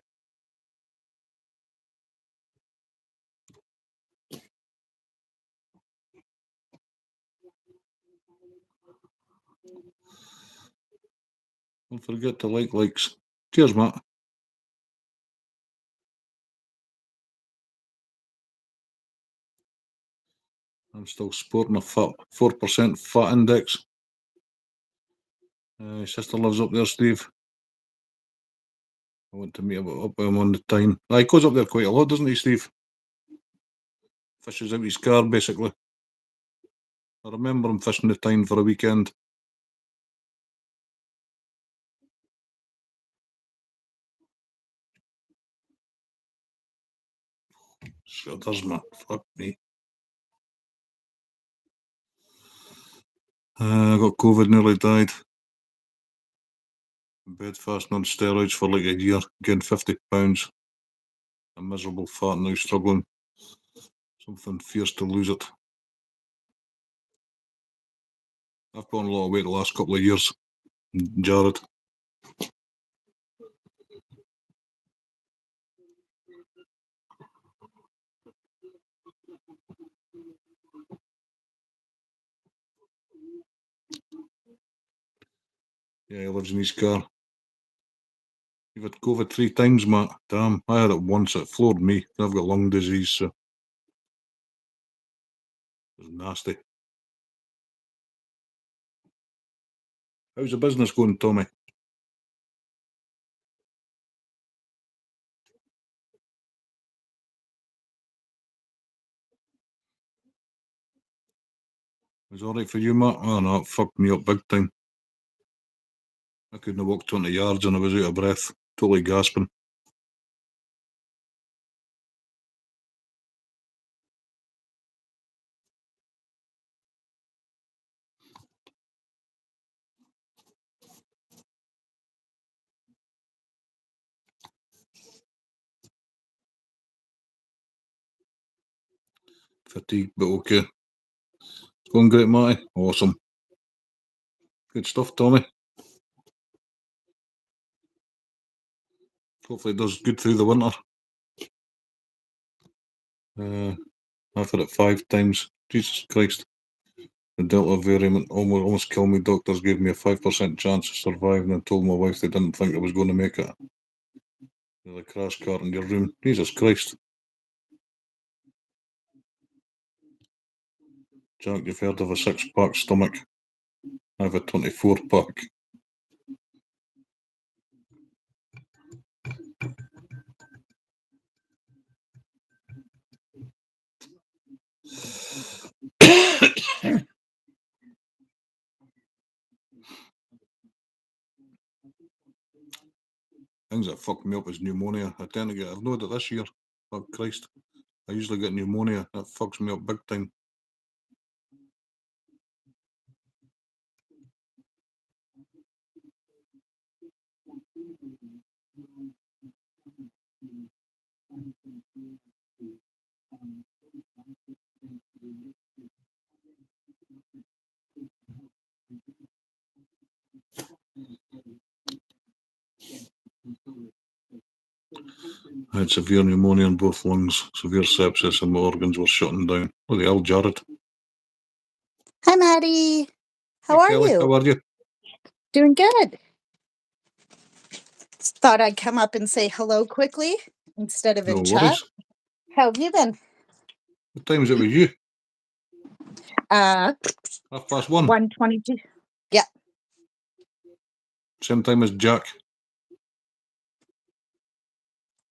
Don't forget to likes. Cheers, Matt. I'm still sporting a 4% fat index. Sister lives up there, Steve. I want to meet up with him on the time. He goes up there quite a lot, doesn't he, Steve? Fishes out his car, basically. I remember him fishing the Tyne for a weekend. Sure does, man. Fuck me. I got COVID, nearly died. In bed fasting on steroids for like a year, gained 50 pounds. A miserable fat, now struggling. Something fierce to lose it. I've put on a lot of weight the last couple of years. Jared. Yeah, he lives in his car. You've had COVID 3 times, Matt. Damn, I had it once. It floored me. I've got lung disease, so it was nasty. How's the business going, Tommy? Was it alright for you, Matt? Oh no, it fucked me up big time. I couldn't walk 20 yards and I was out of breath, totally gasping. Fatigued, but okay. It's going great, Matty. Awesome. Good stuff, Tommy. Hopefully it does good through the winter. I've had it 5 times. Jesus Christ. The Delta variant almost killed me. Doctors gave me a 5% chance of surviving and told my wife they didn't think I was going to make it. There's a crash cart in your room. Jesus Christ. Jack, you've heard of a 6-pack stomach. I have a 24-pack. Things that fuck me up is pneumonia. I tend to get, I've known it this year. Oh Christ. I usually get pneumonia. That fucks me up big time. I had severe pneumonia in both lungs, severe sepsis, and my organs were shutting down. What the hell, Jared? Hi, Maddie. How Hey, are Kelly, you? how are you? Doing good. Thought I'd come up and say hello quickly instead of No in chat. worries. How have you been? What time is it with you? 1:22. 1:30. Yeah. Same time as Jack.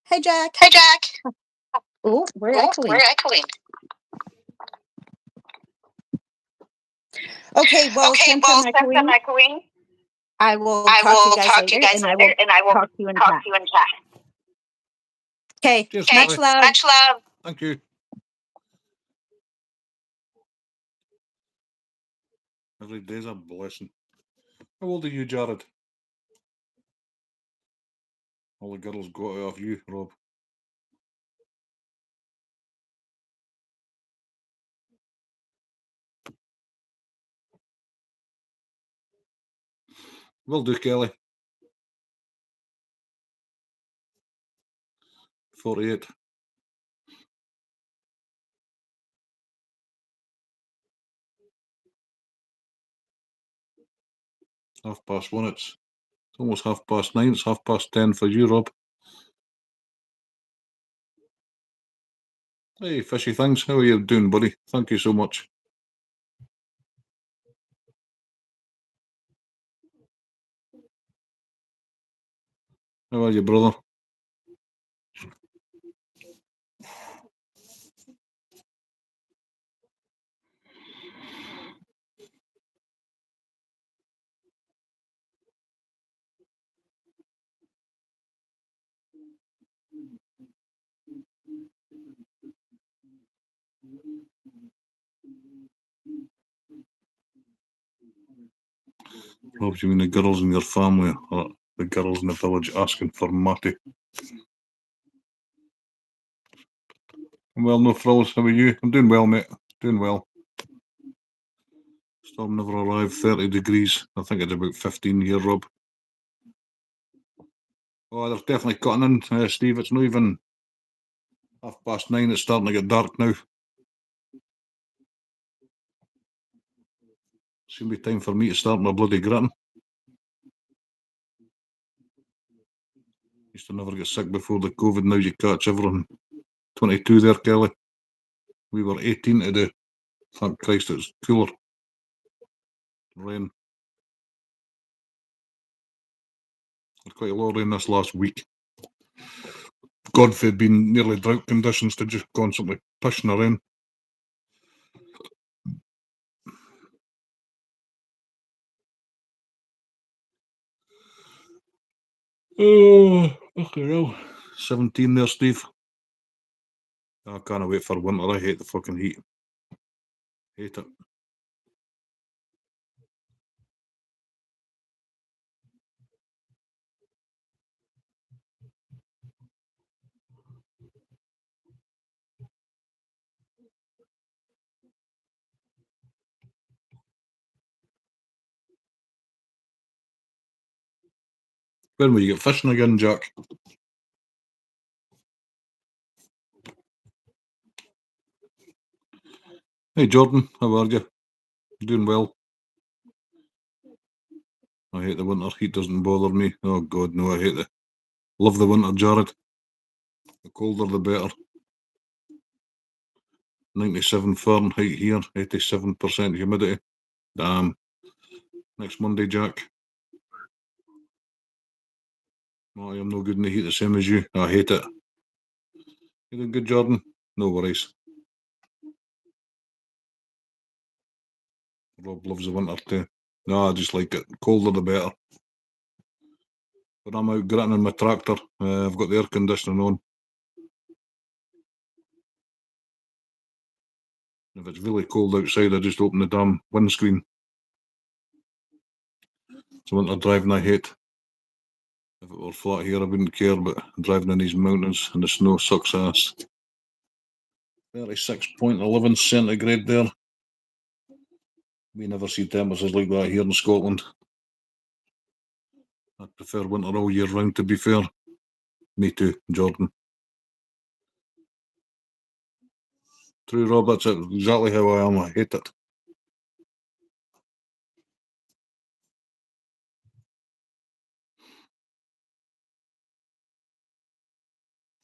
Hey, Jack. Hey, Jack. Oh, we're Oh, echoing. we're echoing. Okay, well, Okay, since well, I'm since I'm echoing, echoing, I will I talk to you will guys talk to you later, guys and I will later, and I will talk to you in talk chat. to you in chat. Okay, Cheers, Okay, much Kelly. love. much love. Thank you. Every day's a blessing. How old are you, Jared? All the girls got it off you, Rob. Will do, Kelly. 48. 1:30. It's almost 9:30. It's 10:30 for you, Rob. Hey, fishy things. How are you doing, buddy? Thank you so much. How are you, brother? Rob, you mean the girls in your family or the girls in the village asking for Matty? Well, no frills. How are you? I'm doing well, mate. Doing well. Storm never arrived. 30 degrees. I think it's about 15 here, Rob. Oh, they're definitely cutting in, Steve. It's not even 9:30. It's starting to get dark now. It's going to be time for me to start my bloody gritting. Used to never get sick before the COVID. Now you catch everyone. 22 there, Kelly. We were 18 today. Thank Christ it's cooler. Rain. Had quite a lot of rain this last week. God forbid been nearly drought conditions to just constantly pushing the rain. Oh, okay, well. 17 there, Steve. I can't wait for winter. I hate the fucking heat. Hate it. When will you get fishing again, Jack? Hey, Jordan, how are you? Doing well. I hate the winter. Heat doesn't bother me. Oh, God, no, I hate it. Love the winter, Jared. The colder, the better. 97 Fahrenheit here, 87% humidity. Damn. Next Monday, Jack. No, I am no good in the heat, the same as you. I hate it. You doing good, Jordan? No worries. Rob loves the winter too. No, I just like it. Colder the better. When I'm out gritting in my tractor, I've got the air conditioning on. If it's really cold outside, I just open the damn windscreen. It's winter driving I hate. If it were flat here, I wouldn't care, but driving in these mountains and the snow sucks ass. 36.11 centigrade there. We never see temperatures like that here in Scotland. I prefer winter all year round, to be fair. Me too, Jordan. True, Rob, that's exactly how I am. I hate it.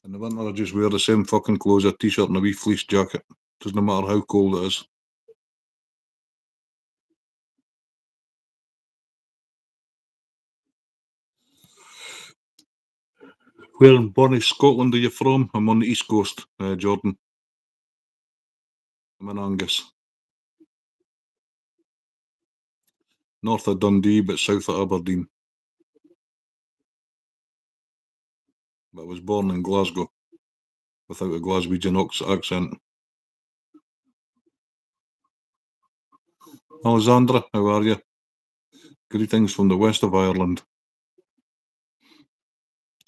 In the winter, I just wear the same fucking clothes, a t-shirt and a wee fleece jacket. Doesn't matter how cold it is. Where in Bonnie, Scotland are you from? I'm on the east coast, Jordan. I'm in Angus. North of Dundee, but south of Aberdeen. But I was born in Glasgow, without a Glaswegian accent. Alexandra, how are you? Greetings from the west of Ireland.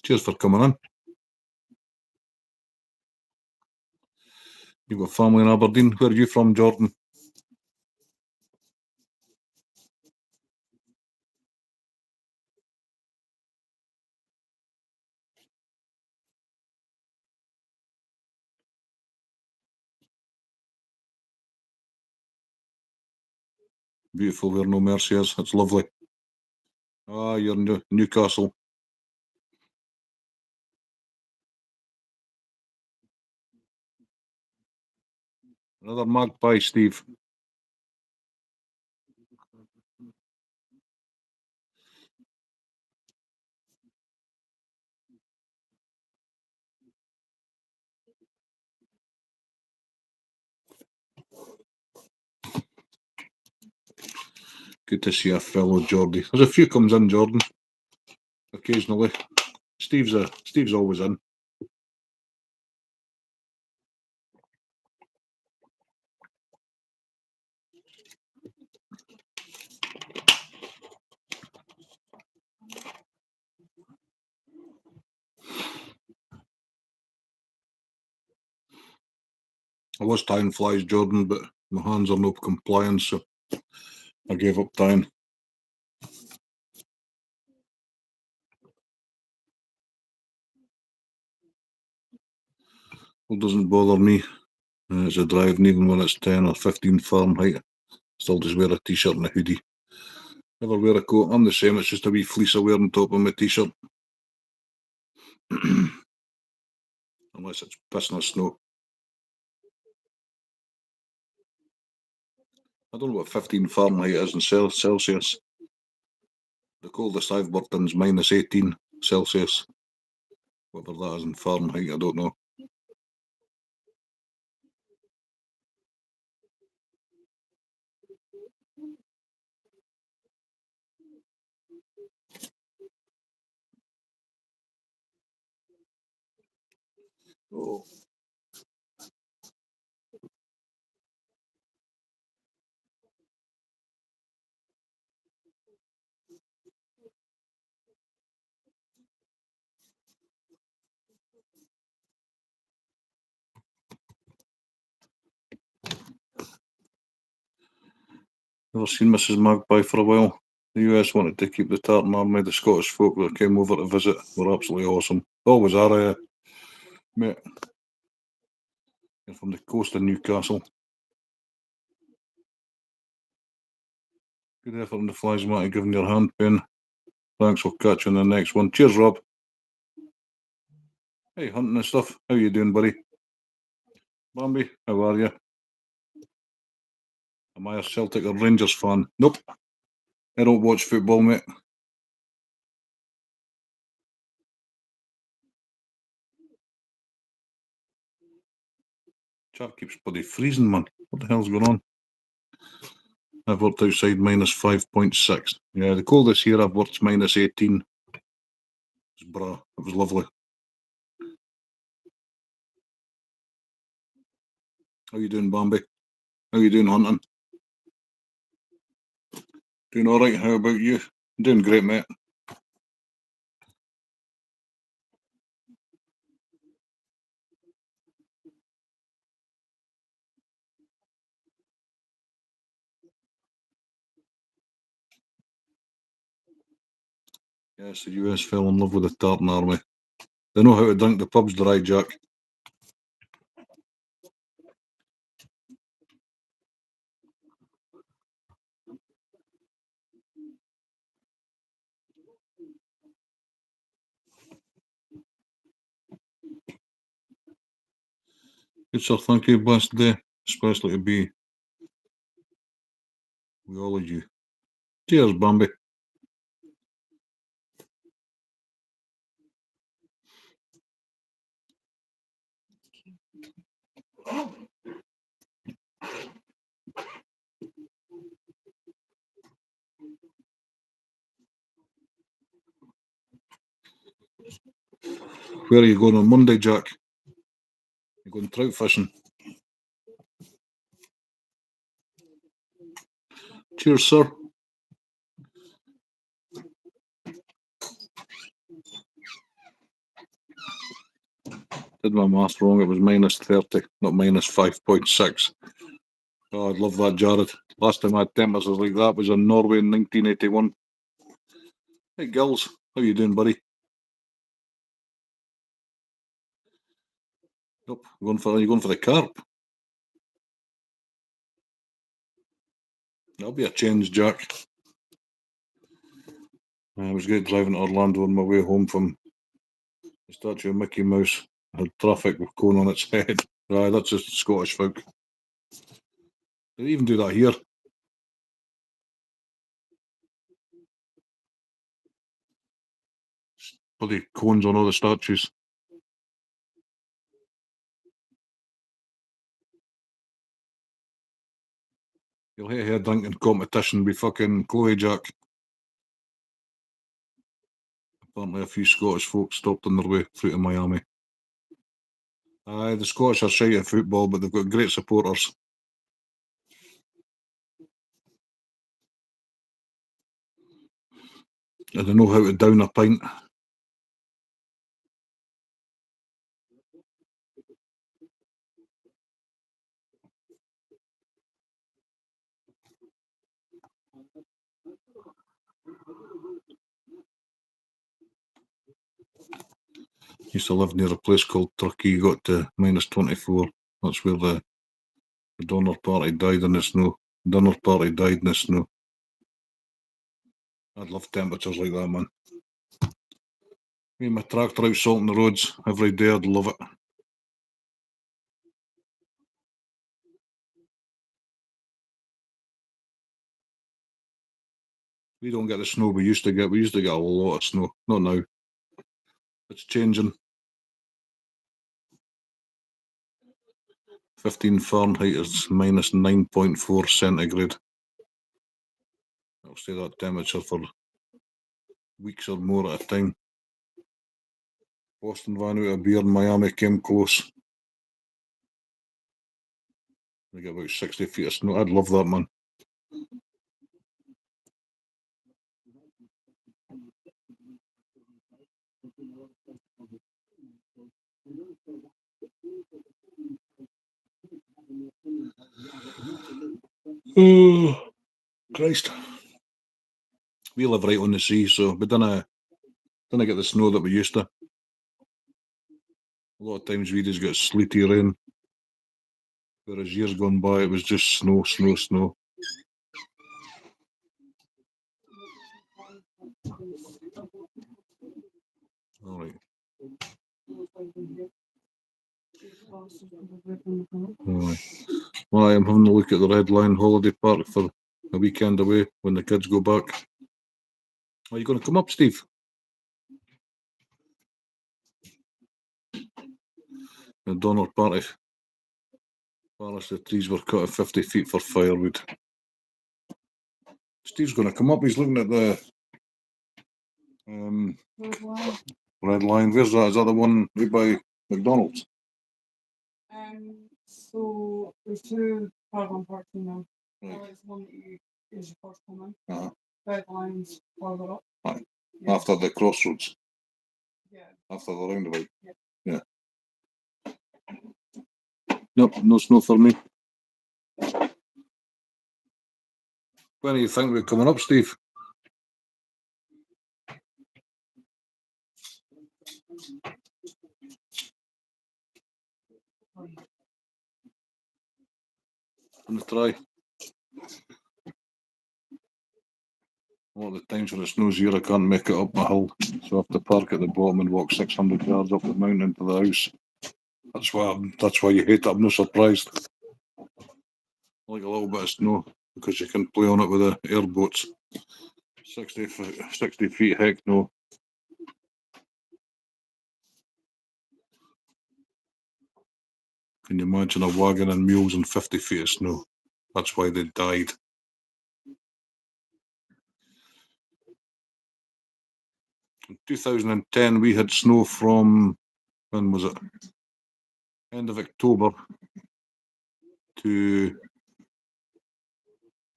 Cheers for coming in. You've got family in Aberdeen. Where are you from, Jordan? Beautiful where no mercy is. It's lovely. Ah, you're Newcastle. Another magpie, Steve. Good to see a fellow Geordie. There's a few comes in, Jordan. Occasionally. Steve's always in. I was tying flies, Jordan, but my hands are no compliance, so I gave up tying. It doesn't bother me. It's a driving, even when it's 10 or 15 Fahrenheit. Still just wear a t-shirt and a hoodie. Never wear a coat. I'm the same. It's just a wee fleece I wear on top of my t-shirt. Unless it's pissing or snow. I don't know what 15 Fahrenheit is in Celsius. The coldest I've worked in is minus 18 Celsius. Whatever that is in Fahrenheit, I don't know. Oh. Never seen Mrs. Magpie for a while. The US wanted to keep the Tartan Army. The Scottish folk that came over to visit were absolutely awesome. Always are, mate. You're from the coast of Newcastle. Good effort on the flies, Matty, giving your hand pain. Thanks, we'll catch you on the next one. Cheers, Rob. Hey, hunting and stuff. How you doing, buddy? Bambi, how are you? Am I a Celtic or Rangers fan? Nope. I don't watch football, mate. Chap keeps bloody freezing, man. What the hell's going on? I've worked outside minus 5.6. Yeah, the coldest here I've worked minus 18. It was It was lovely. How you doing, Bambi? How you doing hunting? Doing all right. How about you? Doing great, mate. Yes, the US fell in love with the Tartan Army. They know how to drink the pubs dry, Jack. Good, sir. Thank you. Blessed day, especially to be with all of you. Cheers, Bambi. Where are you going on Monday, Jack? You going trout fishing? Cheers, sir. Did my math wrong? It was minus 30, not minus 5.6. Oh, I'd love that, Jared. Last time I had temperatures like that was in Norway in 1981. Hey, Gills. How you doing, buddy? Nope. You going for the carp? That'll be a change, Jack. I was great driving to Orlando on my way home from the statue of Mickey Mouse. Had traffic going on its head. Aye, that's just Scottish folk. They even do that here. Bloody cones on all the statues. You'll hate a drinking competition with fucking Chloe Jack. Apparently a few Scottish folks stopped on their way through to Miami. Aye, the Scottish are shy at football, but they've got great supporters. And they know how to down a pint. Used to live near a place called Turkey, got to -24. That's where the Donner Party died in the snow. Donner Party died in the snow. I'd love temperatures like that, man. Me and my tractor out salting the roads every day, I'd love it. We don't get the snow we used to get. We used to get a lot of snow. Not now. It's changing. 15 Fahrenheit is -9.4 centigrade. I'll stay that temperature for weeks or more at a time. Boston ran out of beer and Miami came close. We get about 60 feet of snow. I'd love that, man. Oh, Christ. We live right on the sea, so we didn't get the snow that we used to. A lot of times we just get sleety rain. Whereas years gone by, it was just snow, snow, snow. All right. Well, I am having a look at the Red Lion Holiday Park for a weekend away when the kids go back. Are you going to come up, Steve? The Donner Party. Palace, the trees were cut at 50 feet for firewood. Steve's going to come up. He's looking at the Red Lion. Where's that? Is that the one right by McDonald's? So there's two caravan parks in there. Right. It's one that you is your first coming. Uh-huh. Red Lions further up. Aye. Yeah. After the crossroads. Yeah. After the roundabout. Yeah. Nope, no snow for me. When do you think we're coming up, Steve? I'm gonna try. A lot of the times when it snows here, I can't make it up my hill, so I have to park at the bottom and walk 600 yards up the mountain to the house. That's why you hate it. I'm not surprised. I like a little bit of snow because you can play on it with the airboats. 60 feet, heck no. Can you imagine a wagon and mules and 50 feet of snow? That's why they died. In 2010, we had snow from, when was it? End of October to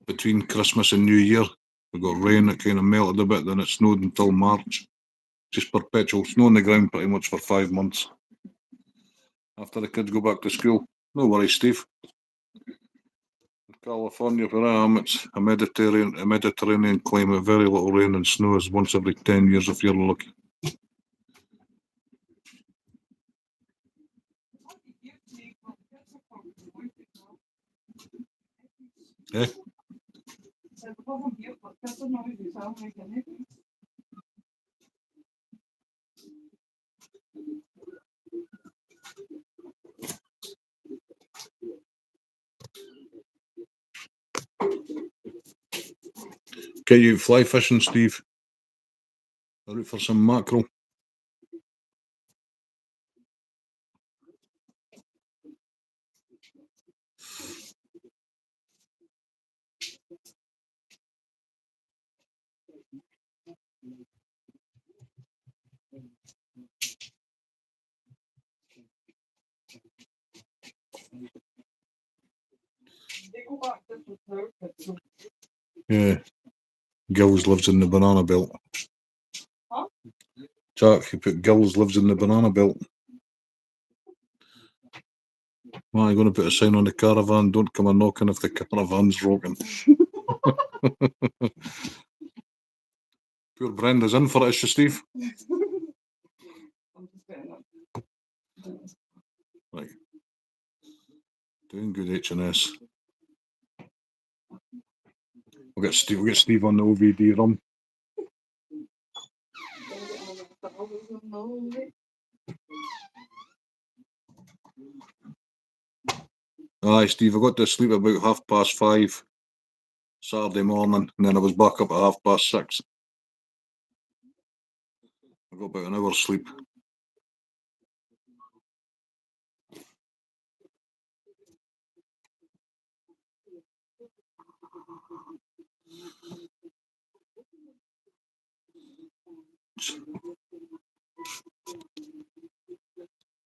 between Christmas and New Year. We got rain, it kind of melted a bit, then it snowed until March. Just perpetual snow on the ground pretty much for 5 months. After the kids go back to school. No worries, Steve. In California, where I am, it's a Mediterranean climate, very little rain and snow is once every 10 years if you're lucky. Eh? Get you fly fishing, Steve. Out for some mackerel. Yeah. Gills lives in the banana belt. Huh? Jack, you put Gills lives in the banana belt. Well, you're going to put a sign on the caravan, don't come a knocking if the caravan's rocking. Poor Brenda's in for it, is she, Steve? I'm just getting up. Right. Doing good, H&S. We'll get Steve on the OVD rum. Aye, Steve, I got to sleep about 5:30 Saturday morning, and then I was back up at 6:30. I got about an hour's sleep.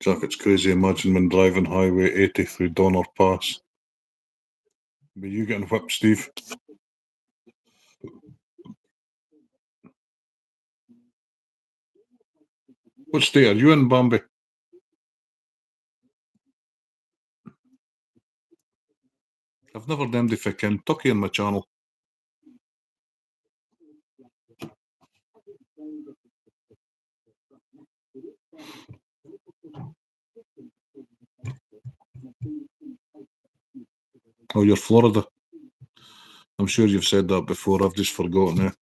Jack, it's crazy. Imagine when driving Highway 80 through Donner Pass. Were you getting whipped, Steve? What state are you in, Bambi? I've never named it for Kentucky on my channel. Oh, you're Florida. I'm sure you've said that before. I've just forgotten it.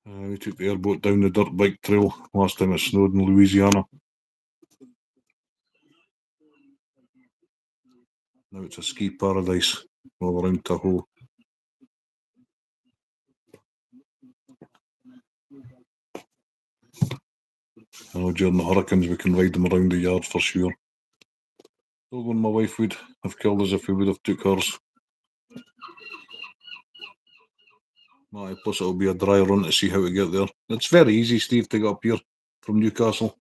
We took the airboat down the dirt bike trail last time it snowed in Louisiana. Now it's a ski paradise all around Tahoe. I know during the hurricanes we can ride them around the yard for sure. Still when my wife would have killed us if we would have took hers. Aye, plus it'll be a dry run to see how we get there. It's very easy, Steve, to get up here from Newcastle.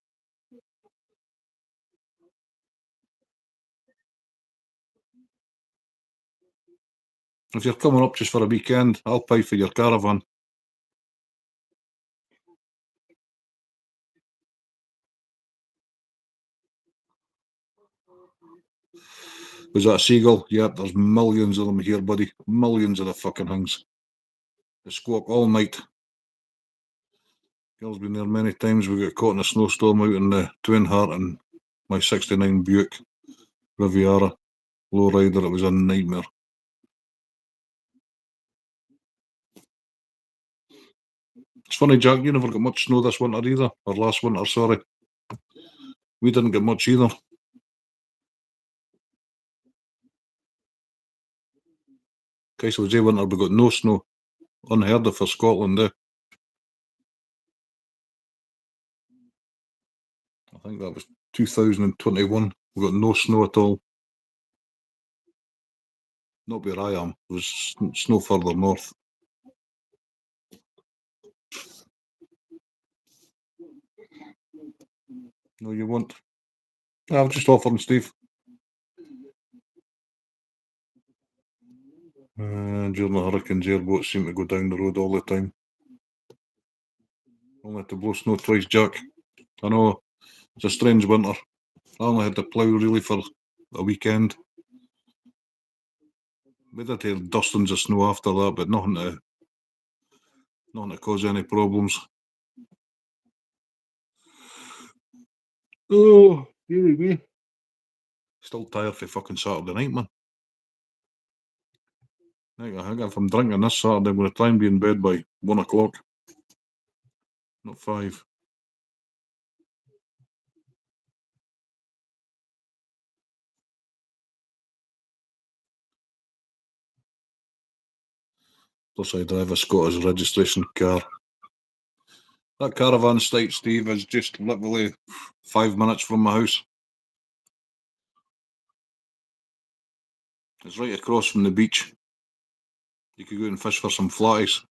If you're coming up just for a weekend, I'll pay for your caravan. Was that a seagull? Yep, there's millions of them here, buddy. Millions of the fucking things. They squawk all night. Girl's been there many times. We got caught in a snowstorm out in the Twin Heart and my 69 Buick Riviera. Lowrider, it was a nightmare. It's funny, Jack, you never got much snow this winter either. Or last winter, sorry. We didn't get much either. Case was winter, we got no snow. Unheard of for Scotland, eh? I think that was 2021. We got no snow at all. Not where I am. It was snow further north. No, you won't. I've just offered, Steve. During the hurricanes, airboats seem to go down the road all the time. Only had to blow snow twice, Jack. I know, it's a strange winter. I only had to plough really for a weekend. We did have dustings of snow after that, but nothing to cause any problems. Oh, me. Still tired for fucking Saturday night, man. I think if I'm drinking this Saturday, I'm going to try and be in bed by 1 o'clock. Not 5. Plus, I drive a Scottish registration car. That caravan site, Steve, is just literally 5 minutes from my house. It's right across from the beach. You could go and fish for some flies.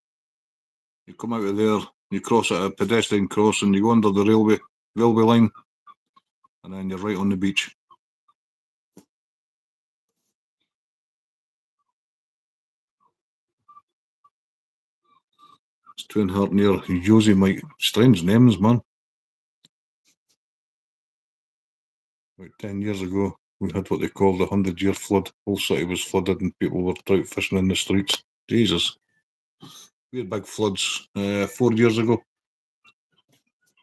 You come out of there, you cross at a pedestrian crossing, you go under the railway line, and then you're right on the beach. It's Twin Heart near Josie Mike. Strange names, man. About 10 years ago, we had what they called the 100-year flood. Whole city was flooded and people were trout fishing in the streets. Jesus. We had big floods 4 years ago.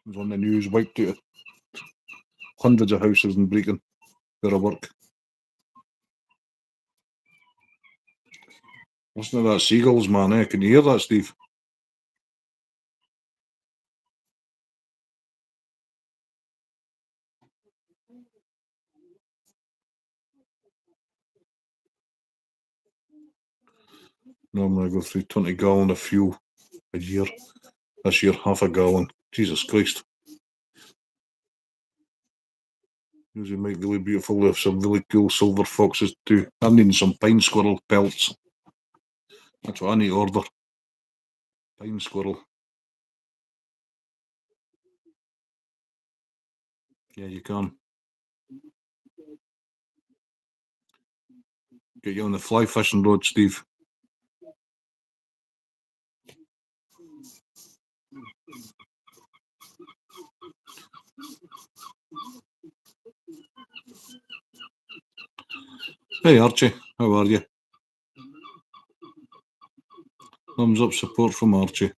It was on the news, wiped out hundreds of houses in Brecon where I work. Listen to that seagulls, man, eh? Can you hear that, Steve? Normally I go through 20 gallon of fuel a year. This year, half a gallon. Jesus Christ. Usually make really beautiful. They have some really cool silver foxes too. I'm needing some pine squirrel pelts. That's what I need to order. Pine squirrel. Yeah, you can. Get you on the fly fishing road, Steve. Hey Archie, how are you? Thumbs up support from Archie.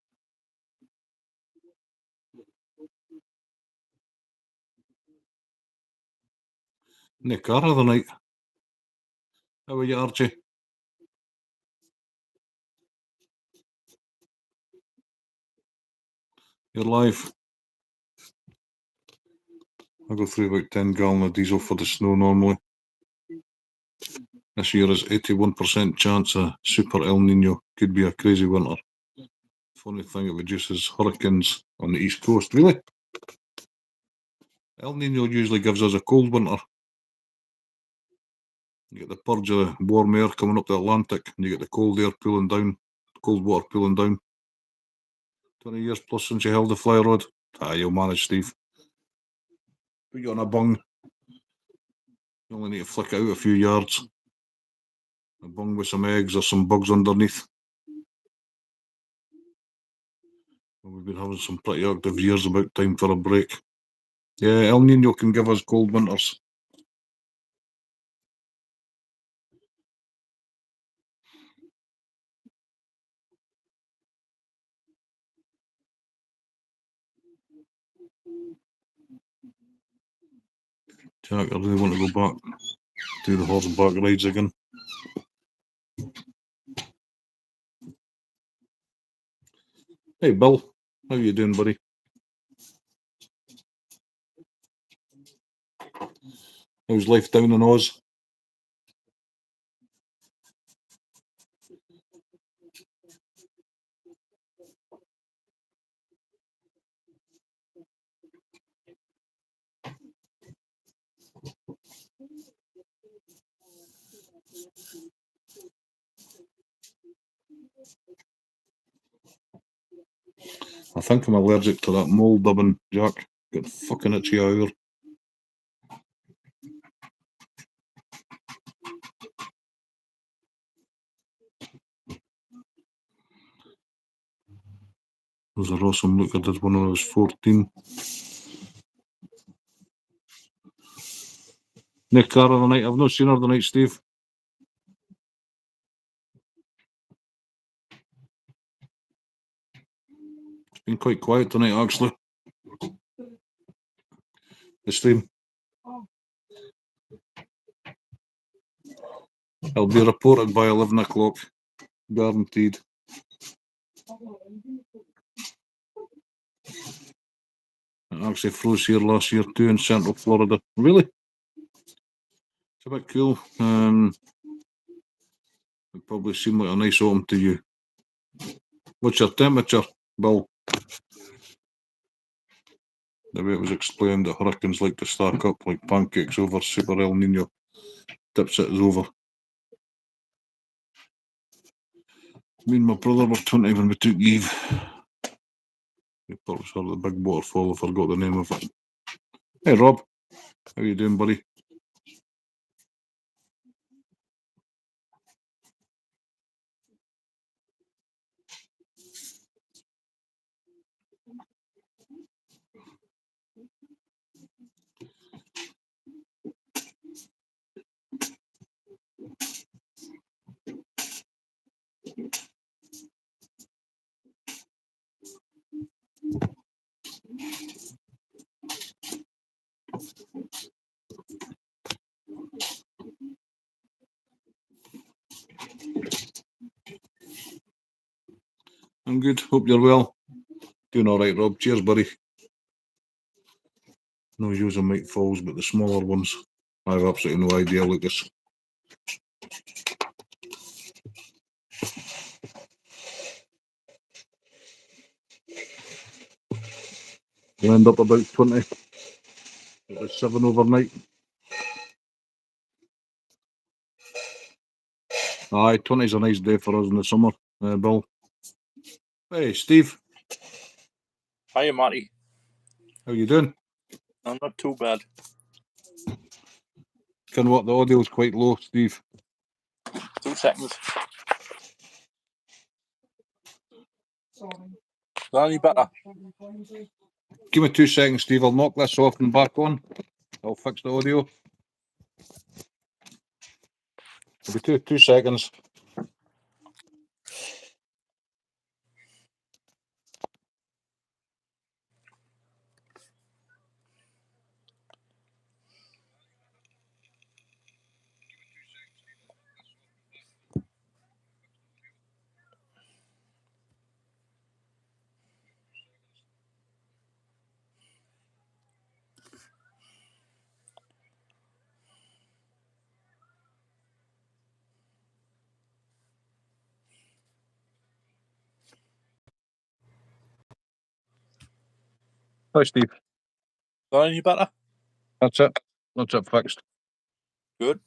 In the car the other night. How are you, Archie? You're live. I go through about 10 gallon of diesel for the snow normally. This year is 81% chance of super El Nino. Could be a crazy winter. Funny thing, it reduces hurricanes on the east coast. Really? El Nino usually gives us a cold winter. You get the purge of warm air coming up the Atlantic, and you get the cold air pulling down, cold water pulling down. 20 years plus since you held the fly rod. You'll manage, Steve. Put you on a bung. You only need to flick it out a few yards. A bung with some eggs or some bugs underneath. We've been having some pretty active years, about time for a break. Yeah, El Nino can give us cold winters. Jack, I really want to go back, do the horseback rides again. Hey Bill, how you doing, buddy? How's life down in Oz? I think I'm allergic to that mold dubbing, Jack. Got fucking itchy eye. Was an awesome look I did when I was 14. Nick Carr the night. I've not seen her the night, Steve. It's been quite quiet tonight, actually. The stream. I'll be reported by 11 o'clock. Guaranteed. It actually froze here last year too in Central Florida. Really? It's a bit cool. It probably seemed like a nice autumn to you. What's your temperature, Bill? The way it was explained that hurricanes like to stack up like pancakes over Super El Nino. Dipset is over. Me and my brother were 20 when we took Eve. We probably saw the big waterfall, I forgot the name of it. Hey Rob, how you doing, buddy? I'm good, hope you're well. Doing alright, Rob. Cheers, buddy. No using Mike Falls, but the smaller ones. I have absolutely no idea, Lucas. We end up about 20. It was 7 overnight. Aye, 20's a nice day for us in the summer, Bill. Hey, Steve, Hiya, Matty. how you doing? I'm not too bad. Can what, the audio's quite low, Steve. 2 seconds. Sorry. Is that any better? Give me 2 seconds, Steve. I'll knock this off and back on. I'll fix the audio. It'll be 2 seconds. Hi, Steve. Is that any better? That's it. That's it fixed. Good.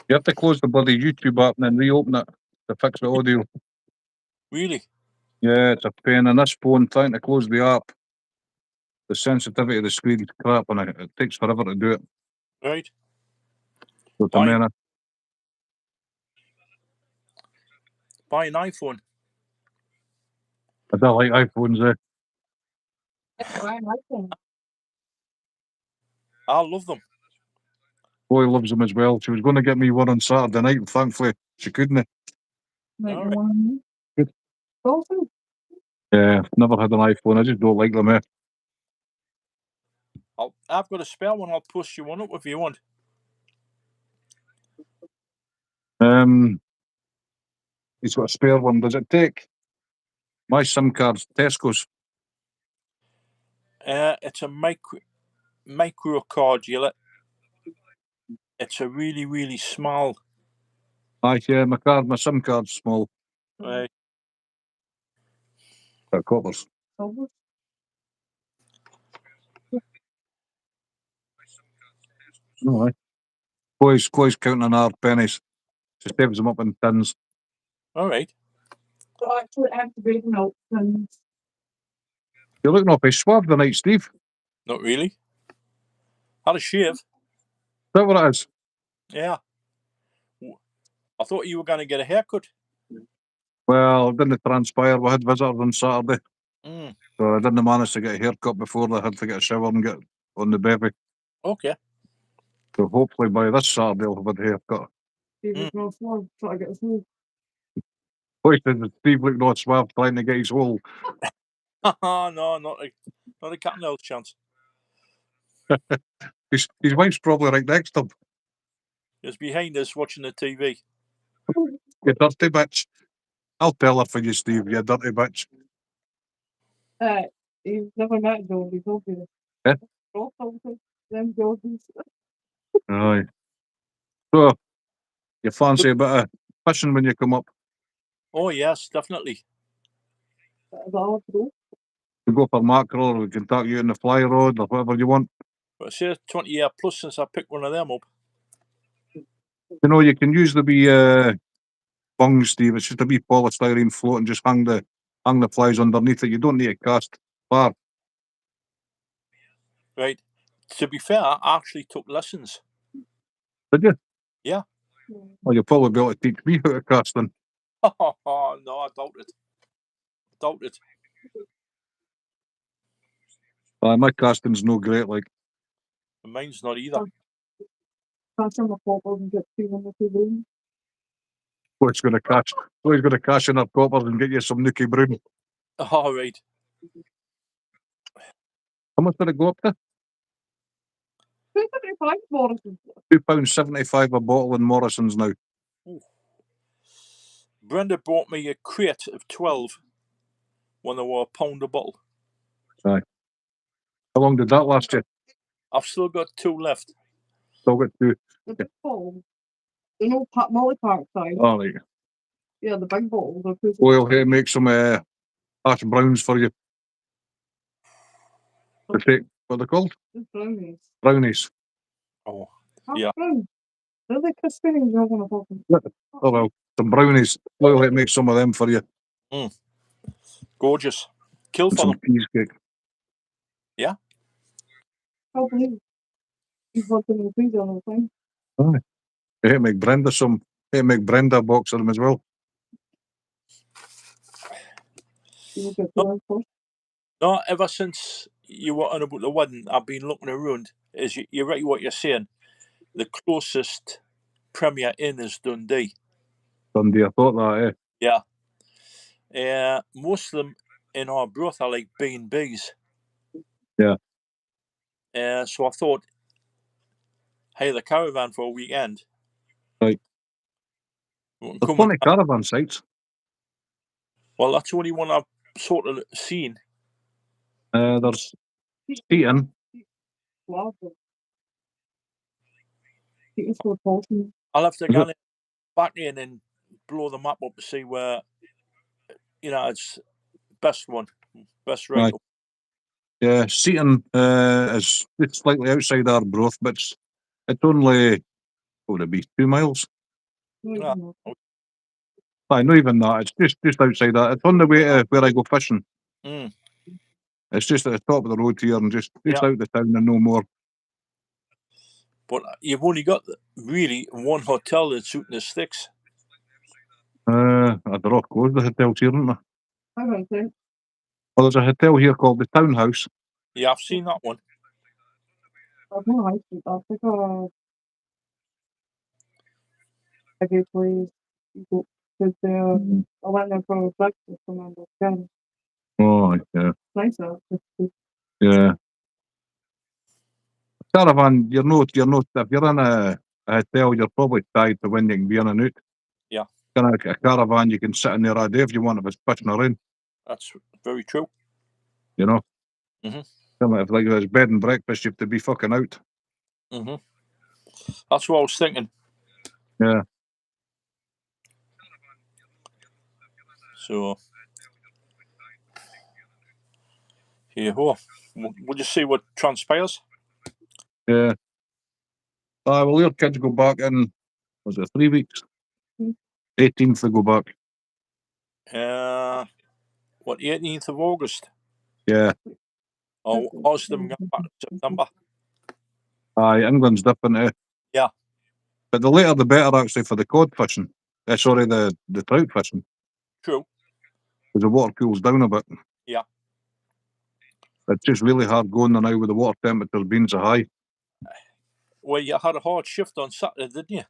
You have to close the bloody YouTube app and then reopen it to fix the audio. Really? Yeah, it's a pain. And this phone, trying to close the app, the sensitivity of the screen is crap and it takes forever to do it. Right. So it's a Fine. minute. Buy an iPhone. I don't like iPhones, eh? I love them. Boy loves them as well. She was going to get me one on Saturday night, and thankfully she couldn't. Like the Alright. one. Good. Also, Yeah, never had an iPhone. I just don't like them, eh? I've got a spare one. I'll push you one up if you want. He's got a spare one. Does it take? My SIM card's Tesco's. It's a micro card, It's a really, really small. Aye, yeah, my SIM card's small. Right. Got coppers. silver. No, aye. Chloe's counting our pennies. She saves them up in tins. All right. So actually activating milk and You're looking awfully suave tonight, Steve. Is Not really. Had a shave. that what it is? Yeah. I thought you were going to get a haircut. Well, it didn't transpire. We had visitors on Saturday. Mm. So I didn't manage to get a haircut before. I had to get a shower and get on the bevy. Okay. So hopefully by this Saturday I'll have a haircut. David Ross was trying to get his hole. Boy, said Steve looked all suave trying to get his hole. No, not a cat and mouse chance. His wife's probably right next to him. He's behind us watching the TV. You dirty bitch. I'll tell her for you, Steve, you dirty bitch. He's never met Joe. He told me this. Eh? Ross told him, them Jordans. Aye. So, you fancy a bit of fishing when you come up? Oh yes, definitely. Is that all true? We go for mackerel, or we can tuck you in the fly rod or whatever you want. But I say 20 year plus since I picked one of them up. You know, you can use the wee bungs, Steve. It's just a wee polystyrene float and just hang the flies underneath it. You don't need a cast bar. Right. To be fair, I actually took lessons. Did you? Yeah. Well, you'll probably be able to teach me how to cast then. Oh, no, I doubt it. Doubt it. My casting's no great, like. Mine's not either. Catch on the poppers and get 200 rooms. Who's going to cash in our coppers and get you some nookie broom? All right. How much did it go up to? 275 Morrison. £2.75 a bottle in Morrison's now. Brenda bought me a crate of 12 when they were £1 a bottle. How long did that last you? I've still got 2 left. Still got 2. The big bottles. The no Molly Park size. All right. Yeah, the big bottles are 275. We'll here make some hash browns for you. To take, what they're called? Just brownies. Brownies. Oh, Half Yeah. brown. They're the crispy things you're going to fucking. Oh well, some brownies. We'll here make some of them for you. gorgeous. Kill And for some them. cheesecake. I believe. He's working in the freezer all the time. Hey, make Brenda some. Hey, make Brenda a box of them as well. He will get No. to first. No, ever since you were on about the wedding, I've been looking around. You're right what you're saying. The closest Premier Inn is Dundee. Dundee, I thought that, Yeah. Most of them in Arbroath are like B&Bs. Yeah. So I thought, hey, the caravan for a weekend. Right. We can There's come plenty and- of caravan sites. well, that's the only one I've sort of seen. There's Seaton. Wow. He's so talking. I'll have to Is go back in and blow the map up to see where, it's best one, best rate. Right. Yeah, Seaton is it's slightly outside Arbroath, but it's only, what would it be, 2 miles? Yeah. Aye, not even that. It's just outside that. It's on the way to where I go fishing. Mm. It's just at the top of the road here and just Yeah. out the town and no more. But you've only got really one hotel that's shooting the sticks. At the Rock Close, the hotel's here, isn't there? I don't think. Well, there's a hotel here called the Townhouse. Yeah, I've seen that one. I've no high street. I'll pick a good place. You go to there. I went there for breakfast and then again. Oh, yeah. Nice out. Yeah. Caravan, you're not, if you're in a hotel, you're probably tied to when you can be in and out. Yeah. Kind of a caravan, you can sit in there all day if you want, if it's pitching or rain, That's very true. you know. Mhm. Kind of like there's bed and breakfast, you have to be fucking out. hmm That's what I was thinking. Yeah. So, here, we'll just see what transpires. Yeah. Well, your kids go back in, was it 3 weeks? 18th they go back. What, 18th of August? Yeah. Oh, Osdom got back in September. Aye, England's different, eh? Yeah. But the later the better, actually, for the cod fishing. Sorry, the trout fishing. True. Because the water cools down a bit. Yeah. It's just really hard going there now with the water temperatures being so high. Well, you had a hard shift on Saturday, didn't you?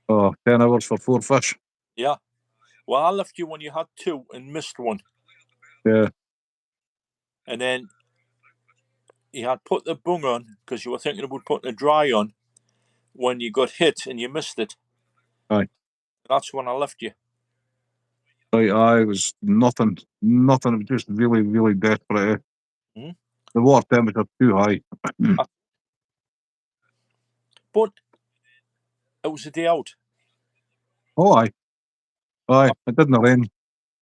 Oh, 10 hours for 4 fish. Yeah. Well, I left you when you had 2 and missed one. Yeah. And then you had put the bung on because you were thinking about putting a dry on when you got hit and you missed it. Aye. That's when I left you. Right, aye, it was nothing. Nothing. It was just really, really desperate. Eh? Mhm. The water temperature's too high. But it was a day out. Oh, aye. Aye, it didn't rain.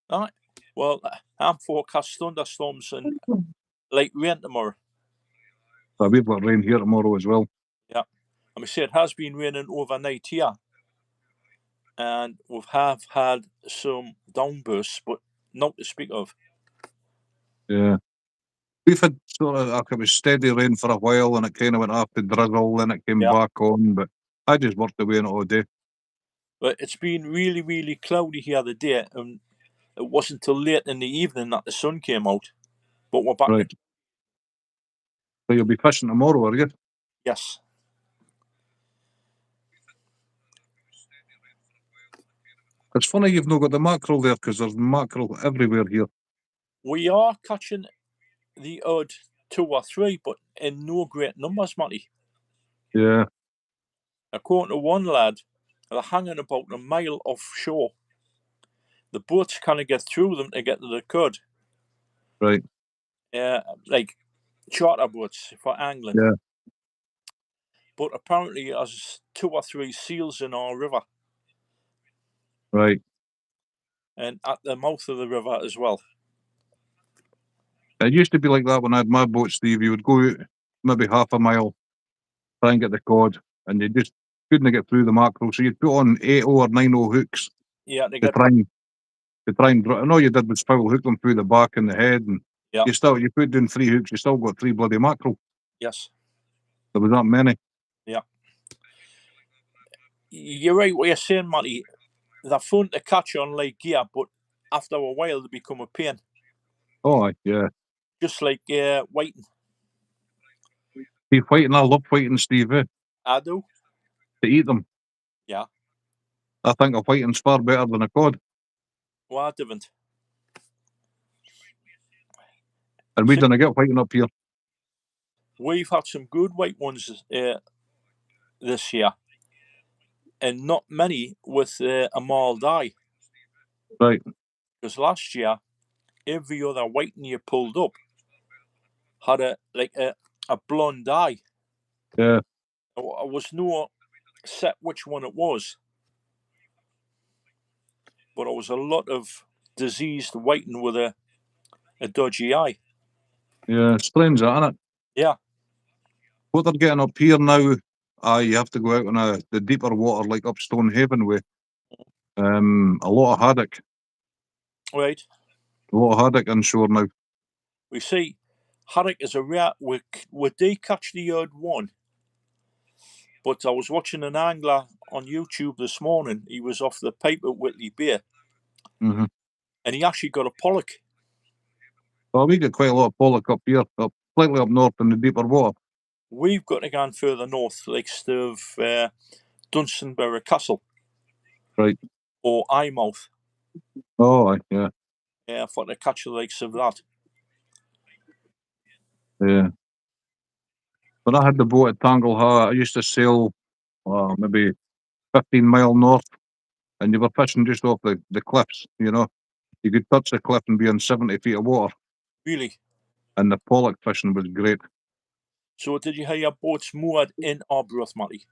Aye. Well, I'm forecast thunderstorms and light rain tomorrow. So we've got rain here tomorrow as well. I mean, say it has been raining overnight here, and we have had some downbursts, but not to speak of. Yeah. We've had sort of like it was steady rain for a while and it kind of went off to drizzle, then it came Yeah. back on, but I just worked away on it all day. But it's been really, really cloudy here the day, and it wasn't till late in the evening that the sun came out. But we're back. Right. So you'll be fishing tomorrow, are you? Yes. It's funny you've not got the mackerel there because there's mackerel everywhere here. We are catching the odd 2 or 3, but in no great numbers, Matty. Yeah. According to one lad, they're hanging about a mile offshore. The boats can't get through them to get to the cod. Right. Like charter boats for angling. Yeah. But apparently there's 2 or 3 seals in our river Right. and at the mouth of the river as well. It used to be like that when I had my boat, Steve. You would go out maybe half a mile, try and get the cod, and you just couldn't get through the mackerel. So you'd put on 8 or 9 hooks Yeah, they to get try and and all you did was foul hook them through the back and the head, and Yeah. you put down 3 hooks, you still got 3 bloody mackerel. yes. There was that many. You're right what you're saying, Matty. They're fun to catch on like gear, but after a while they become a pain. Oh, aye, yeah. Just like whiting. See, fighting, I love fighting, Steve, I do. to eat them. Yeah. I think a whiting's far better than a cod. Well, I didn't. And we See- didn't get whiting up here. We've had some good white ones this year, and not many with a mild eye. Right. Because last year, every other whiting you pulled up had a blonde eye. Yeah. I was no set which one it was, but it was a lot of diseased whiting with a dodgy eye. Yeah, it's strange, that, isn't it? Yeah. What they're getting up here now, you have to go out on the deeper water, like up Stonehaven way. A lot of haddock. Right. A lot of haddock inshore now. We see haddock is a rare. We do catch the odd one, but I was watching an angler on YouTube this morning. He was off the Pipe at Whitley Bay, Mm-hmm. and he actually got a pollock. Well, we get quite a lot of pollock up here, slightly up north in the deeper water. We've got to go further north, like of Dunstanburgh Castle, Right. or Eyemouth. Oh, aye, yeah. Yeah, for to catch the likes of that. Yeah. When I had the boat at Tangleha, I used to sail maybe 15 mile north, and you were fishing just off the cliffs, you know. You could touch the cliff and be in 70 feet of water, Really. and the pollock fishing was great. So did you have your boats moored in Arbroath, Matty?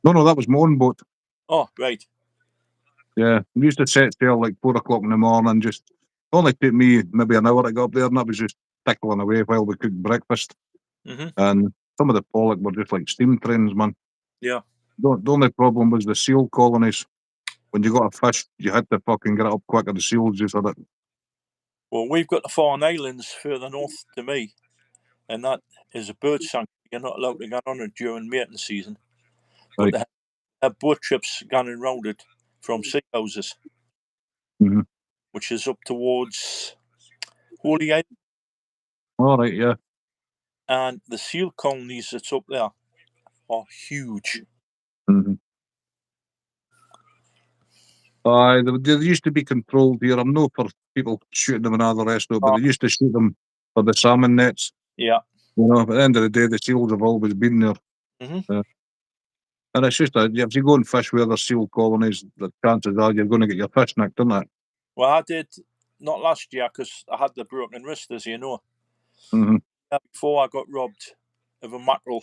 No, that was my own boat. Oh, right. Yeah, we used to set sail like 4 o'clock in the morning, just only took me maybe an hour to go up there, and that was just tickling away while we cooked breakfast. Mm-hmm. And some of the pollock were just like steam trains, man. Yeah. The only problem was the seal colonies. When you got a fish, you had to fucking get it up quicker. The seals just had it. Well, we've got the Farne Islands further north to me, and that is a bird sanctuary. You're not allowed to go on it during mating season. But Right. they have boat trips gone and round it from sea houses, Mm-hmm. which is up towards Holy Island, All right, yeah. and the seal colonies that's up there are huge. Mm-hmm. They used to be controlled here. I'm not for people shooting them and all the rest of it, but they used to shoot them for the salmon nets. Yeah. You know, at the end of the day, the seals have always been there. Mm-hmm. And it's just that if you go and fish where there's seal colonies, the chances are you're going to get your fish nicked, isn't it? Well, I did not last year because I had the broken wrist, as you know. Mm-hmm. Before I got robbed of a mackerel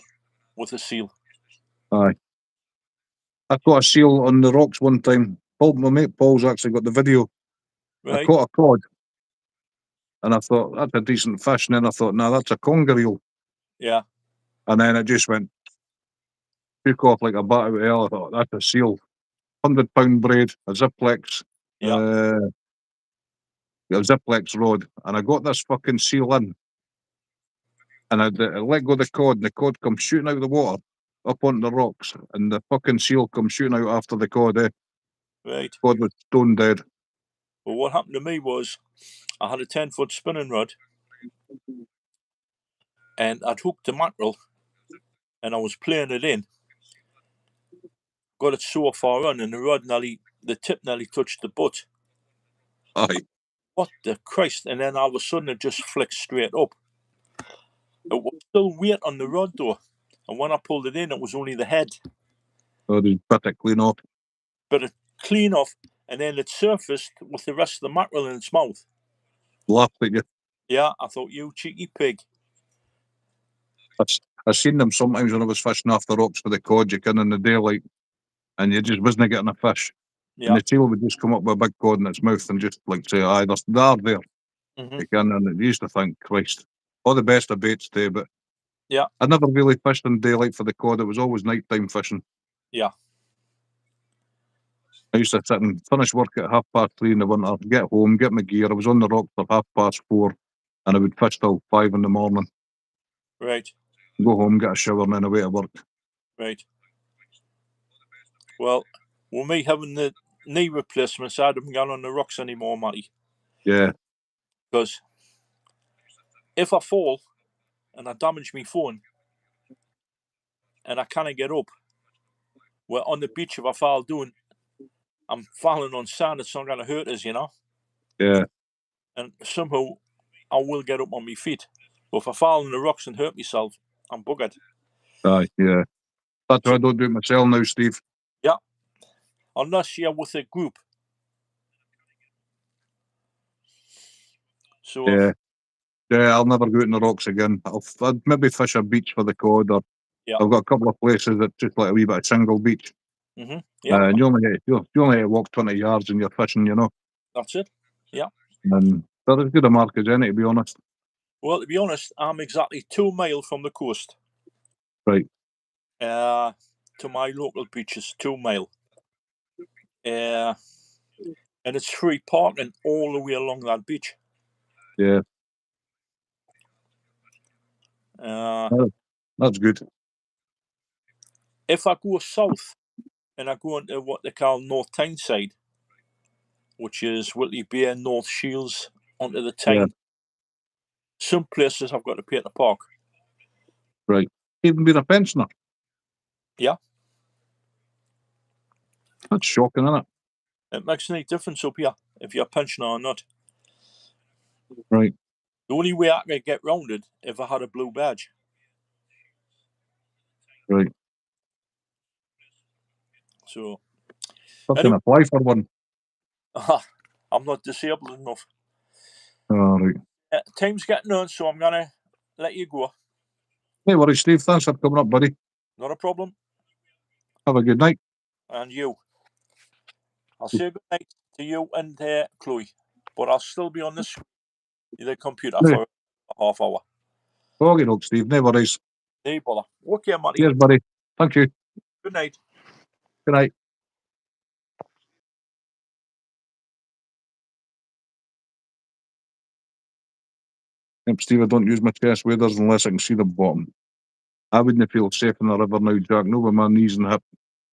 with a seal. Aye. I caught a seal on the rocks one time. My mate Paul's actually got the video. I Right. caught a cod, and I thought, that's a decent fish. And then I thought, nah, that's a conger eel. Yeah. And then it just went, took off like a bat out of hell. I thought, that's a seal. 100-pound braid, a Ziplex, Yeah. a Ziplex rod. And I got this fucking seal in. And I let go of the cod, and the cod comes shooting out of the water up onto the rocks. And the fucking seal comes shooting out after the cod, eh? Right. Cod was stone dead. Well, what happened to me was I had a 10-foot spinning rod and I'd hooked the mackerel and I was playing it in. Got it so far on and the tip nearly touched the butt. Aye. What the Christ? And then all of a sudden it just flicked straight up. It was still weight on the rod though. And when I pulled it in, it was only the head. So they bit it clean off. But it clean off and then it surfaced with the rest of the mackerel in its mouth. Laughed at you. Yeah, I thought, you cheeky pig. I've seen them sometimes when I was fishing off the rocks for the cod. You can in the daylight, and you just wasn't getting a fish. Yeah. And the tail would just come up with a big cod in its mouth and just like say, aye, they're there. Mhm. You can, and you used to think, Christ, all the best of baits today, but Yeah. I never really fished in daylight for the cod. It was always nighttime fishing. Yeah. I used to sit and finish work at 3:30 in the winter, get home, get my gear. I was on the rocks for 4:30, and I would fish till 5 in the morning. Right. Go home, get a shower, and then away to work. Right. Well, with me having the knee replacements, I haven't gone on the rocks anymore, Matty. Yeah, Because if I fall and I damage my phone and I can't get up, well, on the beach, if I fall doing, I'm falling on sand, it's not going to hurt us, you know? yeah, And somehow I will get up on my feet. But if I fall on the rocks and hurt myself, I'm buggered. aye, yeah. That's why I don't do it myself now, Steve. Unless you're with a group. So, Yeah. Yeah, I'll never go out in the rocks again. I'd maybe fish a beach for the cod, or Yeah. I've got a couple of places that just like a wee bit of single beach. yeah, And you only get to walk 20 yards and you're fishing, you know. that's it. And they're as good a mark as any, to be honest. Well, to be honest, I'm exactly 2 miles from the coast. Right. To my local beaches, 2 mile. And it's free parking all the way along that beach. Yeah, that's good. If I go south and I go into what they call North Tyneside, which is Whitley Bay, North Shields, onto the Tyne, Yeah. some places I've got to pay to park. Right. Even being a pensioner. Yeah. That's shocking, isn't it? It makes any difference up here if you're a pensioner or not. Right. The only way I could get round it if I had a blue badge. Right. So Fucking apply for one. I'm not disabled enough. Oh, right. Time's getting on, so I'm gonna let you go. No worries, Steve. Thanks for coming up, buddy. Not a problem. Have a good night. And you. I'll say good night to you and Chloe, but I'll still be on the computer Yeah. for a half hour. Okay, look, Steve. No worries. No bother. Okay, Matty. Cheers, buddy. Thank you. Good night. Good night. Yep, Steve, I don't use my chest waders unless I can see the bottom. I wouldn't feel safe in the river now, Jack. No, with my knees and hip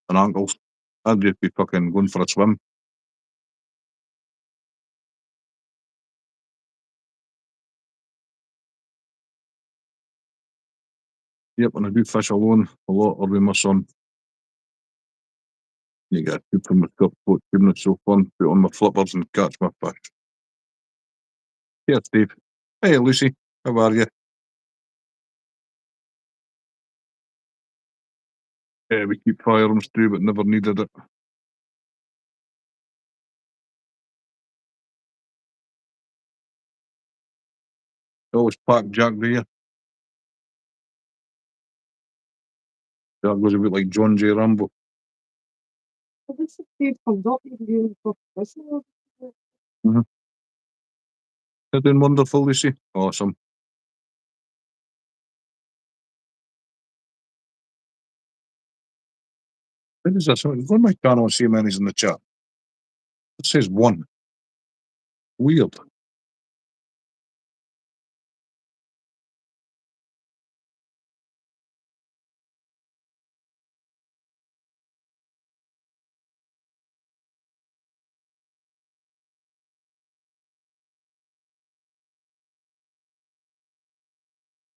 and ankles. I'd just be fucking going for a swim. Yep, when I do fish alone, a lot, or with my son. You get a tube from my cup boat, tubing it so fun, put on my flippers and catch my fish. Yeah, Steve. Hey, Lucy. How are you? Yeah, we keep firearms too, but never needed it. You always pack Jack, do you? Jack goes a bit like John J. Rambo. Well, this stage comes up, you can use for professional. They're doing wonderful, you see. Awesome. What is this? Go on my channel and see how many's in the chat. It says 1. Weird.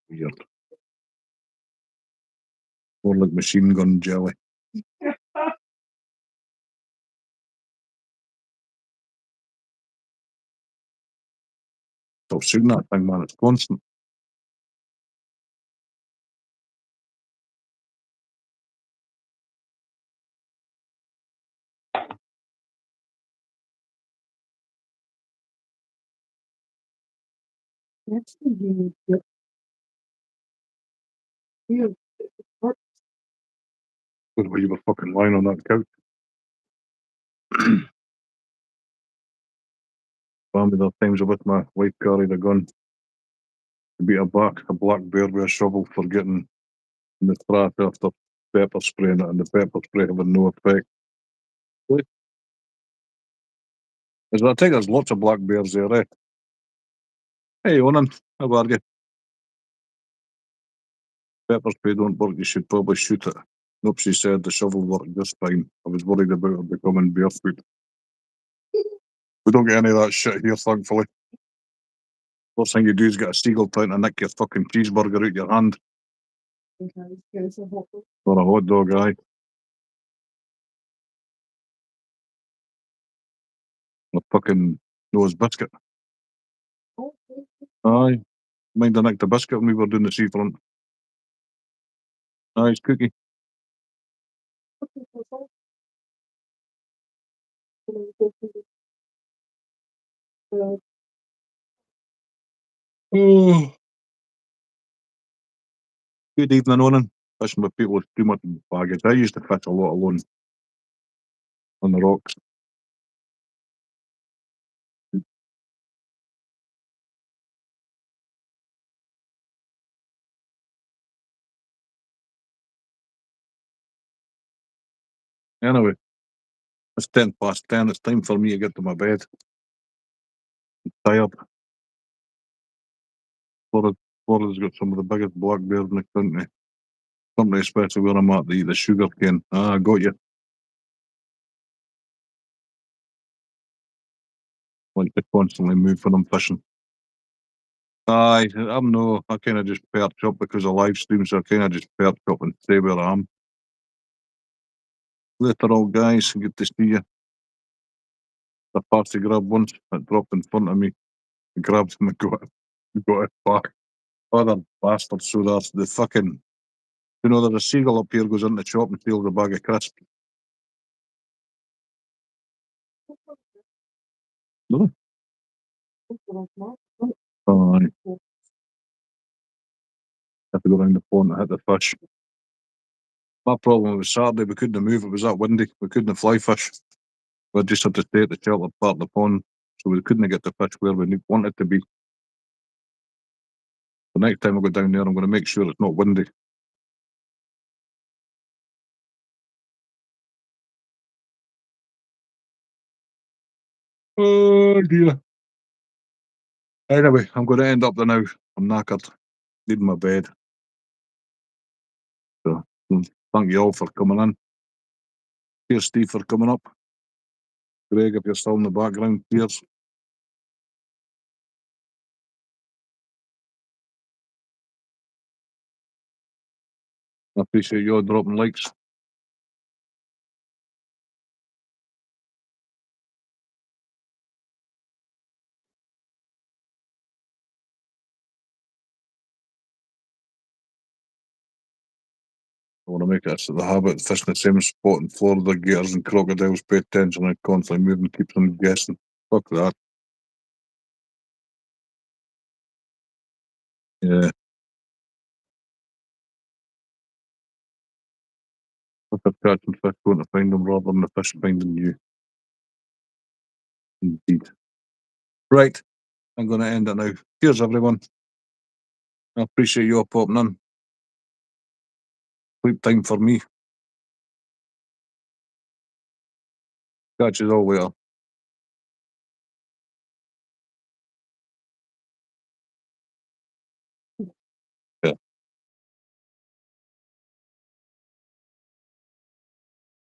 Weird. More like machine gun jelly. Stop shooting that thing, man. It's constant. That's the unique bit. Weird. Good way you were fucking lying on that couch. Family, there times I with my wife carried a gun to beat a black bear with a shovel for getting in the trash after pepper spraying it, and the pepper spray having no effect. As I think there's lots of black bears there, eh? Hey, Onan, how are you? Pepper spray don't work, you should probably shoot it. Nope, she said the shovel worked just fine. I was worried about her becoming barefoot. We don't get any of that shit here, thankfully. First thing you do is get a seagull trying to nick your fucking cheeseburger out your hand. Or a hot dog, aye. A fucking nose biscuit. Aye. Mind I nicked a biscuit when we were doing the seafront. Aye, it's cookie. Oh. Good evening, Onan. Fishing with people with too much baggage. I used to fish a lot alone on the rocks. Anyway, it's 10:10. It's time for me to get to my bed. I'm tired. Florida's got some of the biggest black bears in the country. Country, especially where I'm at, the sugar cane. Ah, I got you. Like to constantly move when I'm fishing. Aye, I'm no. I kind of just perch up because of live stream, so I kind of just perch up and stay where I am. Later, all guys, good to see you. The party grab once, it dropped in front of me. I grabbed him and got it back. Other bastard. So there's the fucking, you know, there's a seagull up here goes into the shop and steals a bag of crisps. No. Aye. Have to go around the pond to hit the fish. My problem was Saturday, we couldn't move, it was that windy, we couldn't fly fish. We just had to stay at the sheltered part of the pond, so we couldn't get the fish where we wanted to be. The next time I go down there, I'm going to make sure it's not windy. Oh dear. Anyway, I'm going to end up there now. I'm knackered, needing my bed. So, thank you all for coming in. Here's Steve for coming up. Greg, if you're still in the background, cheers. I appreciate you all dropping likes. I want to make it the habit of fishing the same spot in Florida. Gators and crocodiles pay attention and constantly moving keeps them guessing. Fuck that. Yeah. If they're catching fish, going to find them rather than the fish finding you. Indeed. Right. I'm going to end it now. Cheers, everyone. I appreciate you all popping in. Sleep time for me. Catch you all later.